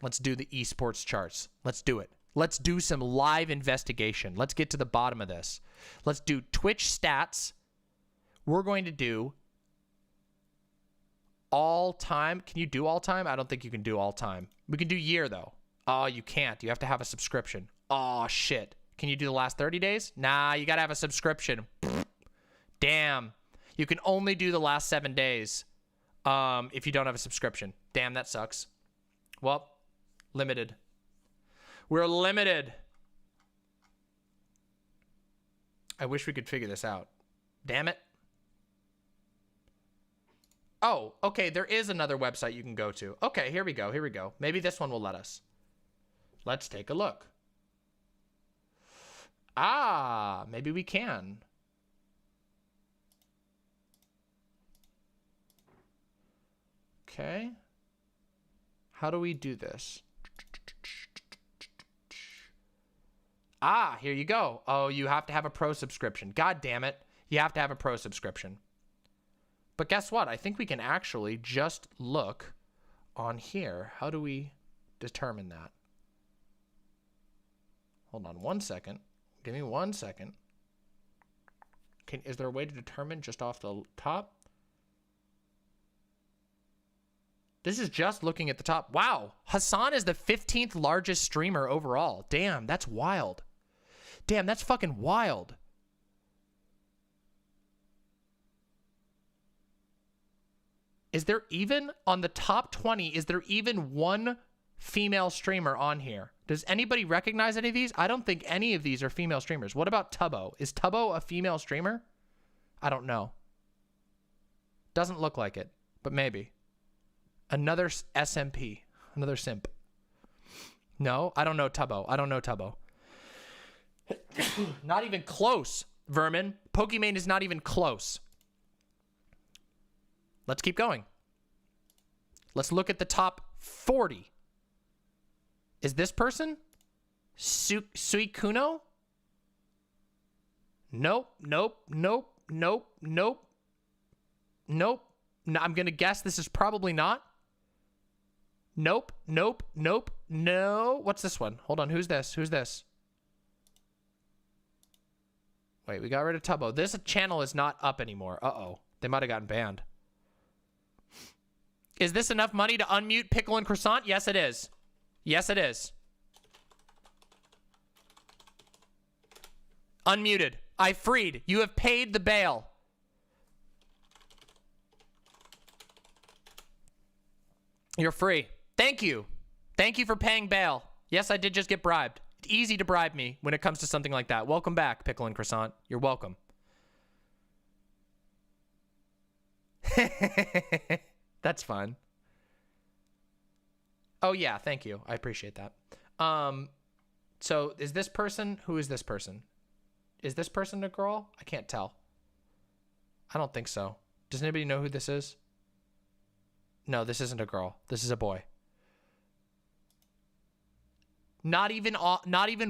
Let's do the esports charts. Let's do it. Let's do some live investigation. Let's get to the bottom of this. Let's do Twitch stats. We're going to do all time. Can you do all time? I don't think you can do all time. We can do year though. Oh, you can't. You have to have a subscription. Oh, shit. Can you do the last 30 days? Nah, you got to have a subscription. Damn. You can only do the last 7 days if you don't have a subscription. Damn, that sucks. Well, limited. We're limited. I wish we could figure this out. Damn it. Oh, okay. There is another website you can go to. Okay, here we go. Here we go. Maybe this one will let us. Let's take a look. Ah, maybe we can. Okay. How do we do this? Ah, here you go. Oh, you have to have a pro subscription. God damn it. You have to have a pro subscription. But guess what? I think we can actually just look on here. How do we determine that? Hold on 1 second. Give me 1 second. Is there a way to determine just off the top? This is just looking at the top. Wow. Hassan is the 15th largest streamer overall. Damn, that's wild. Damn, that's fucking wild. Is there even, on the top 20, is there even one female streamer on here? Does anybody recognize any of these? I don't think any of these are female streamers. What about Tubbo? Is Tubbo a female streamer? I don't know. Doesn't look like it, but maybe. Another SMP. Another simp. No, I don't know Tubbo. I don't know Tubbo. Not even close, Vermin. Pokimane is not even close. Let's keep going. Let's look at the top 40. Is this person? Suikuno? Nope, nope, nope, nope, nope. Nope. No, I'm going to guess this is probably not. Nope, nope, nope, no. What's this one? Hold on, who's this? Who's this? Wait, we got rid of Tubbo. This channel is not up anymore. Uh-oh. They might have gotten banned. Is this enough money to unmute Pickle and Croissant? Yes, it is. Yes, it is. Unmuted. I freed. You have paid the bail. You're free. Thank you. Thank you for paying bail. Yes, I did just get bribed. It's easy to bribe me when it comes to something like that. Welcome back, Pickle and Croissant. You're welcome. That's fun. Oh, yeah. Thank you. I appreciate that. So is this person? Who is this person? Is this person a girl? I can't tell. I don't think so. Does anybody know who this is? No, this isn't a girl. This is a boy. Not even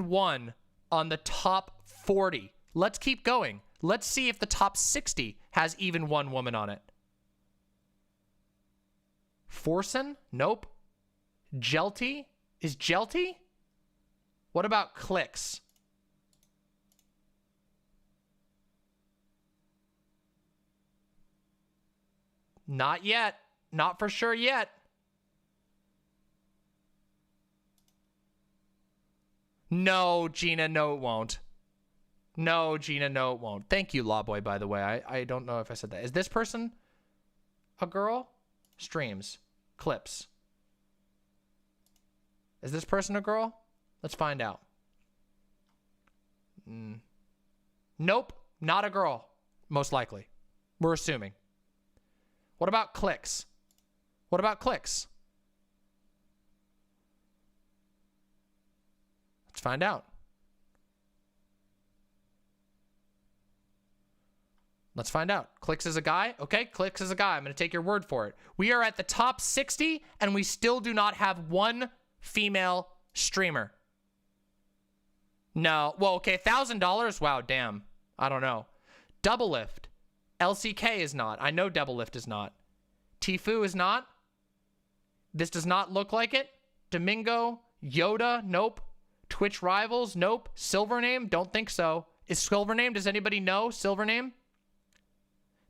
one on the top 40. Let's keep going. Let's see if the top 60 has even one woman on it. Forsen? Nope. Jelty? Is Jelty? What about Clicks? Not yet. Not for sure yet. No, Jeena, no, it won't. No, Jeena, no, it won't. Thank you, Lawboy, by the way. I don't know if I said that. Is this person a girl? Streams. Clips. Is this person a girl? Let's find out. Nope, not a girl. Most likely. We're assuming. What about clicks? What about clicks? Let's find out. Let's find out. Clicks is a guy? Okay, Clicks is a guy. I'm going to take your word for it. We are at the top 60, and we still do not have one female streamer. No. Well, okay, $1,000? Wow, damn. I don't know. Double Lift. LCK is not. I know Double Lift is not. Tfue is not. This does not look like it. Domingo. Yoda. Nope. Twitch Rivals. Nope. Silvername. Don't think so. Is Silvername? Does anybody know Silvername?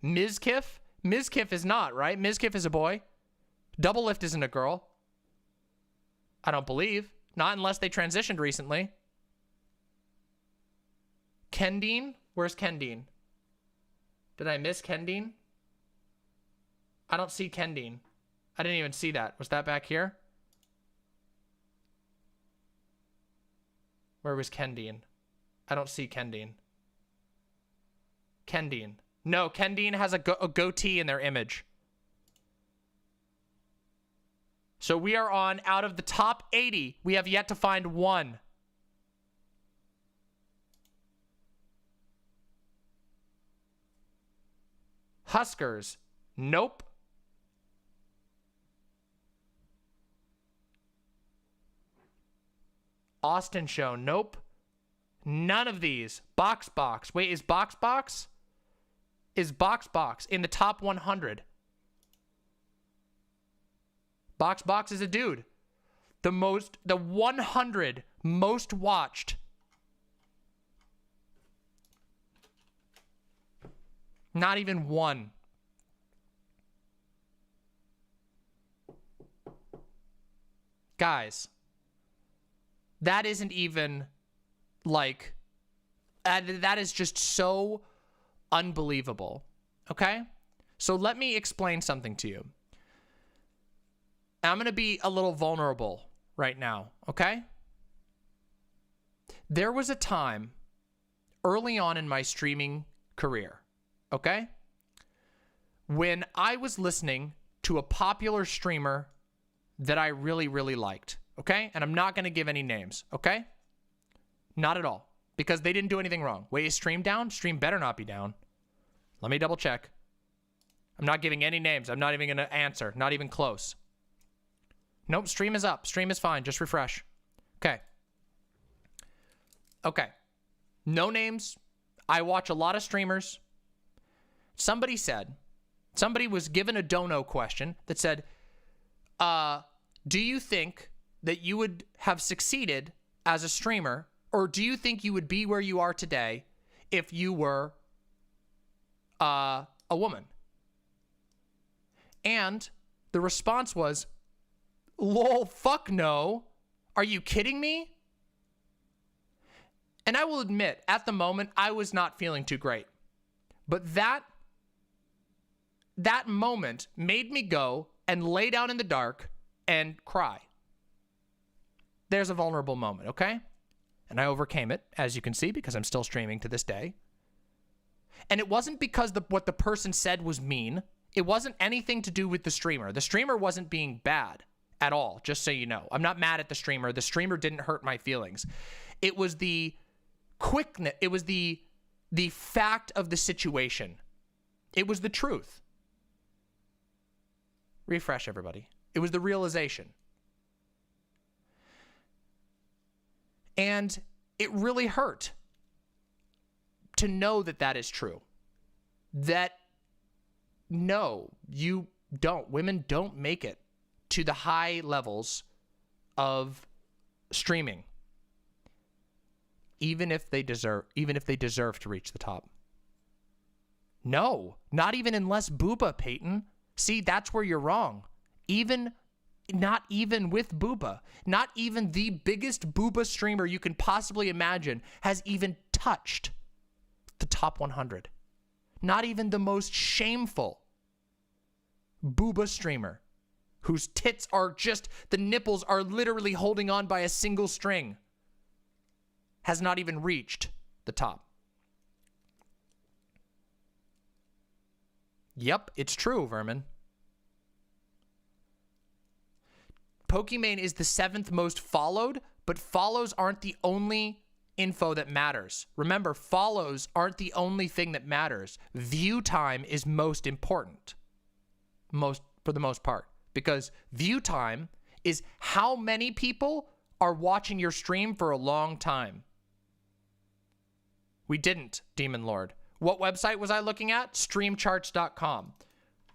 Mizkif? Mizkif is not, right? Mizkif is a boy. Double Lift isn't a girl. I don't believe. Not unless they transitioned recently. Kendine? Where's Kendine? Did I miss Kendine? I don't see Kendine. I didn't even see that. Was that back here? Where was Kendine? I don't see Kendine. Kendine. No, Kendine has a goatee in their image. So we are on, out of the top 80, we have yet to find one. Huskers. Nope. Austin Show. Nope. None of these. Box. Wait, is Box? Is Box in the top 100? Box is a dude. The 100 most watched. Not even one. Guys, that isn't even like, that is just so unbelievable. Okay? So let me explain something to you. I'm going to be a little vulnerable right now, okay? There was a time early on in my streaming career, okay, when I was listening to a popular streamer that I really, really liked, okay? And I'm not going to give any names, okay? Not at all. Because they didn't do anything wrong. Wait, is stream down? Stream better not be down. Let me double check. I'm not giving any names. I'm not even going to answer. Not even close. Nope, stream is up. Stream is fine. Just refresh. Okay. Okay. No names. I watch a lot of streamers. Somebody was given a dono question that said, do you think that you would have succeeded as a streamer, or do you think you would be where you are today if you were a woman? And the response was, lol, fuck no. Are you kidding me? And I will admit, at the moment, I was not feeling too great. But that moment made me go and lay down in the dark and cry. There's a vulnerable moment, okay? And I overcame it, as you can see, because I'm still streaming to this day. And it wasn't because what the person said was mean. It wasn't anything to do with the streamer. The streamer wasn't being bad at all, just so you know. I'm not mad at the streamer. The streamer didn't hurt my feelings. It was the quickness. It was the fact of the situation. It was the truth. Refresh, everybody. It was the realization. And it really hurt to know that that is true. That, no, you don't. Women don't make it to the high levels of streaming. Even if they deserve to reach the top. No, not even unless Booba, Peyton. See, that's where you're wrong. Not even with Booba. Not even the biggest Booba streamer you can possibly imagine has even touched top 100. Not even the most shameful booba streamer whose tits are just, the nipples are literally holding on by a single string, has not even reached the top. Yep, it's true, Vermin. Pokimane is the 7th most followed, but follows aren't the only info that matters. Remember, follows aren't the only thing that matters. View time is most important. For the most part. Because view time is how many people are watching your stream for a long time. We didn't, Demon Lord. What website was I looking at? Streamcharts.com,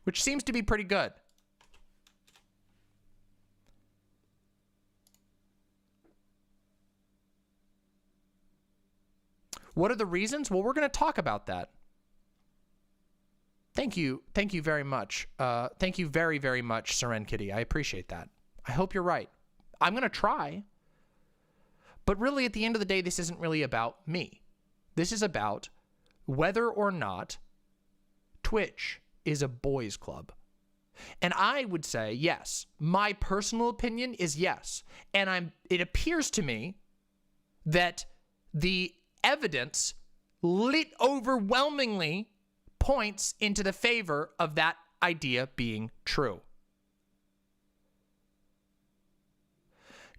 which seems to be pretty good. What are the reasons? Well, we're going to talk about that. Thank you very much. Thank you very, very much, Seren Kitty. I appreciate that. I hope you're right. I'm going to try. But really, at the end of the day, this isn't really about me. This is about whether or not Twitch is a boys' club. And I would say yes. My personal opinion is yes. And it appears to me that the evidence overwhelmingly points into the favor of that idea being true.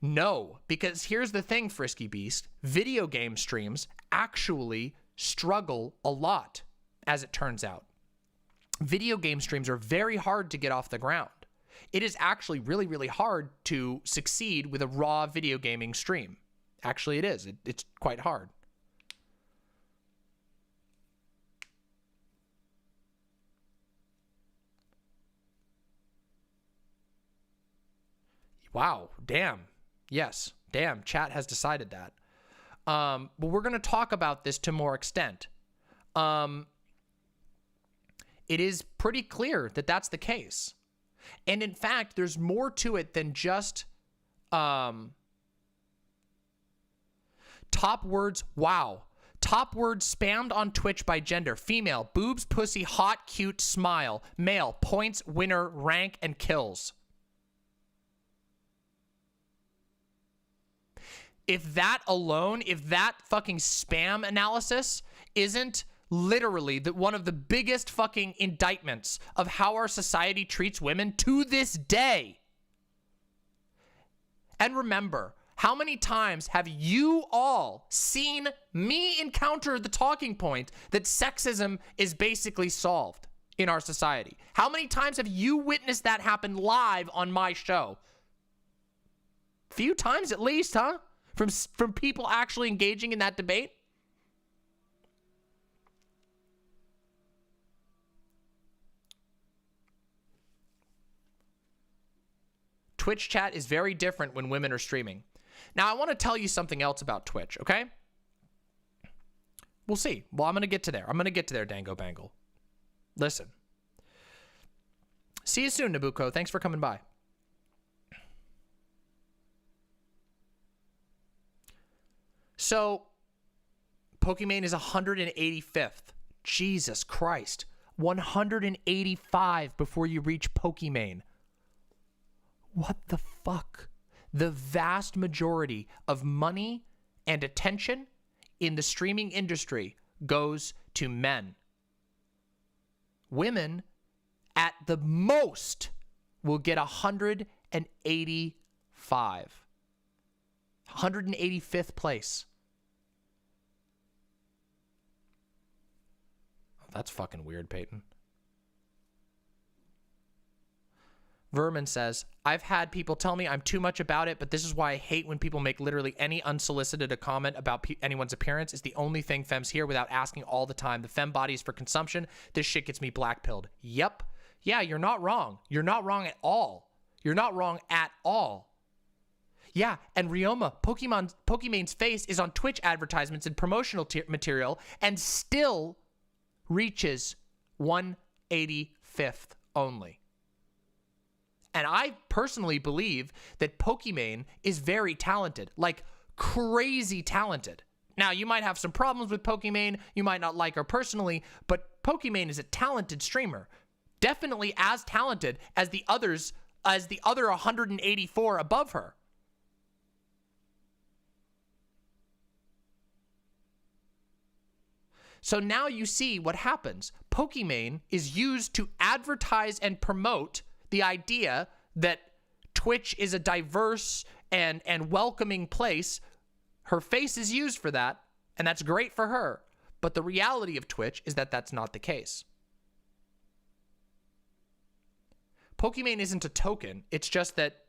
No, because here's the thing, Frisky Beast. Video game streams actually struggle a lot, as it turns out. Video game streams are very hard to get off the ground. It is actually really, really hard to succeed with a raw video gaming stream. Actually, it is. It's quite hard. Wow, damn. Yes, damn, chat has decided that. But we're going to talk about this to more extent. It is pretty clear that that's the case. And in fact, there's more to it than just top words, wow. Top words spammed on Twitch by gender: female, boobs, pussy, hot, cute, smile. Male, points, winner, rank, and kills. If that alone, if that fucking spam analysis isn't literally one of the biggest fucking indictments of how our society treats women to this day. And remember, how many times have you all seen me encounter the talking point that sexism is basically solved in our society? How many times have you witnessed that happen live on my show? Few times at least, huh? From people actually engaging in that debate? Twitch chat is very different when women are streaming. Now, I want to tell you something else about Twitch, okay? We'll see. Well, I'm going to get to there. I'm going to get to there, Dango Bangle. Listen. See you soon, Nabucco. Thanks for coming by. So, Pokimane is 185th. Jesus Christ. 185 before you reach Pokimane. What the fuck? The vast majority of money and attention in the streaming industry goes to men. Women, at the most, will get 185. 185th place. That's fucking weird, Peyton. Vermin says, I've had people tell me I'm too much about it, but this is why I hate when people make literally any unsolicited a comment about anyone's appearance. It's the only thing femmes hear without asking all the time. The femme body is for consumption. This shit gets me black-pilled. Yep. Yeah, you're not wrong. You're not wrong at all. You're not wrong at all. Yeah, and Ryoma, Pokimane's face is on Twitch advertisements and promotional material and still reaches 185th only. And I personally believe that Pokimane is very talented, like crazy talented. Now, you might have some problems with Pokimane. You might not like her personally, but Pokimane is a talented streamer. Definitely as talented as the other 184 above her. So now you see what happens. Pokimane is used to advertise and promote the idea that Twitch is a diverse and welcoming place. Her face is used for that, and that's great for her. But the reality of Twitch is that that's not the case. Pokimane isn't a token. It's just that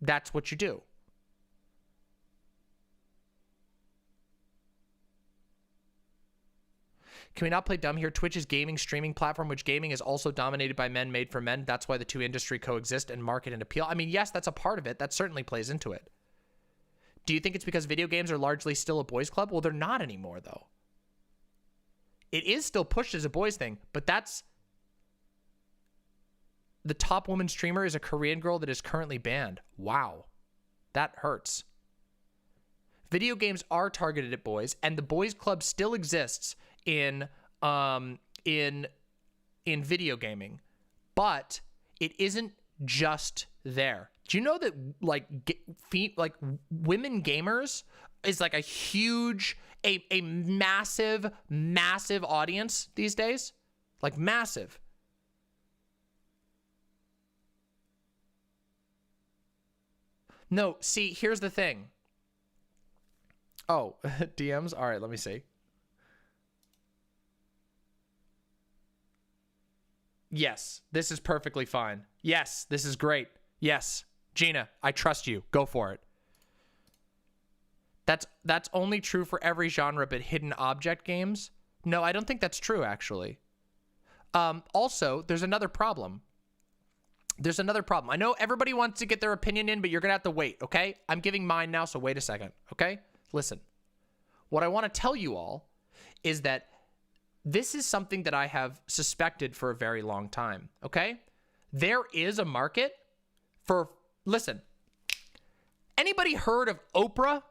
that's what you do. Can we not play dumb here? Twitch is gaming streaming platform, which gaming is also dominated by men, made for men. That's why the two industry coexist and market and appeal. I mean, yes, that's a part of it. That certainly plays into it. Do you think it's because video games are largely still a boys' club? Well, they're not anymore, though. It is still pushed as a boys' thing, but that's... The top woman streamer is a Korean girl that is currently banned. Wow. That hurts. Video games are targeted at boys, and the boys' club still exists in video gaming, but it isn't just there. Do you know that like women gamers is like a huge, a massive audience these days? Like massive. No, see, here's the thing. Oh, DMs? All right, let me see. Yes, this is perfectly fine. Yes, this is great. Yes, Jeena, I trust you. Go for it. That's only true for every genre but hidden object games. No, I don't think that's true, actually. Also, there's another problem. There's another problem. I know everybody wants to get their opinion in, but you're going to have to wait, okay? I'm giving mine now, so wait a second, okay? Listen. What I want to tell you all is that this is something that I have suspected for a very long time, okay? There is a market for, listen, anybody heard of Oprah?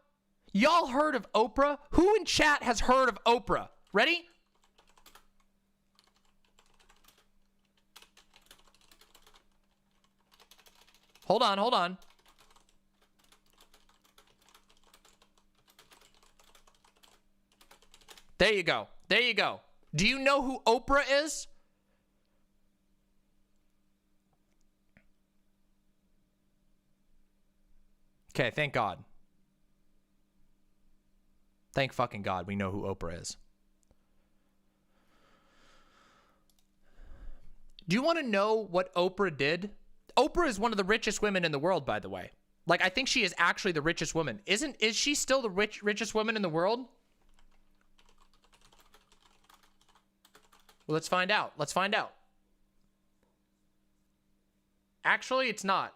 Y'all heard of Oprah? Who in chat has heard of Oprah? Ready? Hold on, hold on. There you go. There you go. Do you know who Oprah is? Okay, thank God. Thank fucking God we know who Oprah is. Do you want to know what Oprah did? Oprah is one of the richest women in the world, by the way. Like, I think she is actually the richest woman. Is she still the richest woman in the world? Well, let's find out. Let's find out. Actually, it's not.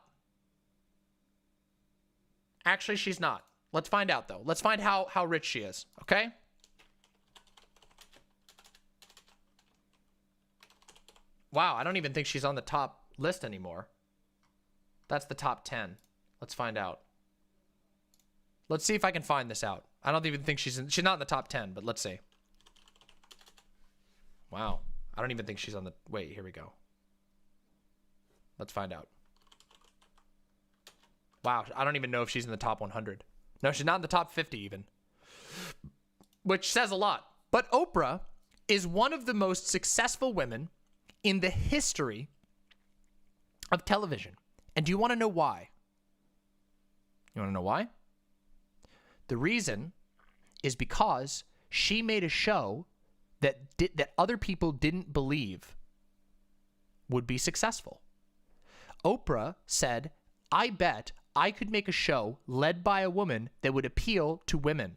Actually, she's not. Let's find out, though. Let's find how rich she is, okay? Wow, I don't even think she's on the top list anymore. That's the top 10. Let's find out. Let's see if I can find this out. I don't even think she's not in the top 10, but let's see. Wow. I don't even think she's on the... Wait, here we go. Let's find out. Wow, I don't even know if she's in the top 100. No, she's not in the top 50 even. Which says a lot. But Oprah is one of the most successful women in the history of television. And do you want to know why? You want to know why? The reason is because she made a show that other people didn't believe would be successful. Oprah said, I bet I could make a show led by a woman that would appeal to women.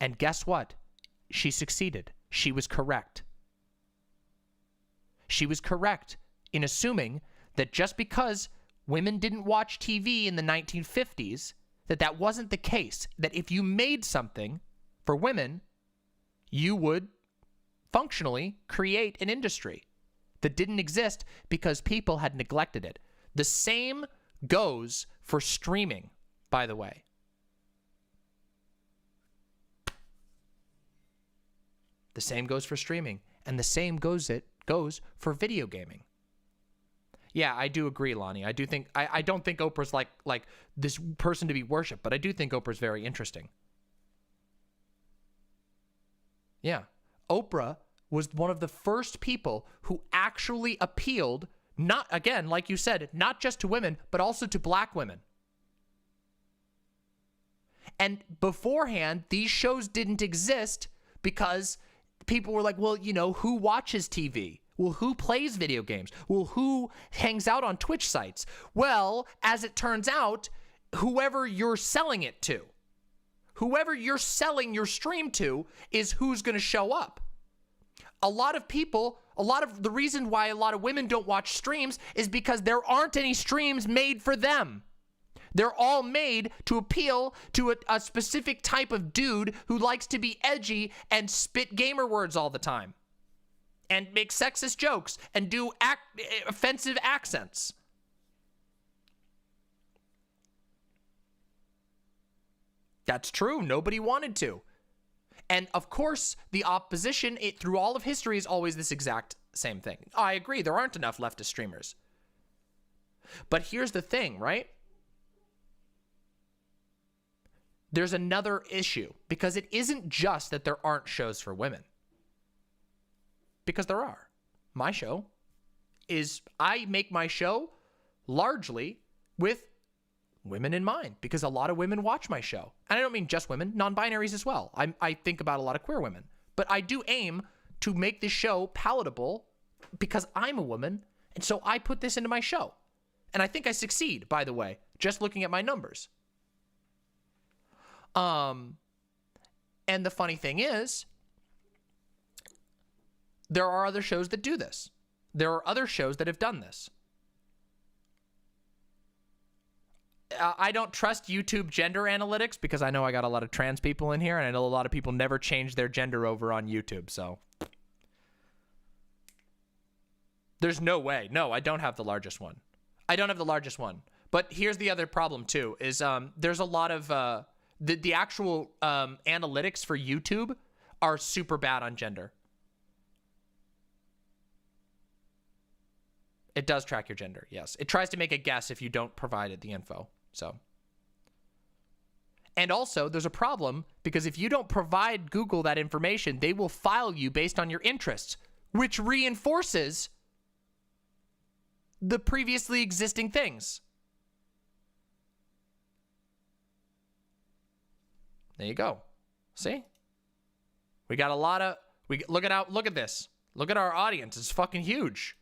And guess what? She succeeded. She was correct. She was correct in assuming that just because women didn't watch TV in the 1950s, that wasn't the case. That if you made something for women, you would functionally create an industry that didn't exist because people had neglected it. The same goes for streaming, by the way. The same goes for streaming. And the same goes for video gaming. Yeah, I do agree, Lonnie. I do think I don't think Oprah's like this person to be worshipped, but I do think Oprah's very interesting. Yeah. Oprah was one of the first people who actually appealed, not, again, like you said, not just to women, but also to black women. And beforehand, these shows didn't exist because people were like, well, you know, who watches TV? Well, who plays video games? Well, who hangs out on Twitch sites? Well, as it turns out, whoever you're selling it to, whoever you're selling your stream to is who's going to show up. A lot of the reason why a lot of women don't watch streams is because there aren't any streams made for them. They're all made to appeal to a specific type of dude who likes to be edgy and spit gamer words all the time. And make sexist jokes and do offensive accents. That's true. Nobody wanted to. And of course, the opposition through all of history is always this exact same thing. I agree. There aren't enough leftist streamers. But here's the thing, right? There's another issue, because it isn't just that there aren't shows for women. Because there are. My show I make my show largely with women in mind, because a lot of women watch my show. And I don't mean just women, non-binaries as well. I think about a lot of queer women. But I do aim to make this show palatable because I'm a woman, and so I put this into my show. And I think I succeed, by the way, just looking at my numbers. And the funny thing is, there are other shows that do this. There are other shows that have done this. I don't trust YouTube gender analytics because I know I got a lot of trans people in here, and I know a lot of people never change their gender over on YouTube, so. There's no way. No, I don't have the largest one. I don't have the largest one. But here's the other problem, too, is there's a lot of, the actual analytics for YouTube are super bad on gender. It does track your gender, yes. It tries to make a guess if you don't provide it the info, so. And also, there's a problem because if you don't provide Google that information, they will file you based on your interests, which reinforces the previously existing things. There you go. See? We got a lot of, look at this. Look at our audience. It's fucking huge.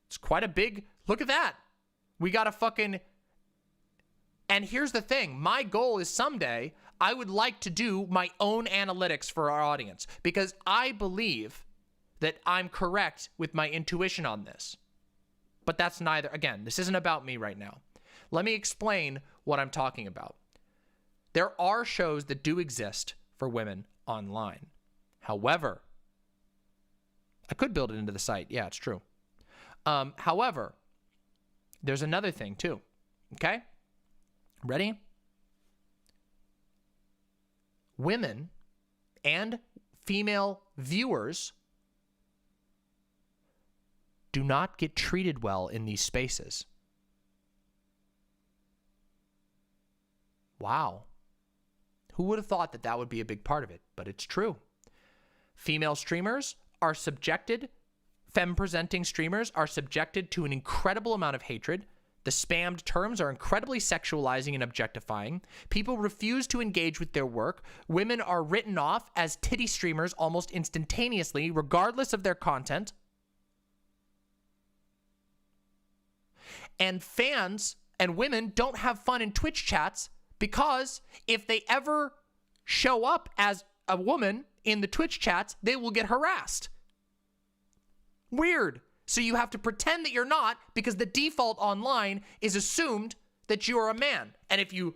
It's quite a big, look at that. We got a fucking, and here's the thing. My goal is someday I would like to do my own analytics for our audience because I believe that I'm correct with my intuition on this. But that's neither, again, this isn't about me right now. Let me explain what I'm talking about. There are shows that do exist for women online. However, I could build it into the site. Yeah, it's true. However, there's another thing too. Okay? Ready? Women and female viewers do not get treated well in these spaces. Wow. Who would have thought that that would be a big part of it? But it's true. Female streamers are subjected, femme-presenting streamers are subjected to an incredible amount of hatred. The spammed terms are incredibly sexualizing and objectifying. People refuse to engage with their work. Women are written off as titty streamers almost instantaneously, regardless of their content. And fans and women don't have fun in Twitch chats because if they ever show up as a woman in the Twitch chats, they will get harassed. Weird. So you have to pretend that you're not because the default online is assumed that you are a man. And if you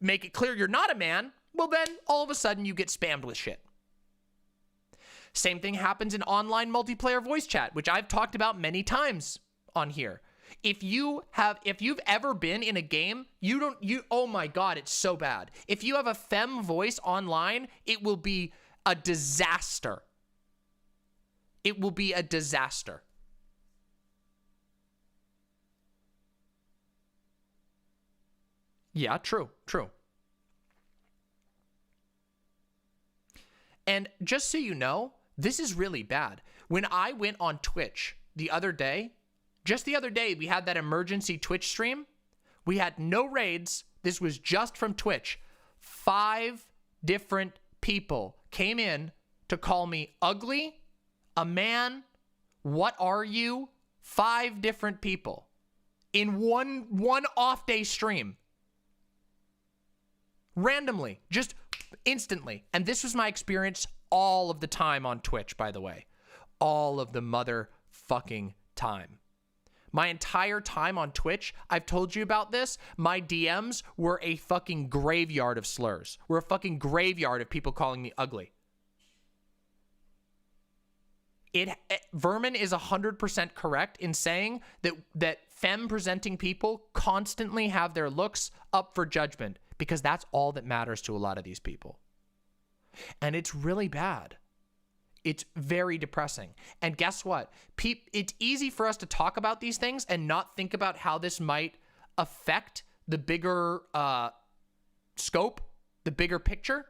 make it clear you're not a man, well then all of a sudden you get spammed with shit. Same thing happens in online multiplayer voice chat, which I've talked about many times on here. If you've ever been in a game, oh my God, it's so bad. If you have a femme voice online, it will be a disaster. It will be a disaster. Yeah, true. And just so you know, this is really bad. When I went on Twitch the other day, we had that emergency Twitch stream. We had no raids. This was just from Twitch. 5 different people came in to call me ugly, a man, what are you? 5 different people in one off day stream. Randomly, just instantly. And this was my experience all of the time on Twitch, by the way. All of the motherfucking time. My entire time on Twitch, I've told you about this, my DMs were a fucking graveyard of slurs. Were a fucking graveyard of people calling me ugly. Vermin is 100% correct in saying that femme-presenting people constantly have their looks up for judgment, because that's all that matters to a lot of these people. And it's really bad. It's very depressing. And guess what? It's easy for us to talk about these things and not think about how this might affect the bigger scope, the bigger picture.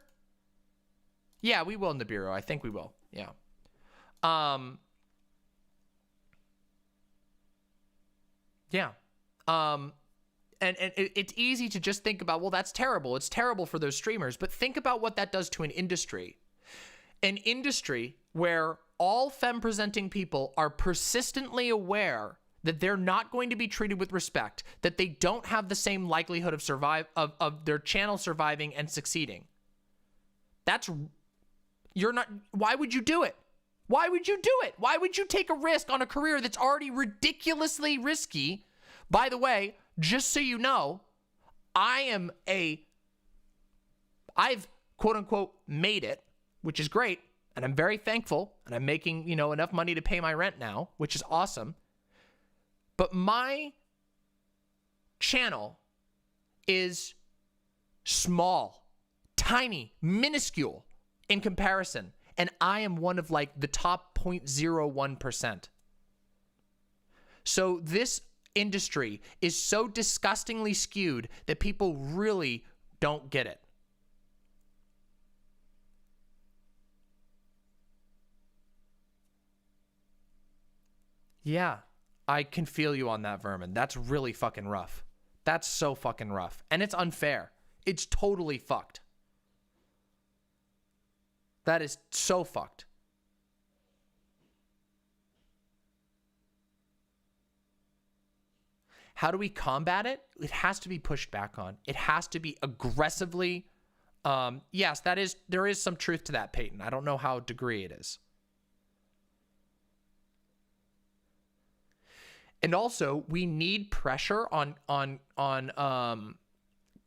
Yeah, we will, Nibiru. I think we will. Yeah. And it's easy to just think about, well, that's terrible. It's terrible for those streamers. But think about what that does to an industry. An industry where all femme-presenting people are persistently aware that they're not going to be treated with respect, that they don't have the same likelihood of their channel surviving and succeeding. Why would you do it? Why would you do it? Why would you take a risk on a career that's already ridiculously risky? By the way, just so you know, I've quote unquote made it, which is great. And I'm very thankful, and I'm making, enough money to pay my rent now, which is awesome. But my channel is small, tiny, minuscule in comparison. And I am one of the top 0.01%. So this industry is so disgustingly skewed that people really don't get it. Yeah, I can feel you on that, Vermin. That's really fucking rough. That's so fucking rough. And it's unfair. It's totally fucked. That is so fucked. How do we combat it? It has to be pushed back on. It has to be aggressively. Yes, there is some truth to that, Peyton. I don't know how degree it is. And also, we need pressure on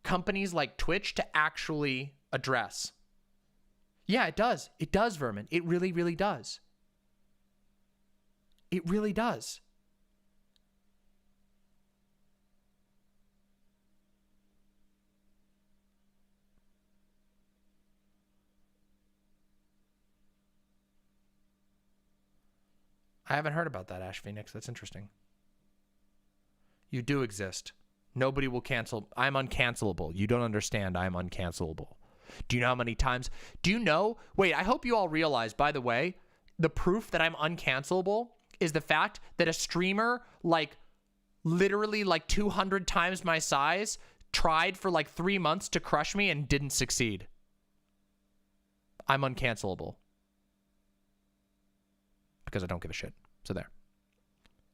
companies like Twitch to actually address. Yeah, it does. It does, Vermin. It really, really does. It really does. I haven't heard about that, Ash Phoenix. That's interesting. You do exist. Nobody will cancel. I'm uncancelable. You don't understand. I'm uncancelable. Do you know how many times? Do you know? Wait, I hope you all realize, by the way, the proof that I'm uncancelable is the fact that a streamer, literally 200 times my size, tried for 3 months to crush me and didn't succeed. I'm uncancelable. Because I don't give a shit. So there.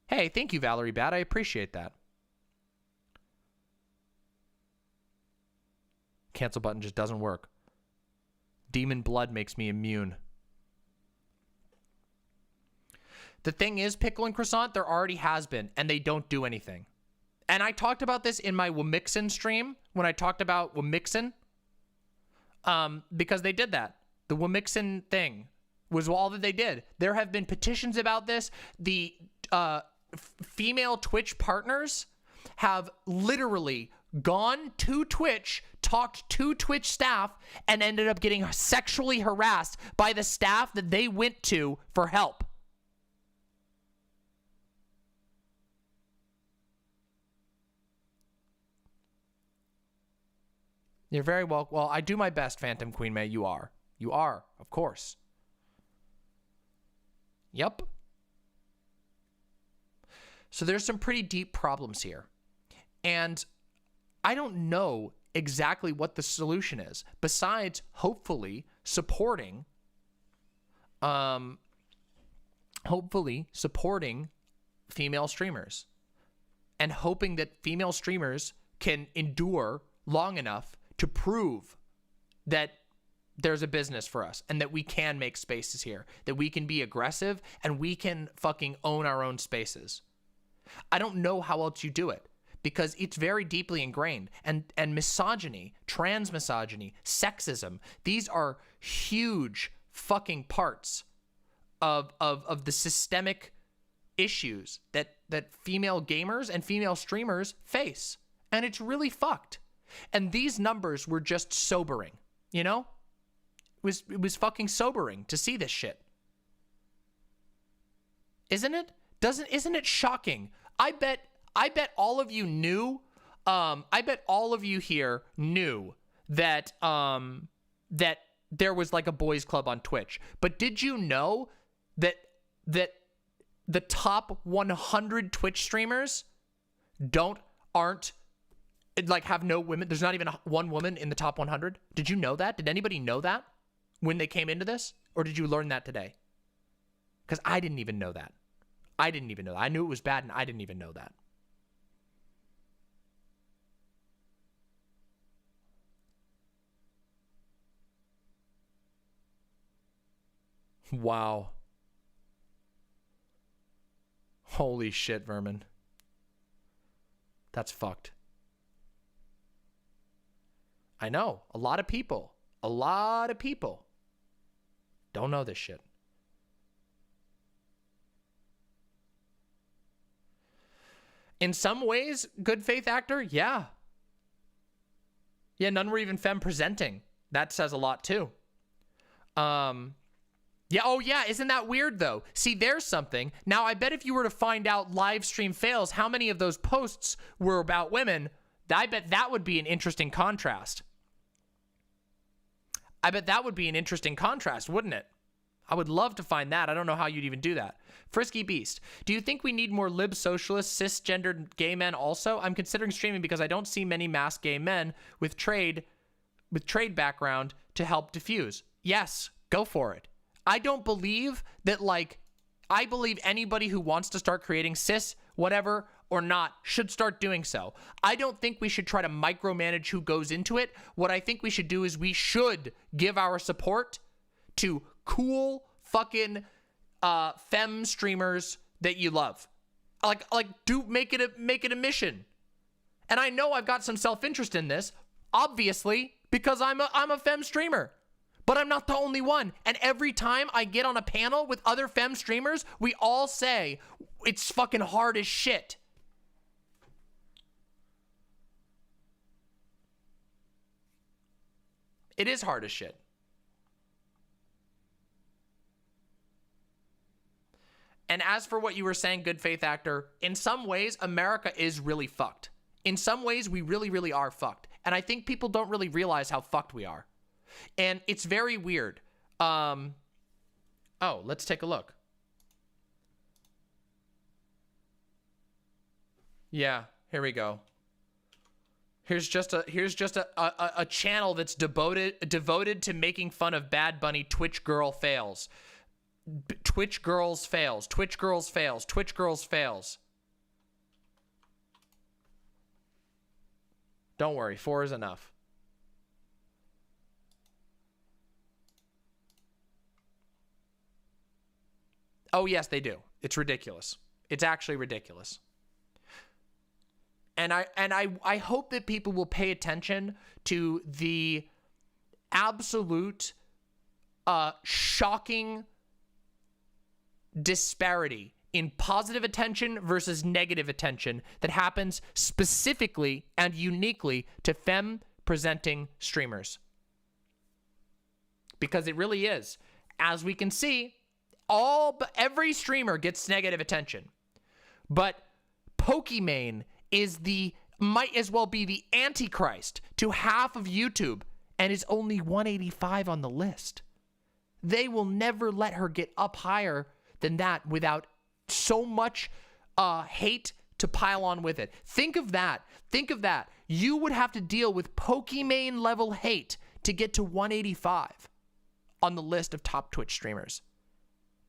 Hey, thank you, Valerie Bat. I appreciate that. Cancel button just doesn't work. Demon blood makes me immune. The thing is, Pickle and Croissant, there already has been, and they don't do anything. And I talked about this in my Wamixin stream, when I talked about Wamixin, because they did that. The Wamixin thing was all that they did. There have been petitions about this. The female Twitch partners have literally gone to Twitch, talked to Twitch staff, and ended up getting sexually harassed by the staff that they went to for help. You're very welcome. Well, I do my best, Phantom Queen May. You are. You are, of course. Yep. So there's some pretty deep problems here. And I don't know exactly what the solution is, besides hopefully supporting female streamers, and hoping that female streamers can endure long enough to prove that there's a business for us and that we can make spaces here, that we can be aggressive and we can fucking own our own spaces. I don't know how else you do it, because it's very deeply ingrained. And misogyny, trans misogyny, sexism, these are huge fucking parts of the systemic issues that female gamers and female streamers face. And it's really fucked. And these numbers were just sobering, you know? It was fucking sobering to see this shit. Isn't it? Isn't it shocking? I bet all of you knew, I bet all of you here knew that that there was like a boys club on Twitch. But did you know that the top 100 Twitch streamers aren't like, have no women? There's not even one woman in the top 100. Did you know that? Did anybody know that when they came into this? Or did you learn that today? Because I didn't even know that. I didn't even know that. I knew it was bad, and I didn't even know that. Wow. Holy shit, Vermin. That's fucked. I know. A lot of people don't know this shit. In some ways, good faith actor, yeah. Yeah, none were even femme presenting. That says a lot too. Yeah, oh yeah, isn't that weird though? See, there's something. Now, I bet if you were to find out live stream fails, how many of those posts were about women, I bet that would be an interesting contrast. I bet that would be an interesting contrast, wouldn't it? I would love to find that. I don't know how you'd even do that. Frisky Beast, do you think we need more lib socialist, cisgendered gay men also? I'm considering streaming because I don't see many masked gay men with trade background to help diffuse. Yes, go for it. I don't believe that, like, I believe anybody who wants to start creating cis, whatever, or not, should start doing so. I don't think we should try to micromanage who goes into it. What I think we should do is we should give our support to cool fucking femme streamers that you love. Like make it a mission. And I know I've got some self-interest in this, obviously, because I'm a femme streamer. But I'm not the only one. And every time I get on a panel with other femme streamers, we all say it's fucking hard as shit. It is hard as shit. And as for what you were saying, good faith actor, in some ways, America is really fucked. In some ways, we really, really are fucked. And I think people don't really realize how fucked we are. And it's very weird. Oh, let's take a look. Yeah, here we go. Here's just a channel that's devoted to making fun of Bad Bunny. Twitch girl fails. Twitch girls fails. Twitch girls fails. Twitch girls fails. Don't worry, 4 is enough. Oh yes, they do. It's ridiculous. It's actually ridiculous. And I hope that people will pay attention to the absolute shocking disparity in positive attention versus negative attention that happens specifically and uniquely to femme presenting streamers. Because it really is. As we can see, every streamer gets negative attention. But Pokimane might as well be the Antichrist to half of YouTube and is only 185 on the list. They will never let her get up higher than that without so much hate to pile on with it. Think of that. Think of that. You would have to deal with Pokimane level hate to get to 185 on the list of top Twitch streamers.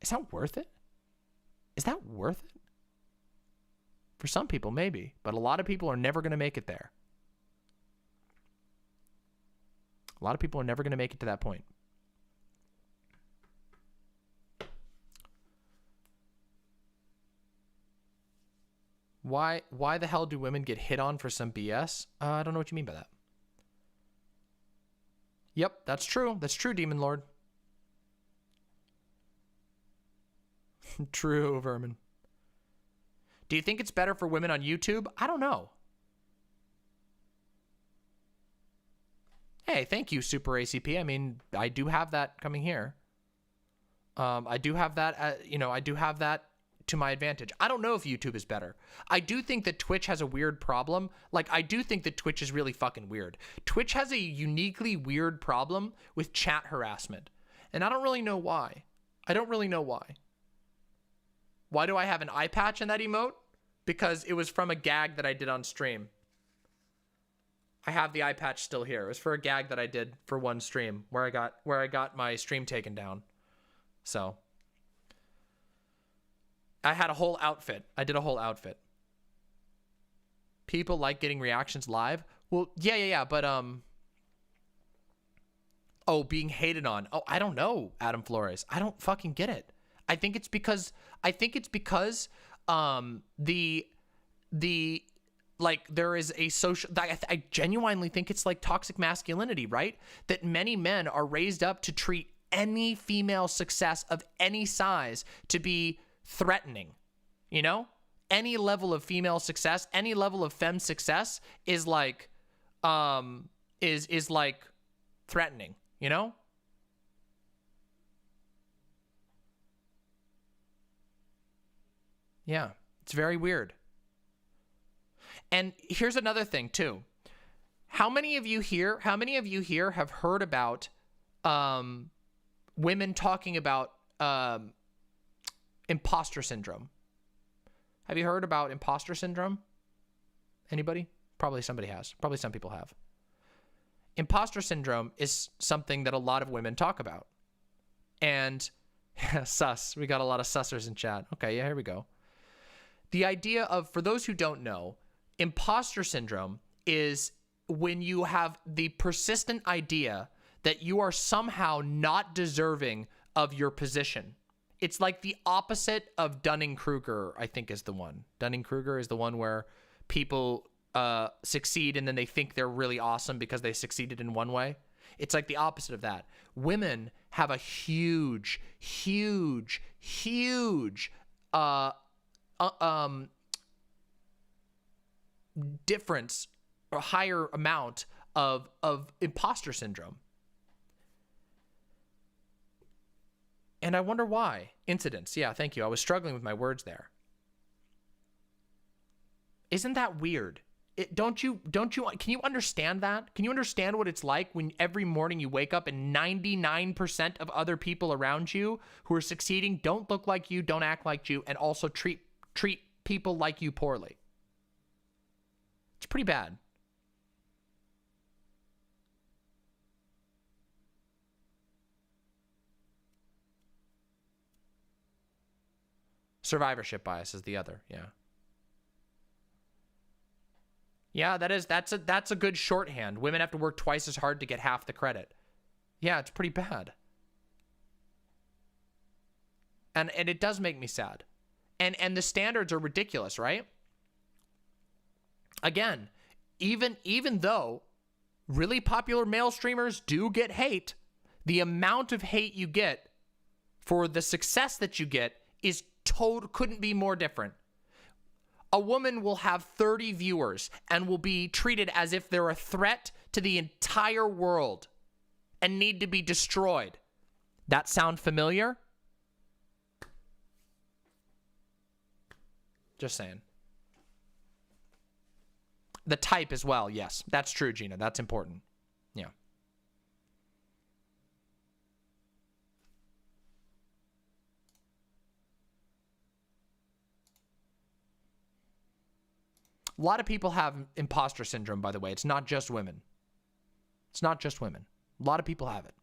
Is that worth it? Is that worth it? For some people, maybe, but a lot of people are never going to make it there. A lot of people are never going to make it to that point. Why the hell do women get hit on for some BS? I don't know what you mean by that. Yep, that's true. That's true, Demon Lord. True, Vermin. Do you think it's better for women on YouTube? I don't know. Hey, thank you, Super ACP. I mean, I do have that coming here. I do have that, I do have that to my advantage. I don't know if YouTube is better. I do think that Twitch has a weird problem. Like, I do think that Twitch is really fucking weird. Twitch has a uniquely weird problem with chat harassment. And I don't really know why. I don't really know why. Why do I have an eye patch in that emote? Because it was from a gag that I did on stream. I have the eye patch still here. It was for a gag that I did for one stream where I got my stream taken down. So I had a whole outfit. I did a whole outfit. People like getting reactions live. Well, yeah, but oh, being hated on. Oh, I don't know, Adam Flores. I don't fucking get it. I think it's because like there is a social, I genuinely think it's like toxic masculinity, right? That many men are raised up to treat any female success of any size to be threatening, you know? Any level of female success, any level of femme success is like, is like threatening, you know? Yeah, it's very weird. And here's another thing too. How many of you here have heard about women talking about imposter syndrome? Have you heard about imposter syndrome? Anybody? Probably somebody has. Probably some people have. Imposter syndrome is something that a lot of women talk about. And sus, we got a lot of sussers in chat. Okay, yeah, here we go. The idea of, for those who don't know, imposter syndrome is when you have the persistent idea that you are somehow not deserving of your position. It's like the opposite of Dunning-Kruger, I think is the one. Dunning-Kruger is the one where people succeed and then they think they're really awesome because they succeeded in one way. It's like the opposite of that. Women have a huge difference or higher amount of imposter syndrome. And I wonder why. Incidents. Yeah, thank you. I was struggling with my words there. Isn't that weird? Can you understand that? Can you understand what it's like when every morning you wake up and 99% of other people around you who are succeeding don't look like you, don't act like you, and also treat people like you poorly? It's pretty bad. Survivorship bias is the other, yeah. Yeah, that's a good shorthand. Women have to work twice as hard to get half the credit. Yeah, it's pretty bad. And it does make me sad. And the standards are ridiculous, right? Again, even though really popular male streamers do get hate, the amount of hate you get for the success that you get is couldn't be more different. A woman will have 30 viewers and will be treated as if they're a threat to the entire world and need to be destroyed. That sound familiar? Just saying. The type as well, yes. That's true, Jeena. That's important. Yeah. A lot of people have imposter syndrome, by the way. It's not just women. It's not just women. A lot of people have it.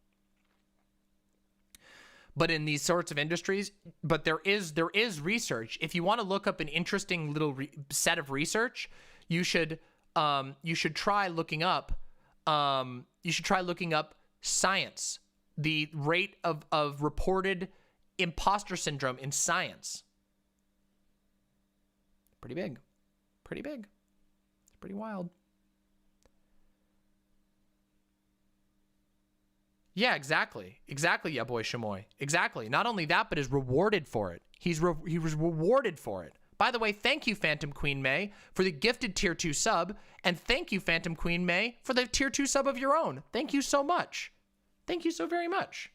But in these sorts of industries, but there is research. If you want to look up an interesting little set of research, you should try looking up science, the rate of reported imposter syndrome in science. Pretty big. Pretty big. It's pretty wild. Yeah, exactly. Exactly, yeah, boy Shamoy. Exactly. Not only that, but is rewarded for it. He was rewarded for it. By the way, thank you, Phantom Queen May, for the gifted Tier 2 sub. And thank you, Phantom Queen May, for the Tier 2 sub of your own. Thank you so much. Thank you so very much.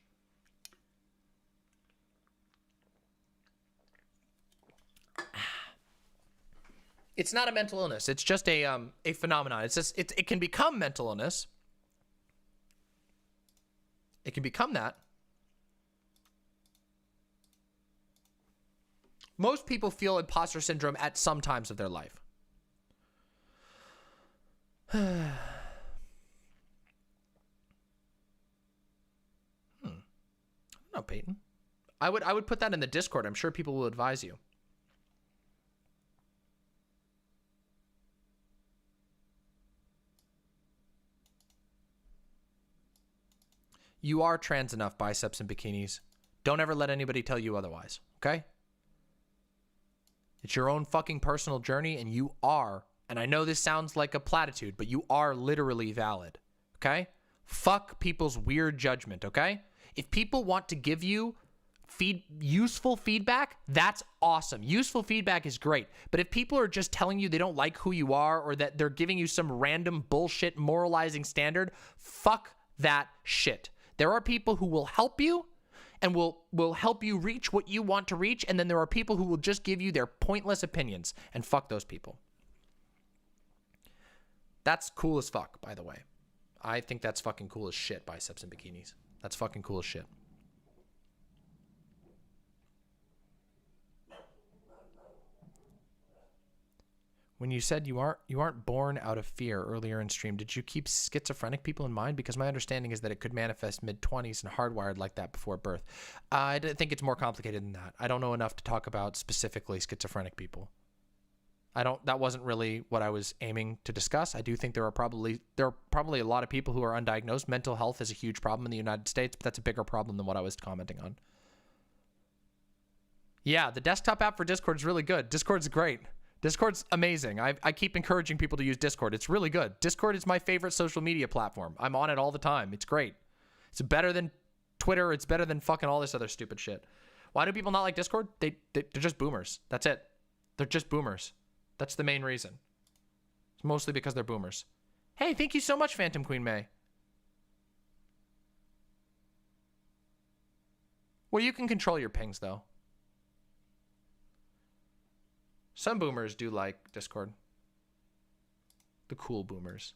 It's not a mental illness. It's just a phenomenon. It's just it can become mental illness. It can become that. Most people feel imposter syndrome at some times of their life. No, Peyton. I would put that in the Discord. I'm sure people will advise you. You are trans enough, biceps and bikinis. Don't ever let anybody tell you otherwise, okay? It's your own fucking personal journey, and you are, and I know this sounds like a platitude, but you are literally valid, okay? Fuck people's weird judgment, okay? If people want to give you useful feedback, that's awesome. Useful feedback is great. But if people are just telling you they don't like who you are or that they're giving you some random bullshit moralizing standard, fuck that shit. There are people who will help you and will help you reach what you want to reach, and then there are people who will just give you their pointless opinions, and fuck those people. That's cool as fuck, by the way. I think that's fucking cool as shit, biceps and bikinis. That's fucking cool as shit. When you said you aren't born out of fear earlier in stream, did you keep schizophrenic people in mind? Because my understanding is that it could manifest mid-20s and hardwired like that before birth. I think it's more complicated than that. I don't know enough to talk about specifically schizophrenic people. That wasn't really what I was aiming to discuss. I do think there are probably a lot of people who are undiagnosed. Mental health is a huge problem in the United States, but that's a bigger problem than what I was commenting on. Yeah, the desktop app for Discord is really good. Discord's great. Discord's amazing. I keep encouraging people to use Discord. It's really good. Discord is my favorite social media platform. I'm on it all the time. It's great. It's better than Twitter. It's better than fucking all this other stupid shit. Why do people not like Discord? They're just boomers. That's it. They're just boomers. That's the main reason. It's mostly because they're boomers. Hey, thank you so much, Phantom Queen May. Well, you can control your pings, though. Some boomers do like Discord. The cool boomers.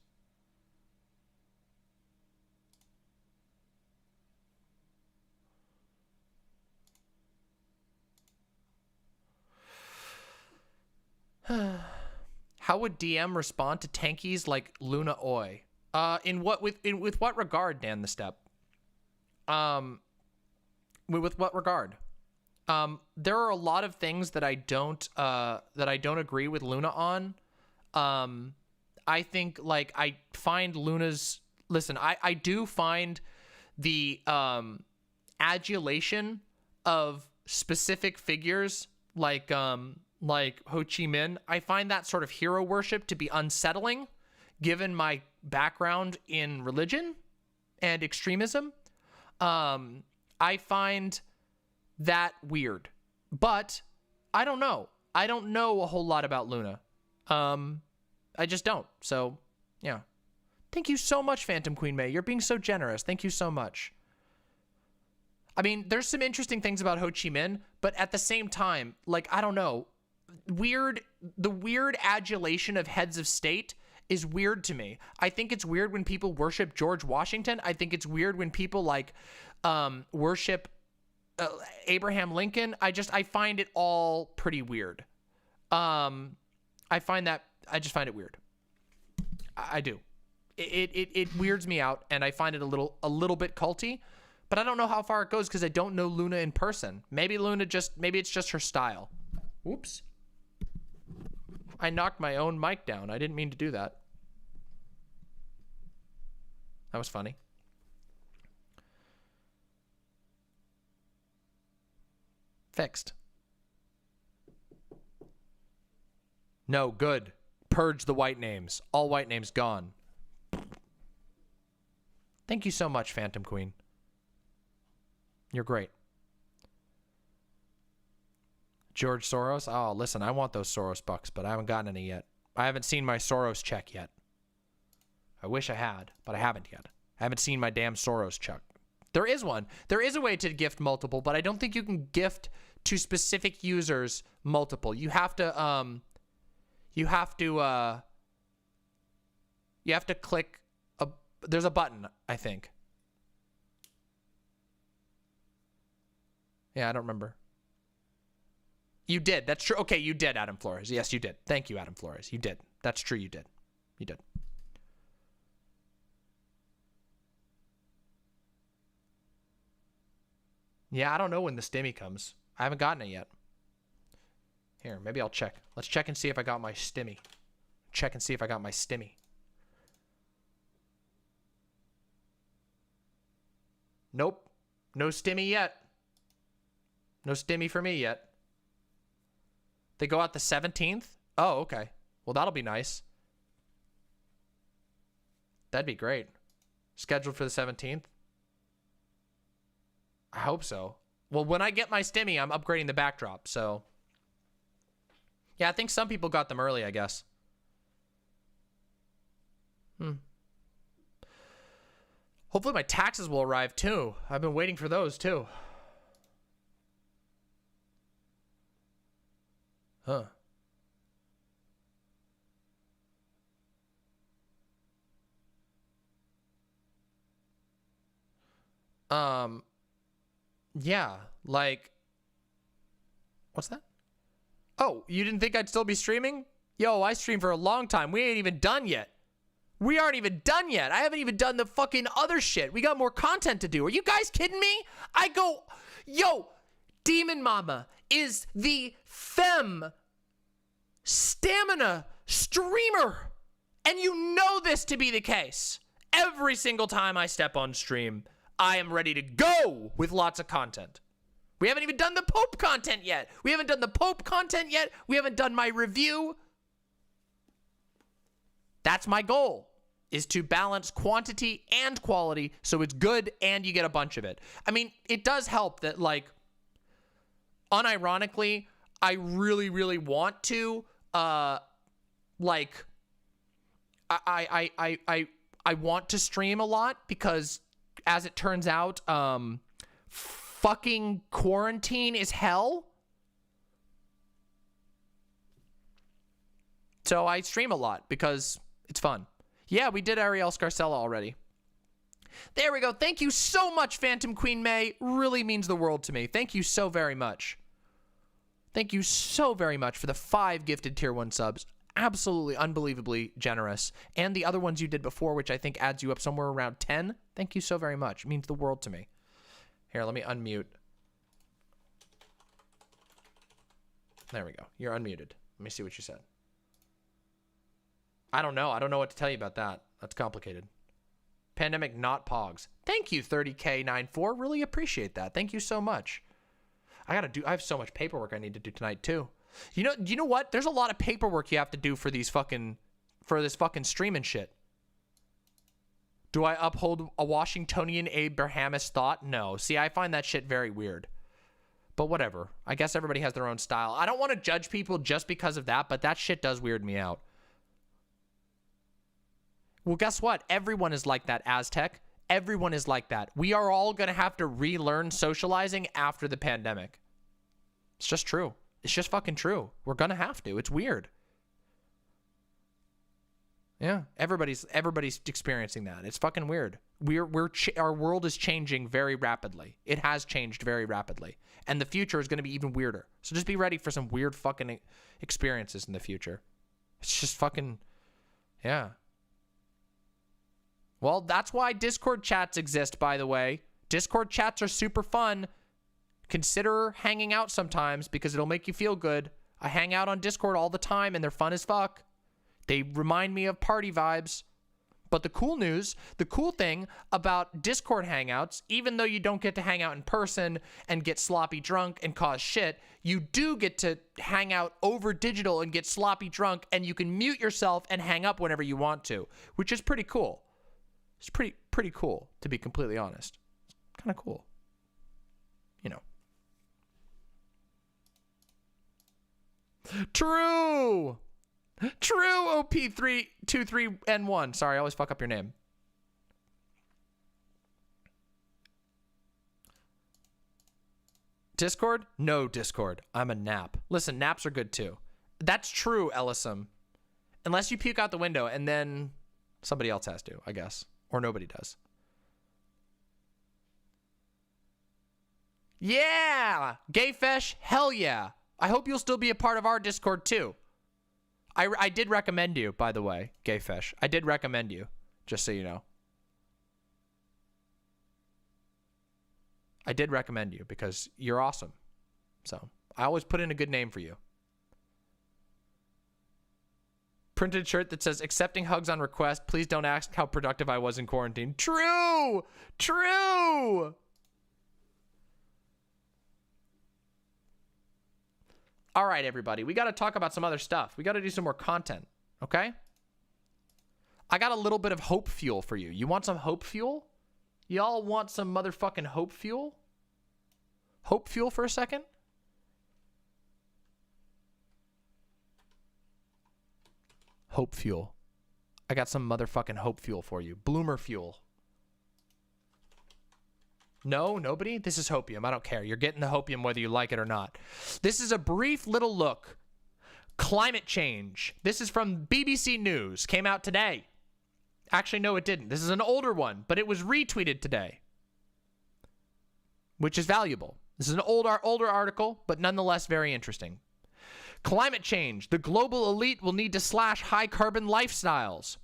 How would DM respond to tankies like Luna Oi? With what regard, Dan the Step? With what regard? There are a lot of things that I don't agree with Luna on. I think I find Luna's I do find the adulation of specific figures like Ho Chi Minh. I find that sort of hero worship to be unsettling, given my background in religion and extremism. I find that weird, but I don't know. I don't know a whole lot about Luna. I just don't. So, yeah. Thank you so much, Phantom Queen May. You're being so generous. Thank you so much. I mean, there's some interesting things about Ho Chi Minh, but at the same time, like, I don't know. The weird adulation of heads of state is weird to me. I think it's weird when people worship George Washington. I think it's weird when people, like, worship Abraham Lincoln. I find it all pretty weird. I just find it weird. I do. It weirds me out, and I find it a little bit culty, but I don't know how far it goes because I don't know Luna in person. Maybe it's just her style. Whoops. I knocked my own mic down. I didn't mean to do that. That was funny. Fixed. No, good. Purge the white names. All white names gone. Thank you so much, Phantom Queen. You're great. George Soros? Oh, listen, I want those Soros bucks, but I haven't gotten any yet. I haven't seen my Soros check yet. I wish I had, but I haven't yet. I haven't seen my damn Soros check. There is one. There is a way to gift multiple, but I don't think you can gift to specific users multiple. You have to click there's a button, I think. Yeah, I don't remember. You did. That's true. Okay, you did, Adam Flores. Yes, you did. Thank you, Adam Flores. You did. That's true, you did. You did. Yeah, I don't know when the stimmy comes. I haven't gotten it yet. Here, maybe I'll check. Let's check and see if I got my stimmy. Check and see if I got my stimmy. Nope. No stimmy yet. No stimmy for me yet. They go out the 17th? Oh, okay. Well, that'll be nice. That'd be great. Scheduled for the 17th? I hope so. Well, when I get my stimmy, I'm upgrading the backdrop, so... Yeah, I think some people got them early, I guess. Hopefully my taxes will arrive, too. I've been waiting for those, too. Huh. Yeah, like... What's that? Oh, you didn't think I'd still be streaming? Yo, I streamed for a long time. We ain't even done yet. We aren't even done yet. I haven't even done the fucking other shit. We got more content to do. Are you guys kidding me? I go, yo, Demon Mama is the femme stamina streamer. And you know this to be the case. Every single time I step on stream, I am ready to go with lots of content. We haven't even done the Pope content yet. We haven't done the Pope content yet. We haven't done my review. That's my goal, is to balance quantity and quality so it's good and you get a bunch of it. I mean, it does help that, like, unironically, I really, really want to, like, I want to stream a lot because, as it turns out, fucking quarantine is hell. So I stream a lot because it's fun. Yeah, we did Arielle Scarcella already. There we go. Thank you so much, Phantom Queen May. Really means the world to me. Thank you so very much. Thank you so very much for the 5 gifted tier 1 subs. Absolutely unbelievably generous. And the other ones you did before, which I think adds you up somewhere around 10. Thank you so very much. It means the world to me. Here, let me unmute. There we go. You're unmuted. Let me see what you said. I don't know. I don't know what to tell you about that. That's complicated. Pandemic not pogs. Thank you, 30K94. Really appreciate that. Thank you so much. I have so much paperwork I need to do tonight too. You know what? There's a lot of paperwork you have to do for this fucking streaming shit. Do I uphold a Washingtonian Abrahamist thought? No. See, I find that shit very weird. But whatever. I guess everybody has their own style. I don't want to judge people just because of that, but that shit does weird me out. Well, guess what? Everyone is like that, Aztec. Everyone is like that. We are all going to have to relearn socializing after the pandemic. It's just true. It's just fucking true. We're going to have to. It's weird. Yeah, everybody's experiencing that. It's fucking weird. Our world is changing very rapidly. It has changed very rapidly, and the future is going to be even weirder. So just be ready for some weird fucking experiences in the future. It's just fucking, yeah. Well, that's why Discord chats exist, by the way. Discord chats are super fun. Consider hanging out sometimes because it'll make you feel good. I hang out on Discord all the time, and they're fun as fuck. They remind me of party vibes. But the cool news, the cool thing about Discord hangouts, even though you don't get to hang out in person and get sloppy drunk and cause shit, you do get to hang out over digital and get sloppy drunk, and you can mute yourself and hang up whenever you want to, which is pretty cool. It's pretty cool, to be completely honest. It's kind of cool. You know. True! True, OP323N1. Sorry, I always fuck up your name. Discord? No Discord. I'm a nap. Listen, naps are good too. That's true, Ellison. Unless you puke out the window and then somebody else has to, I guess. Or nobody does. Yeah! Gayfesh, hell yeah. I hope you'll still be a part of our Discord too. I did recommend you, by the way, Gayfesh. I did recommend you, just so you know. I did recommend you because you're awesome. So, I always put in a good name for you. Printed shirt that says, accepting hugs on request. Please don't ask how productive I was in quarantine. True! True! All right, everybody. We got to talk about some other stuff. We got to do some more content, okay? I got a little bit of hope fuel for you. You want some hope fuel? Y'all want some motherfucking hope fuel? Hope fuel for a second? Hope fuel. I got some motherfucking hope fuel for you. Bloomer fuel. No, nobody? This is hopium. I don't care. You're getting the hopium whether you like it or not. This is a brief little look. Climate change. This is from BBC News. Came out today. Actually, no, it didn't. This is an older one, but it was retweeted today, which is valuable. This is an older article, but nonetheless very interesting. Climate change. The global elite will need to slash high carbon lifestyles.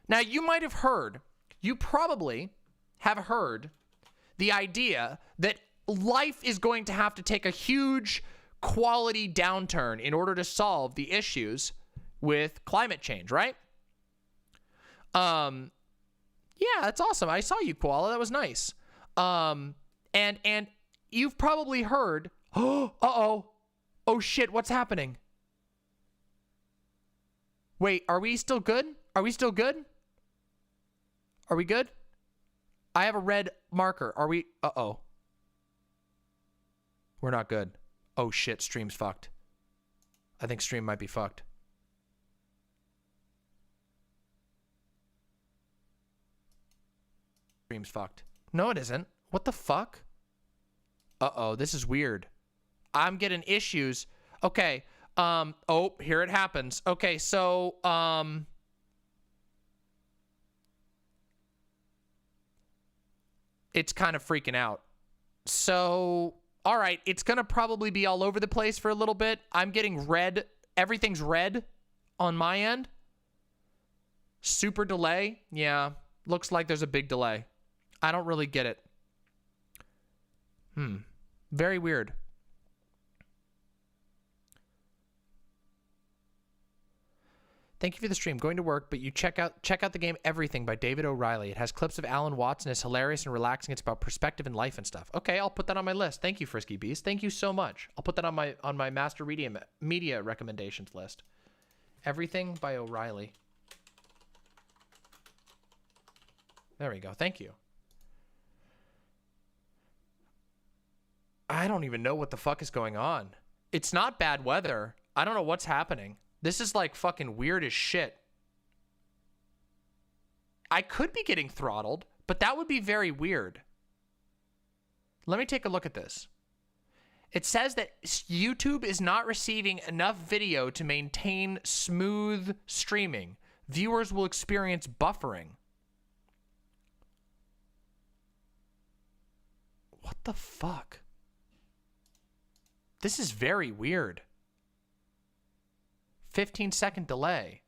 Now, you might have heard, you probably have heard the idea that life is going to have to take a huge quality downturn in order to solve the issues with climate change, right? Yeah, that's awesome. I saw you, Koala. That was nice. And you've probably heard, oh shit, what's happening? Wait, are we still good? Are we still good? Are we good? I have a red marker. Are we? We're not good. Oh shit, stream's fucked. I think stream might be fucked. Stream's fucked. No, it isn't. What the fuck? This is weird. I'm getting issues. Okay. Oh, here it happens. Okay, so, it's kind of freaking out. So, all right, it's going to probably be all over the place for a little bit. I'm getting red. Everything's red on my end. Super delay. Yeah, looks like there's a big delay. I don't really get it. Very weird. Thank you for the stream. Going to work, but you check out the game Everything by David O'Reilly. It has clips of Alan Watts and it's hilarious and relaxing. It's about perspective and life and stuff. Okay, I'll put that on my list. Thank you, Frisky Beast. Thank you so much. I'll put that on my master media recommendations list. Everything by O'Reilly. There we go. Thank you. I don't even know what the fuck is going on. It's not bad weather. I don't know what's happening. This is like fucking weird as shit. I could be getting throttled, but that would be very weird. Let me take a look at this. It says that YouTube is not receiving enough video to maintain smooth streaming. Viewers will experience buffering. What the fuck? This is very weird. 15-second delay.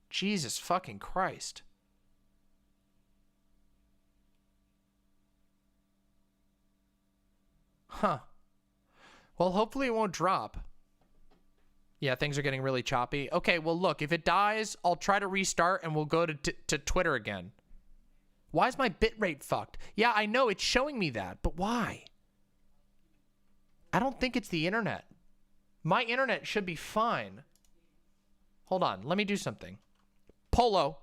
Jesus fucking Christ. Huh. Well, hopefully it won't drop. Yeah, things are getting really choppy. Okay, well, look, if it dies, I'll try to restart and we'll go to Twitter again. Why is my bitrate fucked? Yeah, I know, it's showing me that, but why? I don't think it's the internet. My internet should be fine. Hold on, let me do something. Polo.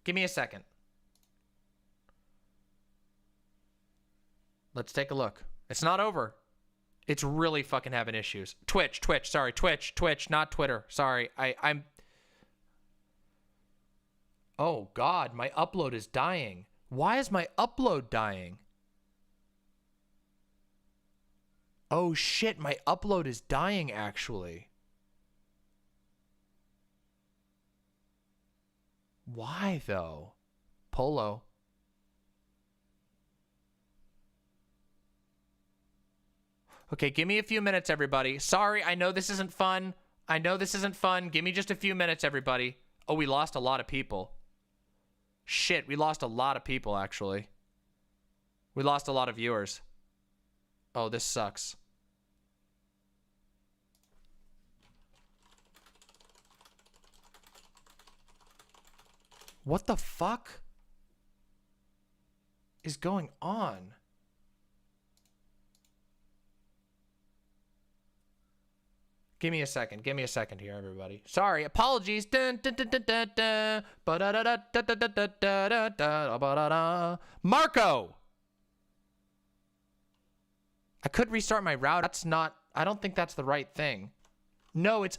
Give me a second. Let's take a look. It's not over. It's really fucking having issues. Twitch, sorry, Twitch, not Twitter. Sorry, I'm... Oh God, my upload is dying. Why is my upload dying? Oh shit, my upload is dying actually. Why though? Polo. Okay, give me a few minutes, everybody. Sorry, I know this isn't fun. Give me just a few minutes, everybody. Oh, we lost a lot of people. Shit, we lost a lot of people, actually. We lost a lot of viewers. Oh, this sucks. What the fuck is going on? Give me a second here, everybody. Sorry, apologies. Marco! I could restart my route. That's not, I don't think that's the right thing. No, it's